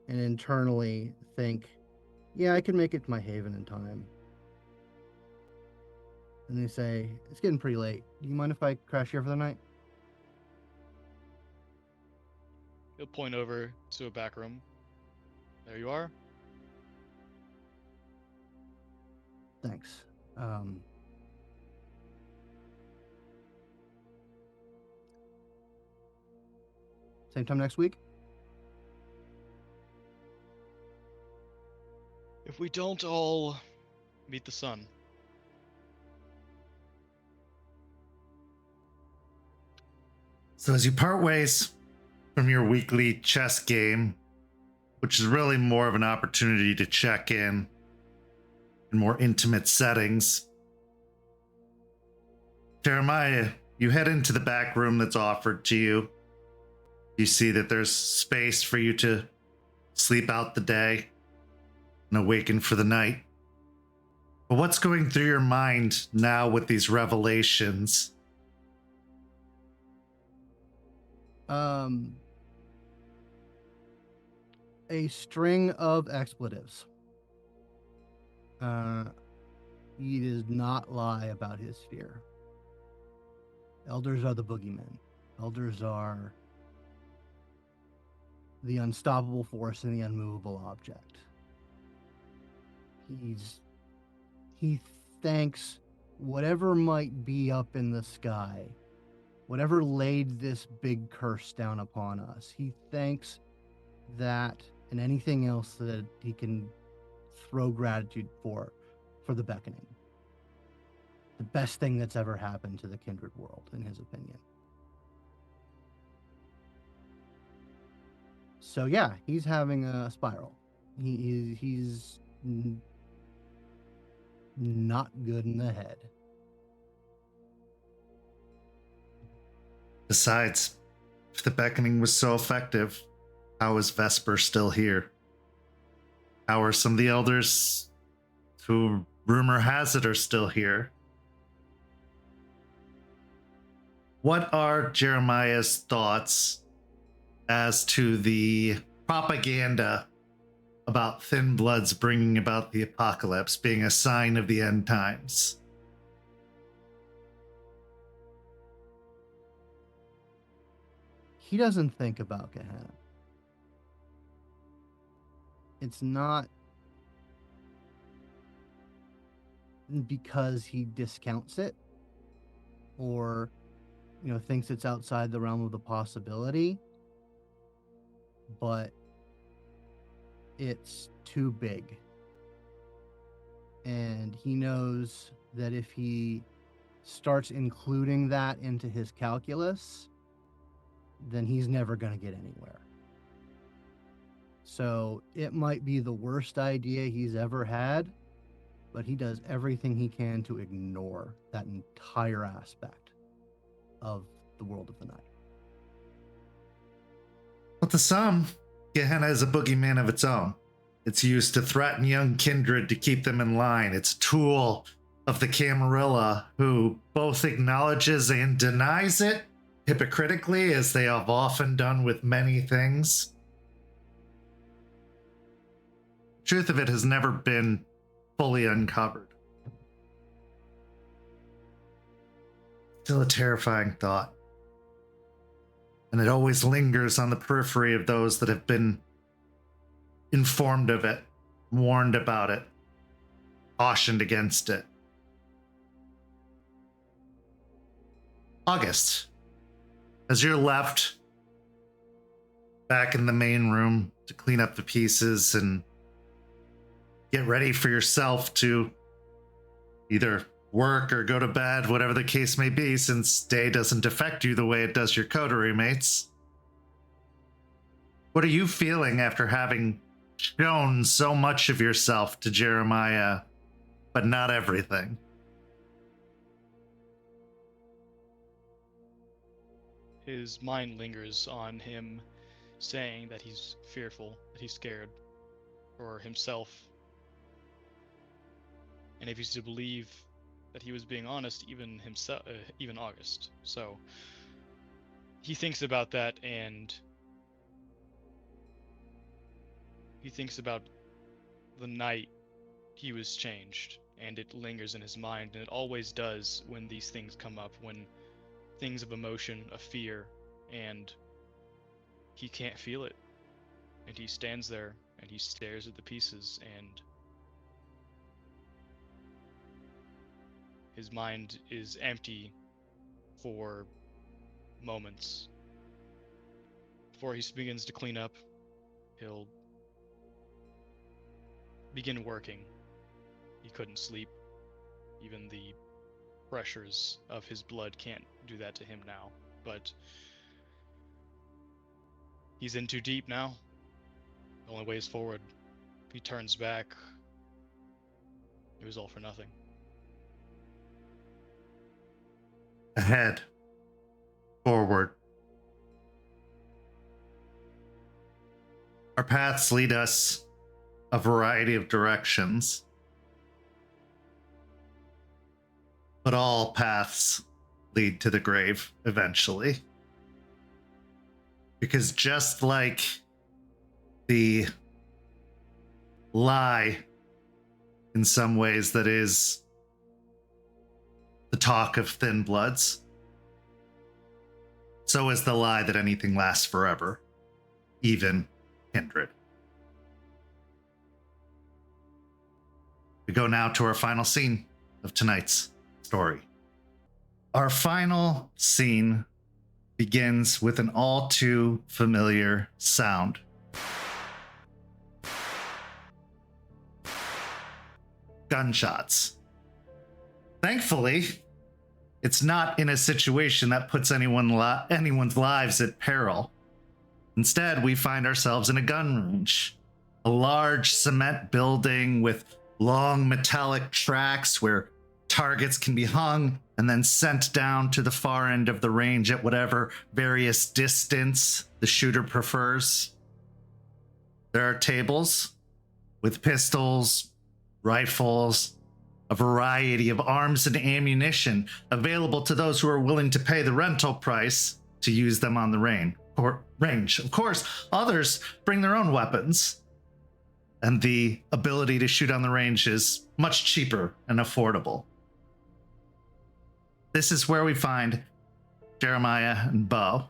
and internally think, yeah, I can make it to my haven in time. And they say, it's getting pretty late. Do you mind if I crash here for the night? He'll point over to a back room. There you are. Thanks. Same time next week? If we don't all meet the sun. So as you part ways from your weekly chess game, which is really more of an opportunity to check in more intimate settings, Jeremiah, you head into the back room that's offered to you. You see that there's space for you to sleep out the day and awaken for the night. But what's going through your mind now with these revelations? A string of expletives. He does not lie about his fear. Elders are the boogeymen. Elders are the unstoppable force and the unmovable object. He thanks whatever might be up in the sky, whatever laid this big curse down upon us. He thanks that and anything else that he can throw gratitude for the beckoning. The best thing that's ever happened to the kindred world, in his opinion. So yeah, he's having a spiral. He's not good in the head. Besides, if the beckoning was so effective, how is Vesper still here? How are some of the elders who, rumor has it, are still here? What are Jeremiah's thoughts as to the propaganda about Thin Bloods bringing about the apocalypse being a sign of the end times? He doesn't think about Gehenna. It's not because he discounts it or, thinks it's outside the realm of the possibility, but it's too big. And he knows that if he starts including that into his calculus, then he's never going to get anywhere. So it might be the worst idea he's ever had, but he does everything he can to ignore that entire aspect of the world of the night. But to some, Gehenna is a boogeyman of its own. It's used to threaten young kindred to keep them in line. It's a tool of the Camarilla, who both acknowledges and denies it hypocritically, as they have often done with many things. Truth of it has never been fully uncovered. Still a terrifying thought. And it always lingers on the periphery of those that have been informed of it, warned about it, cautioned against it. August, as you're left back in the main room to clean up the pieces and get ready for yourself to either work or go to bed, whatever the case may be, since day doesn't affect you the way it does your coterie mates. What are you feeling after having shown so much of yourself to Jeremiah, but not everything? His mind lingers on him saying that he's fearful, that he's scared for himself. and if he's to believe that he was being honest, even himself, even August. So he thinks about that, and he thinks about the night he was changed, and it lingers in his mind, and it always does when these things come up, when things of emotion, of fear, and he can't feel it. And he stands there and he stares at the pieces, and his mind is empty for moments. Before he begins to clean up, he'll begin working. He couldn't sleep. Even the pressures of his blood can't do that to him now. But he's in too deep now. The only way is forward. If he turns back, it was all for nothing. Ahead. Forward. Our paths lead us a variety of directions. But all paths lead to the grave eventually. Because just like the lie, in some ways, that is the talk of thin bloods, so is the lie that anything lasts forever, even kindred. We go now to our final scene of tonight's story. Our final scene begins with an all too familiar sound. Gunshots. Thankfully, it's not in a situation that puts anyone's lives at peril. Instead, we find ourselves in a gun range, a large cement building with long metallic tracks where targets can be hung and then sent down to the far end of the range at whatever various distance the shooter prefers. There are tables with pistols, rifles, a variety of arms and ammunition available to those who are willing to pay the rental price to use them on the range. Of course, others bring their own weapons, and the ability to shoot on the range is much cheaper and affordable. This is where we find Jeremiah and Beau.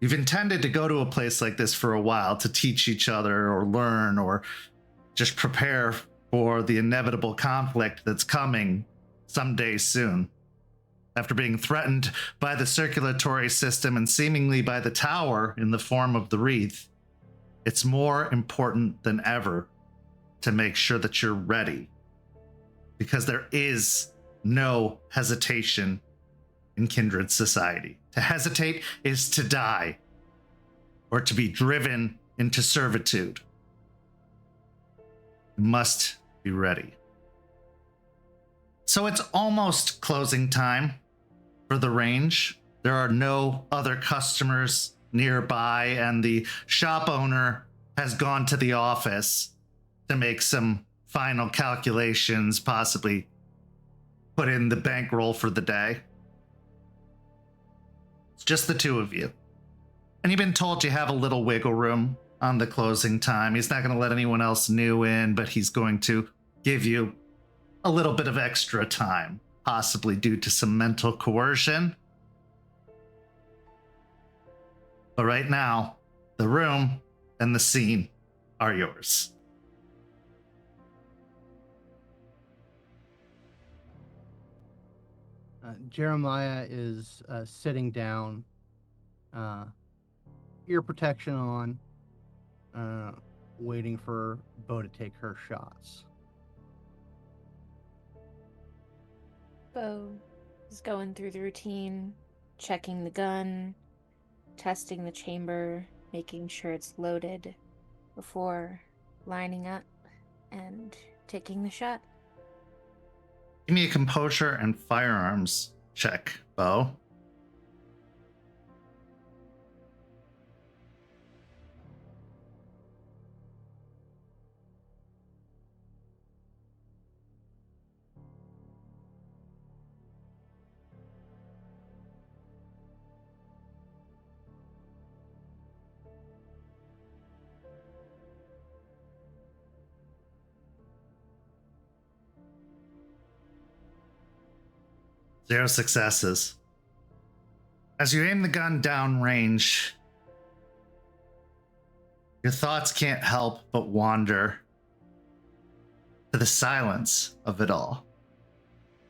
You've intended to go to a place like this for a while to teach each other or learn or just prepare for the inevitable conflict that's coming someday soon. After being threatened by the circulatory system and seemingly by the tower in the form of the wreath, it's more important than ever to make sure that you're ready, because there is no hesitation in kindred society. To hesitate is to die or to be driven into servitude. You must be ready. So it's almost closing time for the range. There are no other customers nearby, and the shop owner has gone to the office to make some final calculations, possibly put in the bankroll for the day. It's just the two of you. And you've been told you have a little wiggle room on the closing time. He's not going to let anyone else new in, but he's going to give you a little bit of extra time, possibly due to some mental coercion. But right now, the room and the scene are yours. Jeremiah is sitting down, ear protection on, waiting for Beau to take her shots. Beau is going through the routine, checking the gun, testing the chamber, making sure it's loaded before lining up and taking the shot. Give me a composure and firearms check, Beau. 0 successes. As you aim the gun down range, your thoughts can't help but wander to the silence of it all.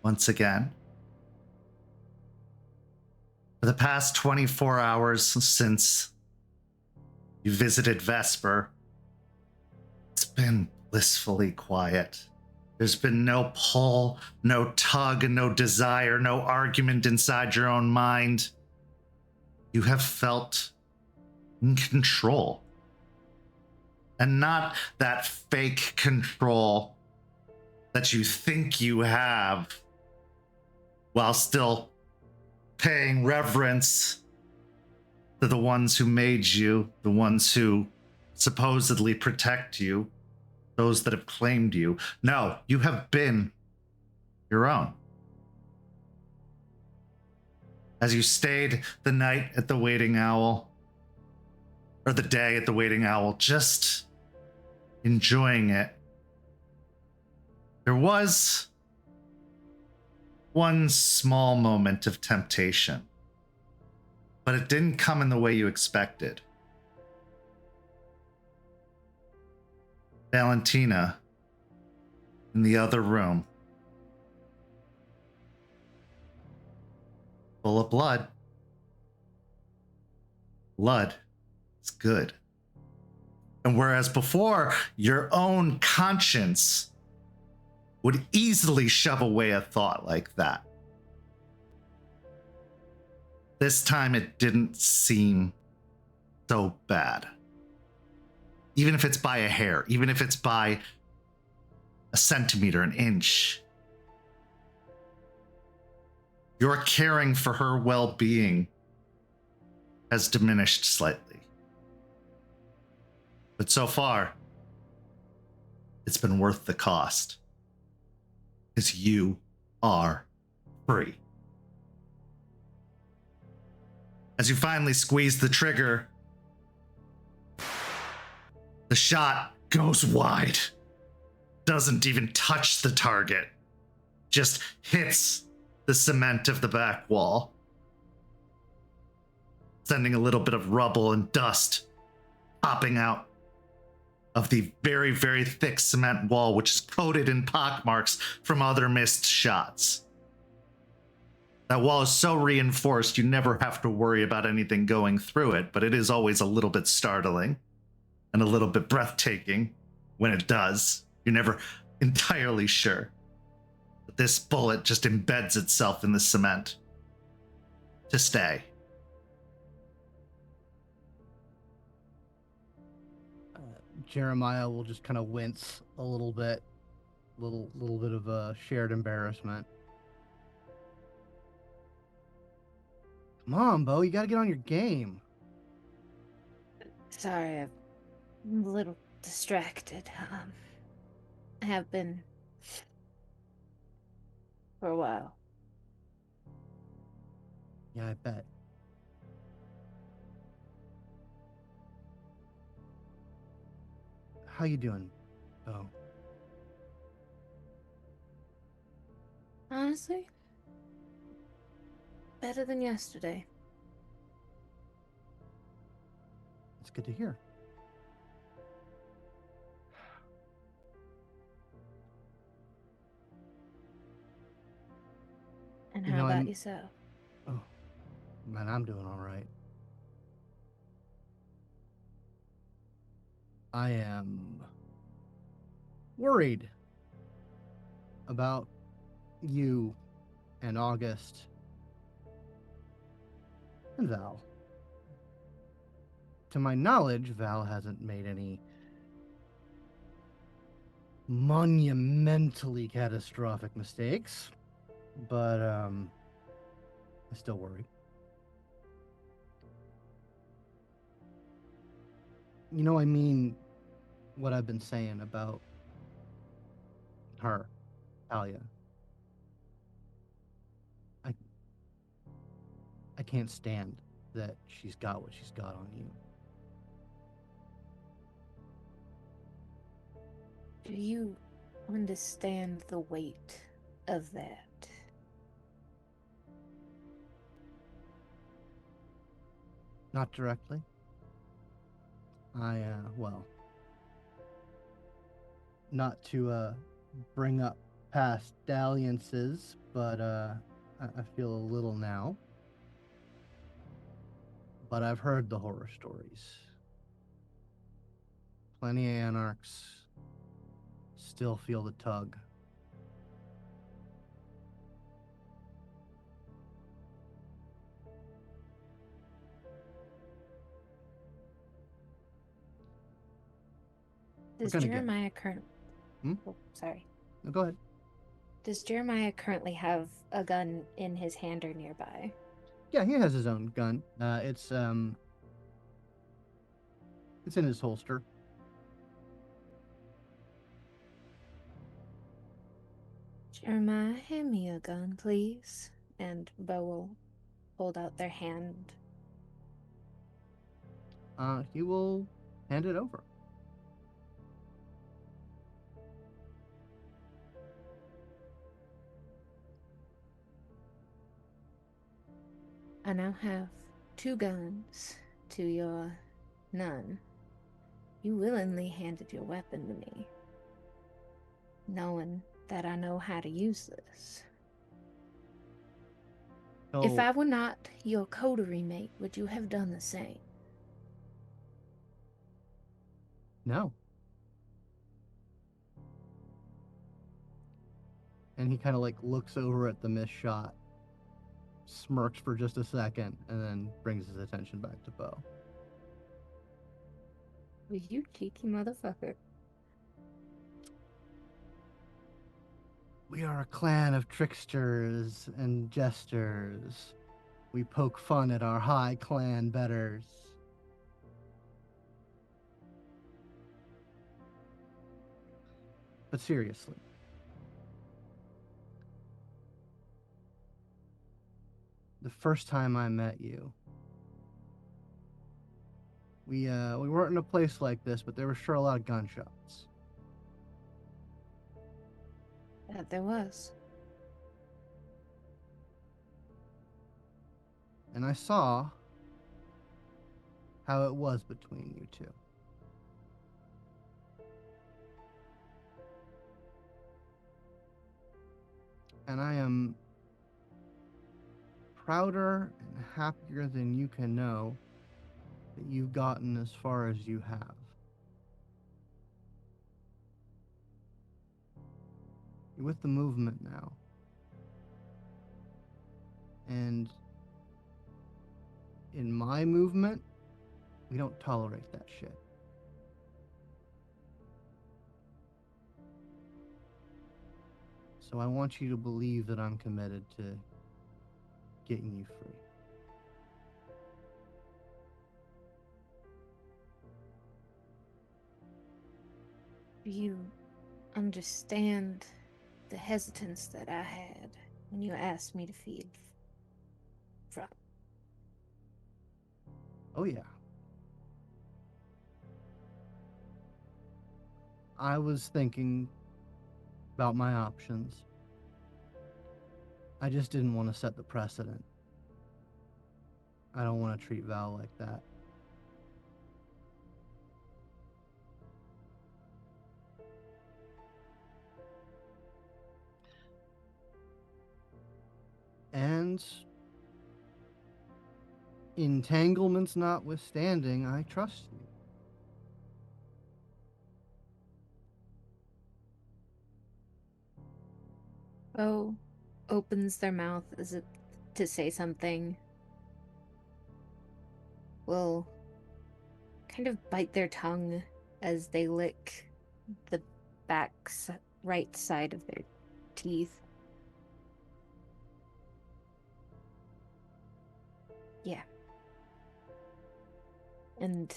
Once again, for the past 24 hours since you visited Vesper, it's been blissfully quiet. There's been no pull, no tug, no desire, no argument inside your own mind. You have felt in control. And not that fake control that you think you have while still paying reverence to the ones who made you, the ones who supposedly protect you, those that have claimed you. No, you have been your own. As you stayed the night at the Waiting Owl, or the day at the Waiting Owl, just enjoying it, there was one small moment of temptation, but it didn't come in the way you expected. Valentina, in the other room, full of blood. Blood is good. And whereas before, your own conscience would easily shove away a thought like that, this time it didn't seem so bad. Even if it's by a hair, even if it's by a centimeter, an inch. Your caring for her well-being has diminished slightly. But so far, it's been worth the cost. Because you are free. As you finally squeeze the trigger, the shot goes wide. Doesn't even touch the target. Just hits the cement of the back wall, sending a little bit of rubble and dust popping out of the very, very thick cement wall, which is coated in pockmarks from other missed shots. That wall is so reinforced, you never have to worry about anything going through it, but it is always a little bit startling and a little bit breathtaking when it does. You're never entirely sure. But this bullet just embeds itself in the cement to stay. Jeremiah will just kind of wince a little bit, little bit of a shared embarrassment. Come on, Beau, you got to get on your game. Sorry, I'm a little distracted. I have been for a while. Yeah, I bet. How you doing, Beau? Honestly, better than yesterday. It's good to hear. And You how know, about I'm- yourself? Oh, man, I'm doing all right. I am worried about you and August and Val. To my knowledge, Val hasn't made any monumentally catastrophic mistakes, but I still worry. You know, I mean what I've been saying about her, Talia. I can't stand that she's got what she's got on you. Do you understand the weight of that? Not directly. Well, not to bring up past dalliances, but I feel a little now. But I've heard the horror stories. Plenty of anarchs still feel the tug. Does gonna get it. Jeremiah current? Hmm? Oh, sorry. No, go ahead. Does Jeremiah currently have a gun in his hand or nearby? Yeah, he has his own gun. It's in his holster. Jeremiah, hand me a gun, please. And Beau will hold out their hand. He will hand it over. I now have 2 guns to your none. You willingly handed your weapon to me, knowing that I know how to use this. If He'll- I were not your coterie mate, would you have done the same? No. And he kind of like looks over at the missed shot, smirks for just a second, and then brings his attention back to Beau. Well, you cheeky motherfucker. We are a clan of tricksters and jesters. We poke fun at our high clan betters. But seriously, the first time I met you, we weren't in a place like this, but there were sure a lot of gunshots. That there was. And I saw how it was between you two. And I am prouder and happier than you can know that you've gotten as far as you have. You're with the movement now. And in my movement, we don't tolerate that shit. So I want you to believe that I'm committed to getting you free. Do you understand the hesitance that I had when you asked me to feed from? Oh, yeah. I was thinking about my options. I just didn't want to set the precedent. I don't want to treat Val like that. And entanglements notwithstanding, I trust you. Beau opens their mouth as if to say something. Will kind of bite their tongue as they lick the right side of their teeth. Yeah. And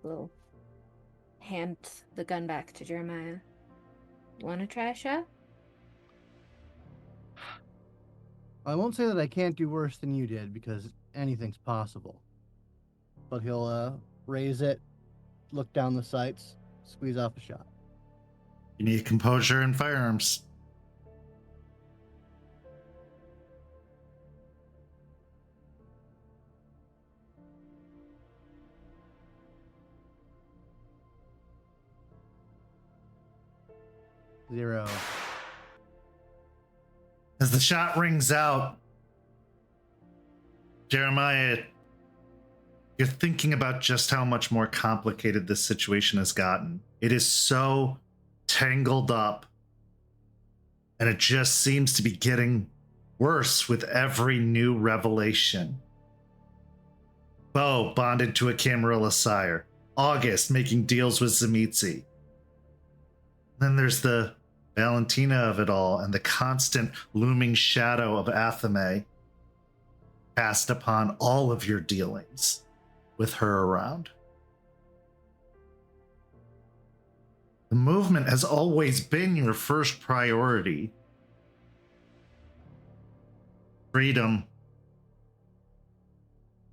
will hand the gun back to Jeremiah. You want to try a shot? I won't say that I can't do worse than you did, because anything's possible. But he'll raise it, look down the sights, squeeze off a shot. You need composure and firearms. 0. As the shot rings out, Jeremiah, you're thinking about just how much more complicated this situation has gotten. It is so tangled up, and it just seems to be getting worse with every new revelation. Beau bonded to a Camarilla sire. August making deals with Zemitzi. Then there's the Valentina of it all and the constant looming shadow of Athame cast upon all of your dealings with her around. The movement has always been your first priority. Freedom.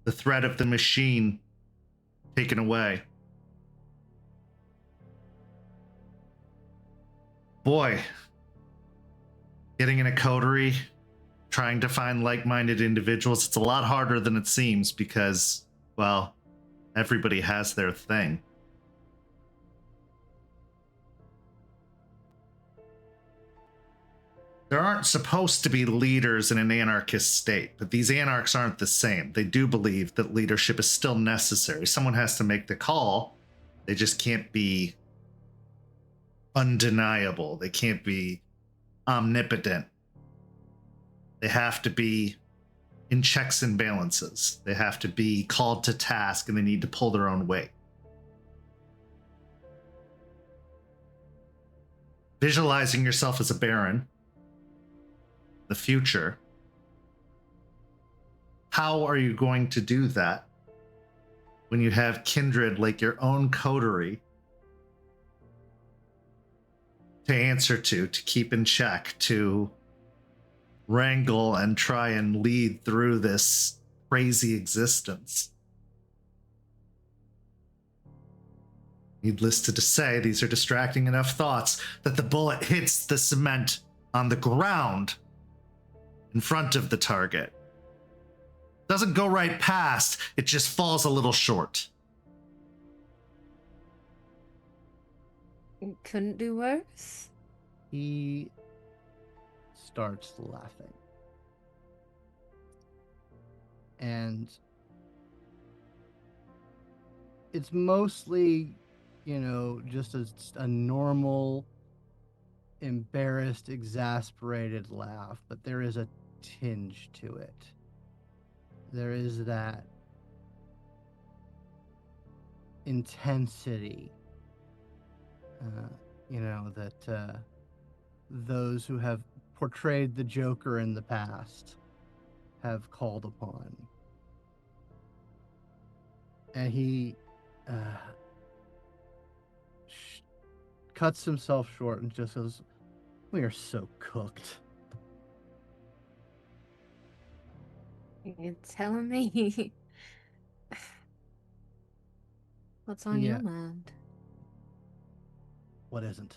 The threat of the machine taken away. Boy, getting in a coterie, trying to find like-minded individuals, it's a lot harder than it seems because, well, everybody has their thing. There aren't supposed to be leaders in an anarchist state, but these anarchs aren't the same. They do believe that leadership is still necessary. Someone has to make the call. They just can't be undeniable. They can't be omnipotent. They have to be in checks and balances. They have to be called to task, and they need to pull their own weight. Visualizing yourself as a baron, the future, how are you going to do that when you have kindred like your own coterie to answer to keep in check, to wrangle and try and lead through this crazy existence? Needless to say, these are distracting enough thoughts that the bullet hits the cement on the ground in front of the target. Doesn't go right past, it just falls a little short. Couldn't do worse. He starts laughing. And it's mostly, just a normal, embarrassed, exasperated laugh, but there is a tinge to it. There is that intensity, that those who have portrayed the Joker in the past have called upon. And he cuts himself short and just goes, "We are so cooked." You're telling me. What's on your mind? What isn't?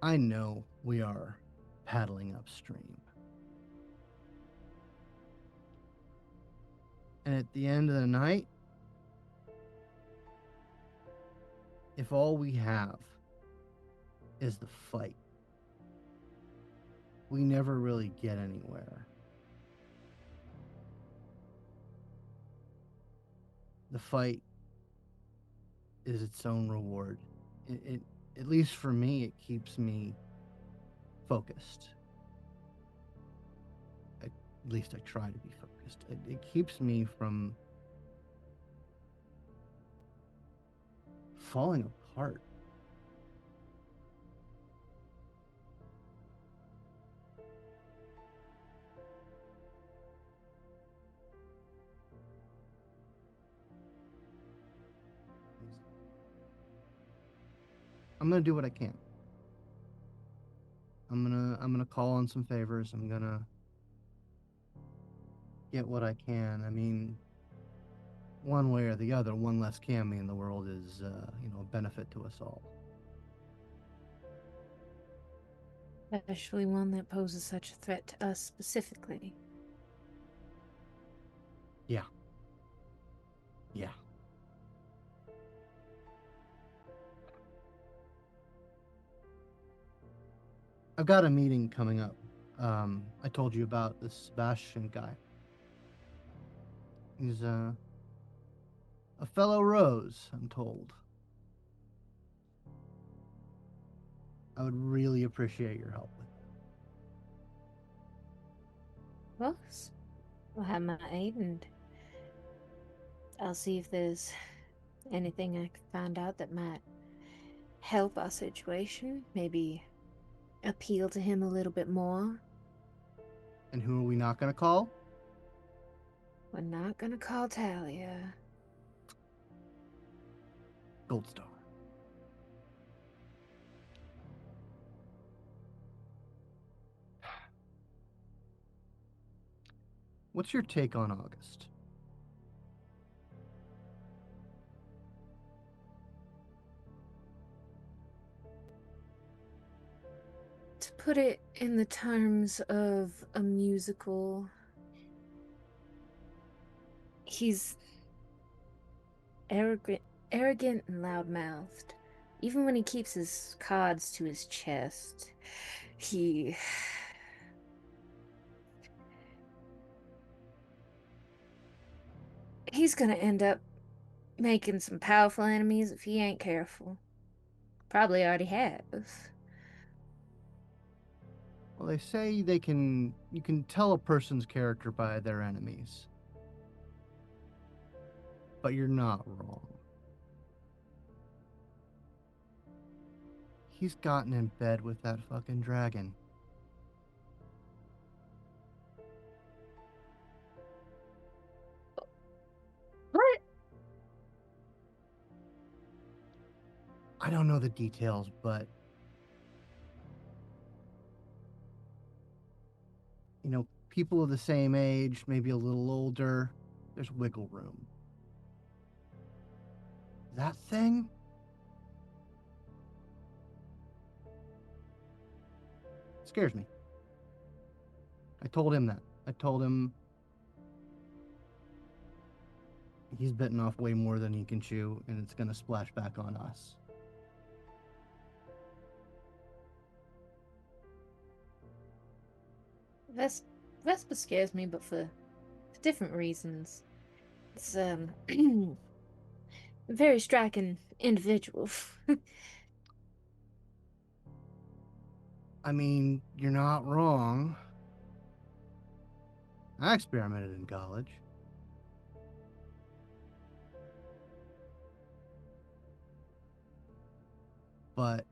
I know we are paddling upstream. And at the end of the night, if all we have is the fight, we never really get anywhere. The fight is its own reward. It at least for me, it keeps me focused. At least I try to be focused. It keeps me from falling apart. I'm gonna do what I can. I'm gonna call on some favors. I'm gonna get what I can. I mean, one way or the other, one less Cammy in the world is, a benefit to us all. Especially one that poses such a threat to us specifically. Yeah. Yeah. I've got a meeting coming up. I told you about this Sebastian guy. He's a fellow Rose, I'm told. I would really appreciate your help with that. Of course. I'll have my aid, and I'll see if there's anything I can find out that might help our situation. Maybe appeal to him a little bit more. And who are we not going to call? We're not gonna call Talia. Gold Star. What's your take on August? To put it in the terms of a musical, he's arrogant and loud-mouthed. Even when he keeps his cards to his chest, he's gonna end up making some powerful enemies if he ain't careful. Probably already has. Well, they say you can tell a person's character by their enemies. But you're not wrong. He's gotten in bed with that fucking dragon. What? I don't know the details, but people of the same age, maybe a little older, there's wiggle room. That thing? Scares me. I told him that. I told him he's bitten off way more than he can chew, and it's going to splash back on us. Vesper scares me, but for different reasons. It's a very striking individual. I mean, you're not wrong. I experimented in college. But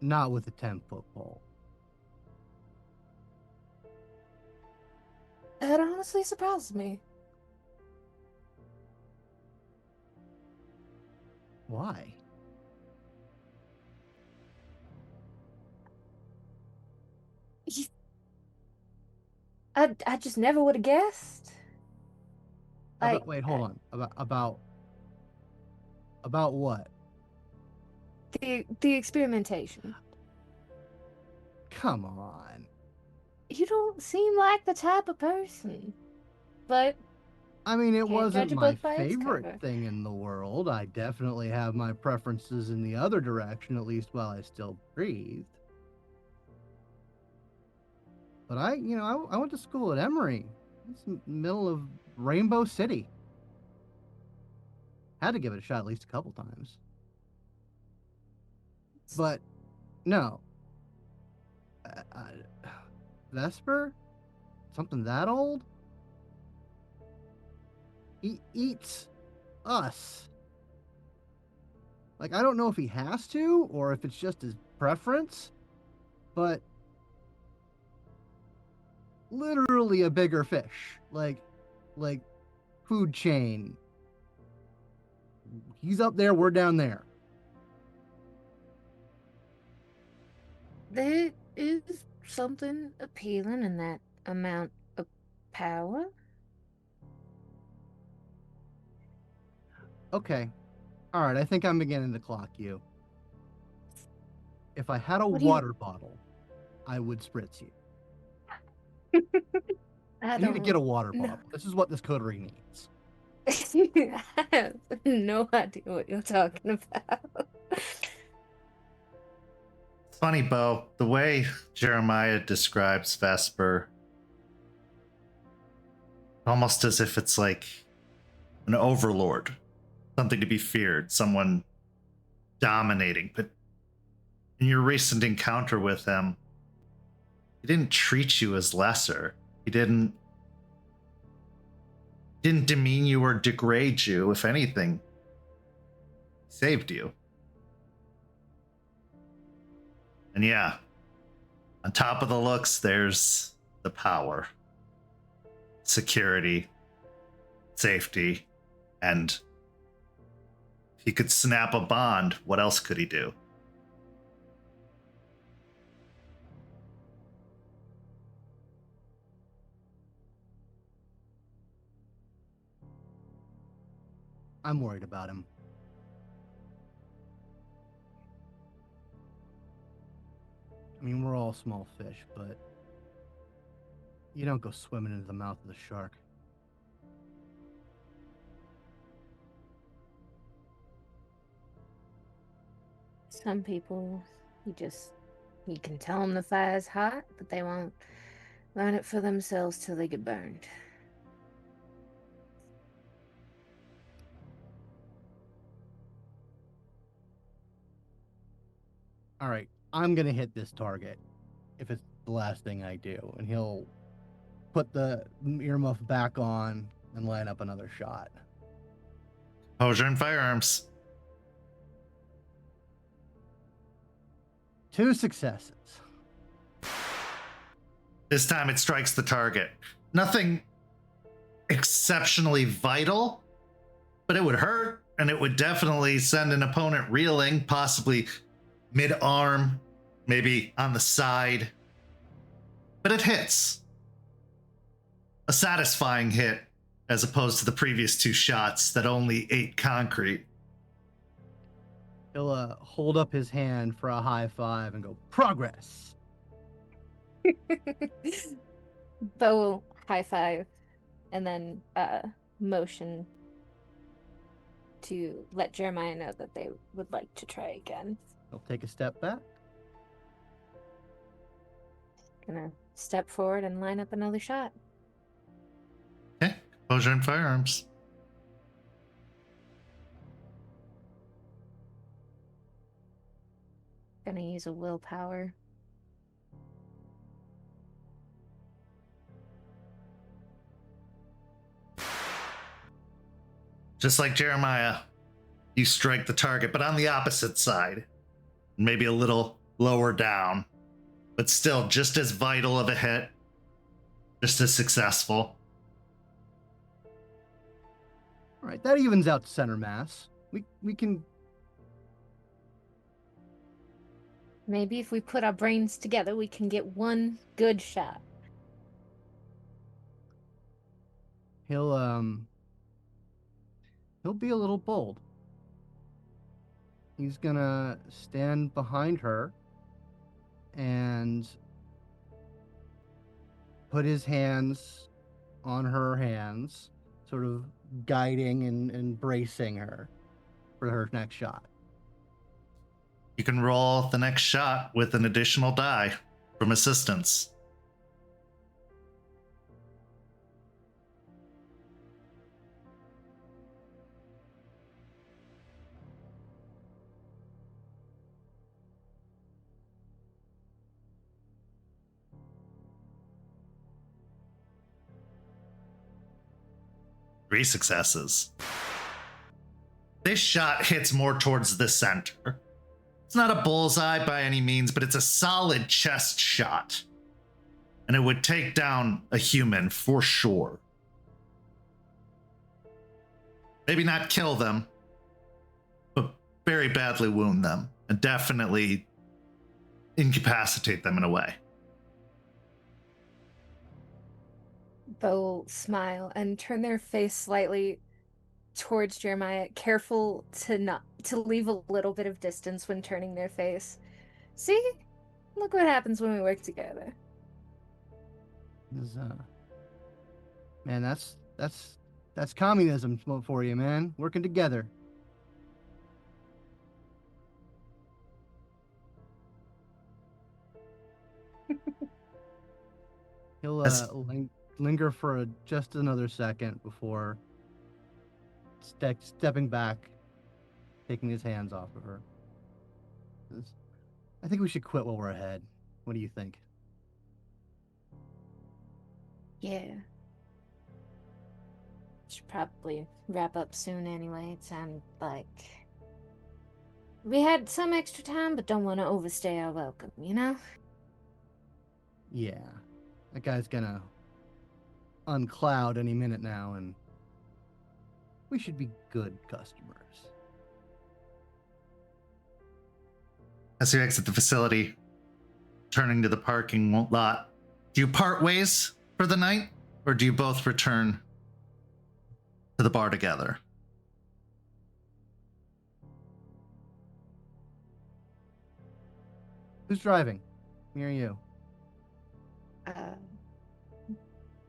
not with a 10-foot pole. That honestly surprises me. Why? I just never would have guessed. Wait, hold on. About what? The experimentation. Come on. You don't seem like the type of person. But I mean, it can't wasn't judge a my book by its favorite cover. thing in the world. I definitely have my preferences in the other direction, at least while I still breathed. But I went to school at Emory. It's in the middle of Rainbow City. Had to give it a shot at least a couple times. But no. Vesper? Something that old? He eats us. Like, I don't know if he has to or if it's just his preference, but literally a bigger fish. Like food chain. He's up there, we're down there. There is something appealing in that amount of power. Okay. All right, I think I'm beginning to clock you. If I had a What do you- water bottle, I would spritz you. I You need to get a don't water know. bottle. This is what this coterie needs. I have no idea what you're talking about. It's funny, Beau, the way Jeremiah describes Vesper, almost as if it's like an overlord, something to be feared, someone dominating. But in your recent encounter with him, he didn't treat you as lesser. He didn't demean you or degrade you. If anything, he saved you. And yeah, on top of the looks, there's the power, security, safety, and if he could snap a bond, what else could he do? I'm worried about him. I mean, we're all small fish, but you don't go swimming into the mouth of the shark. Some people, you can tell them the fire's hot, but they won't learn it for themselves till they get burned. All right, I'm gonna hit this target if it's the last thing I do, and he'll put the earmuff back on and line up another shot. Composure and firearms. 2 successes. This time it strikes the target. Nothing exceptionally vital, but it would hurt, and it would definitely send an opponent reeling, possibly mid-arm, maybe on the side. But it hits. A satisfying hit, as opposed to the previous 2 shots that only ate concrete. He'll hold up his hand for a high five and go, progress. Beau will high five and then motion to let Jeremiah know that they would like to try again. He'll take a step back. Gonna step forward and line up another shot. Okay, composure and firearms. Gonna use a willpower. Just like Jeremiah, you strike the target, but on the opposite side. Maybe a little lower down, but still just as vital of a hit, just as successful. All right, that evens out center mass. We can. Maybe if we put our brains together, we can get one good shot. He'll be a little bold. He's gonna stand behind her and put his hands on her hands, sort of guiding and bracing her for her next shot. You can roll the next shot with an additional die from assistance. Three successes. This shot hits more towards the center. It's not a bullseye by any means, but it's a solid chest shot. And it would take down a human for sure. Maybe not kill them, but very badly wound them and definitely incapacitate them in a way. Beau will smile and turn their face slightly towards Jeremiah, careful to leave a little bit of distance when turning their face. See? Look what happens when we work together. Man, that's communism for you, man. Working together. He'll As- linger for just another second before stepping back, taking his hands off of her. I think we should quit while we're ahead. What do you think? Yeah. Should probably wrap up soon anyway. It sounded like we had some extra time, but don't want to overstay our welcome, you know? Yeah. That guy's gonna uncloud any minute now, and we should be good customers. As you exit the facility, turning to the parking lot, do you part ways for the night, or do you both return to the bar together? Who's driving? Me or you?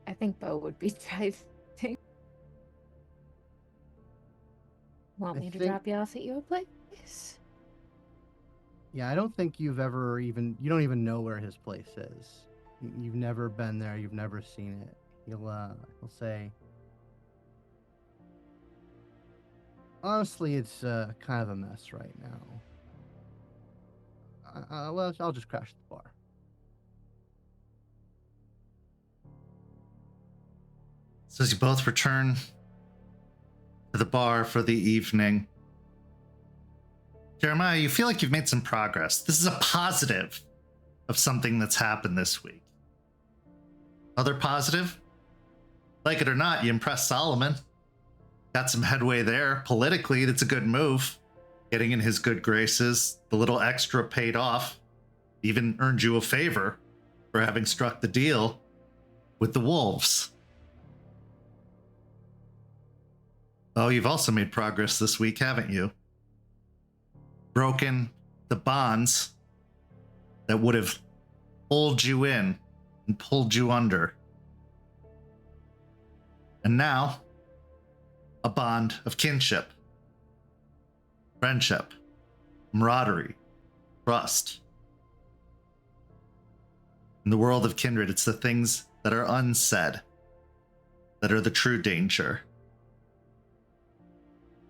I think Beau would be driving. Want me to drop you off at your place? Yeah, I don't think you don't even know where his place is. You've never been there, you've never seen it. He'll say, honestly, it's kind of a mess right now. Well, I'll just crash at the bar. So as you both return to the bar for the evening, Jeremiah, you feel like you've made some progress. This is a positive of something that's happened this week. Other positive? Like it or not, you impressed Solomon. Got some headway there. Politically, that's a good move. Getting in his good graces. The little extra paid off. Even earned you a favor for having struck the deal with the wolves. Oh, you've also made progress this week, haven't you? Broken the bonds that would have pulled you in and pulled you under. And now, a bond of kinship, friendship, camaraderie, trust. In the world of kindred, it's the things that are unsaid that are the true danger.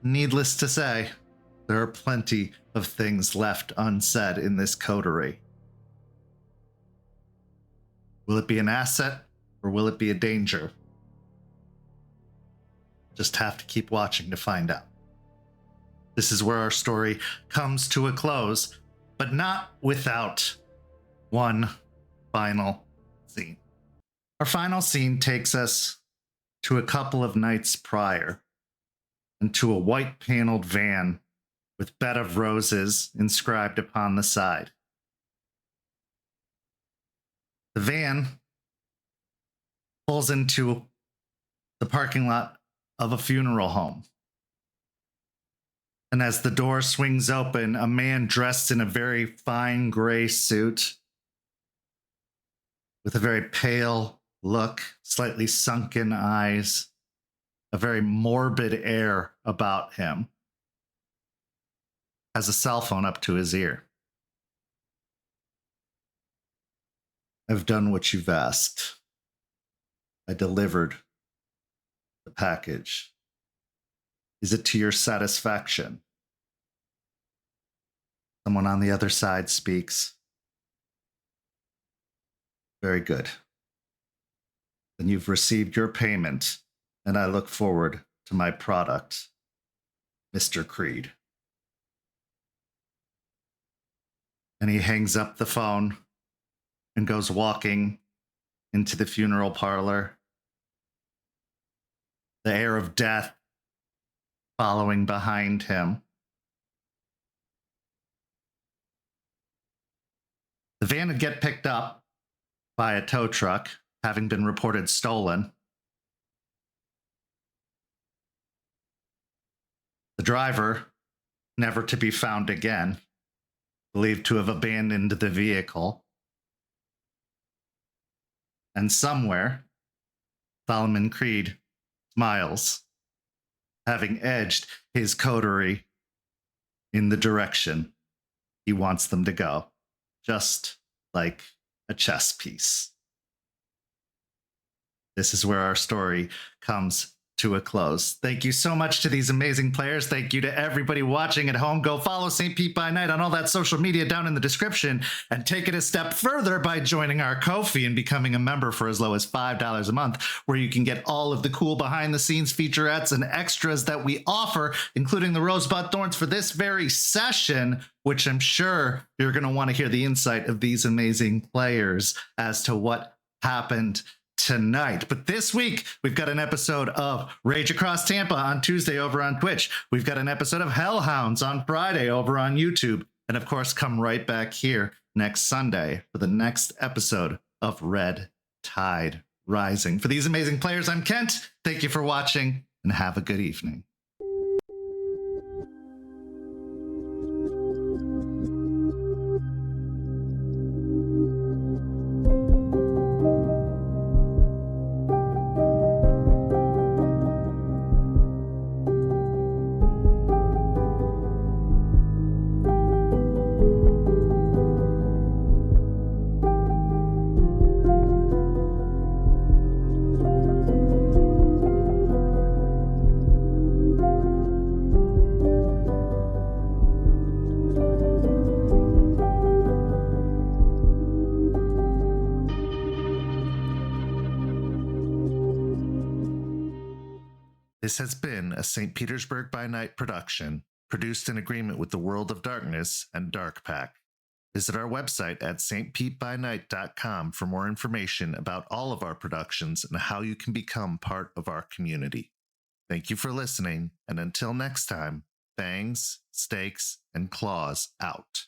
Needless to say, there are plenty of things left unsaid in this coterie. Will it be an asset or will it be a danger? Just have to keep watching to find out. This is where our story comes to a close, but not without one final scene. Our final scene takes us to a couple of nights prior and to a white paneled van with bed of roses inscribed upon the side. The van pulls into the parking lot of a funeral home. And as the door swings open, a man dressed in a very fine gray suit with a very pale look, slightly sunken eyes, a very morbid air about him, has a cell phone up to his ear. I've done what you've asked. I delivered the package. Is it to your satisfaction? Someone on the other side speaks. Very good. Then you've received your payment, and I look forward to my product, Mr. Creed. And he hangs up the phone and goes walking into the funeral parlor. The air of death following behind him. The van would get picked up by a tow truck, having been reported stolen. The driver, never to be found again, believed to have abandoned the vehicle. And somewhere, Solomon Creed smiles, having edged his coterie in the direction he wants them to go, just like a chess piece. This is where our story comes to a close. Thank you so much to these amazing players. Thank you to everybody watching at home. Go follow St. Pete by Night on all that social media down in the description, and take it a step further by joining our Ko-fi and becoming a member for as low as $5 a month, where you can get all of the cool behind the scenes featurettes and extras that we offer, including the Rosebud Thorns for this very session, which I'm sure you're going to want to hear the insight of these amazing players as to what happened tonight. But this week, we've got an episode of Rage Across Tampa on Tuesday over on Twitch. We've got an episode of Hellhounds on Friday over on YouTube. And of course, come right back here next Sunday for the next episode of Red Tide Rising. For these amazing players, I'm Kent. Thank you for watching, and have a good evening. This has been a St. Petersburg by Night production, produced in agreement with the World of Darkness and Dark Pack. Visit our website at stpbynight.com for more information about all of our productions and how you can become part of our community. Thank you for listening, and until next time, fangs, stakes, and claws out.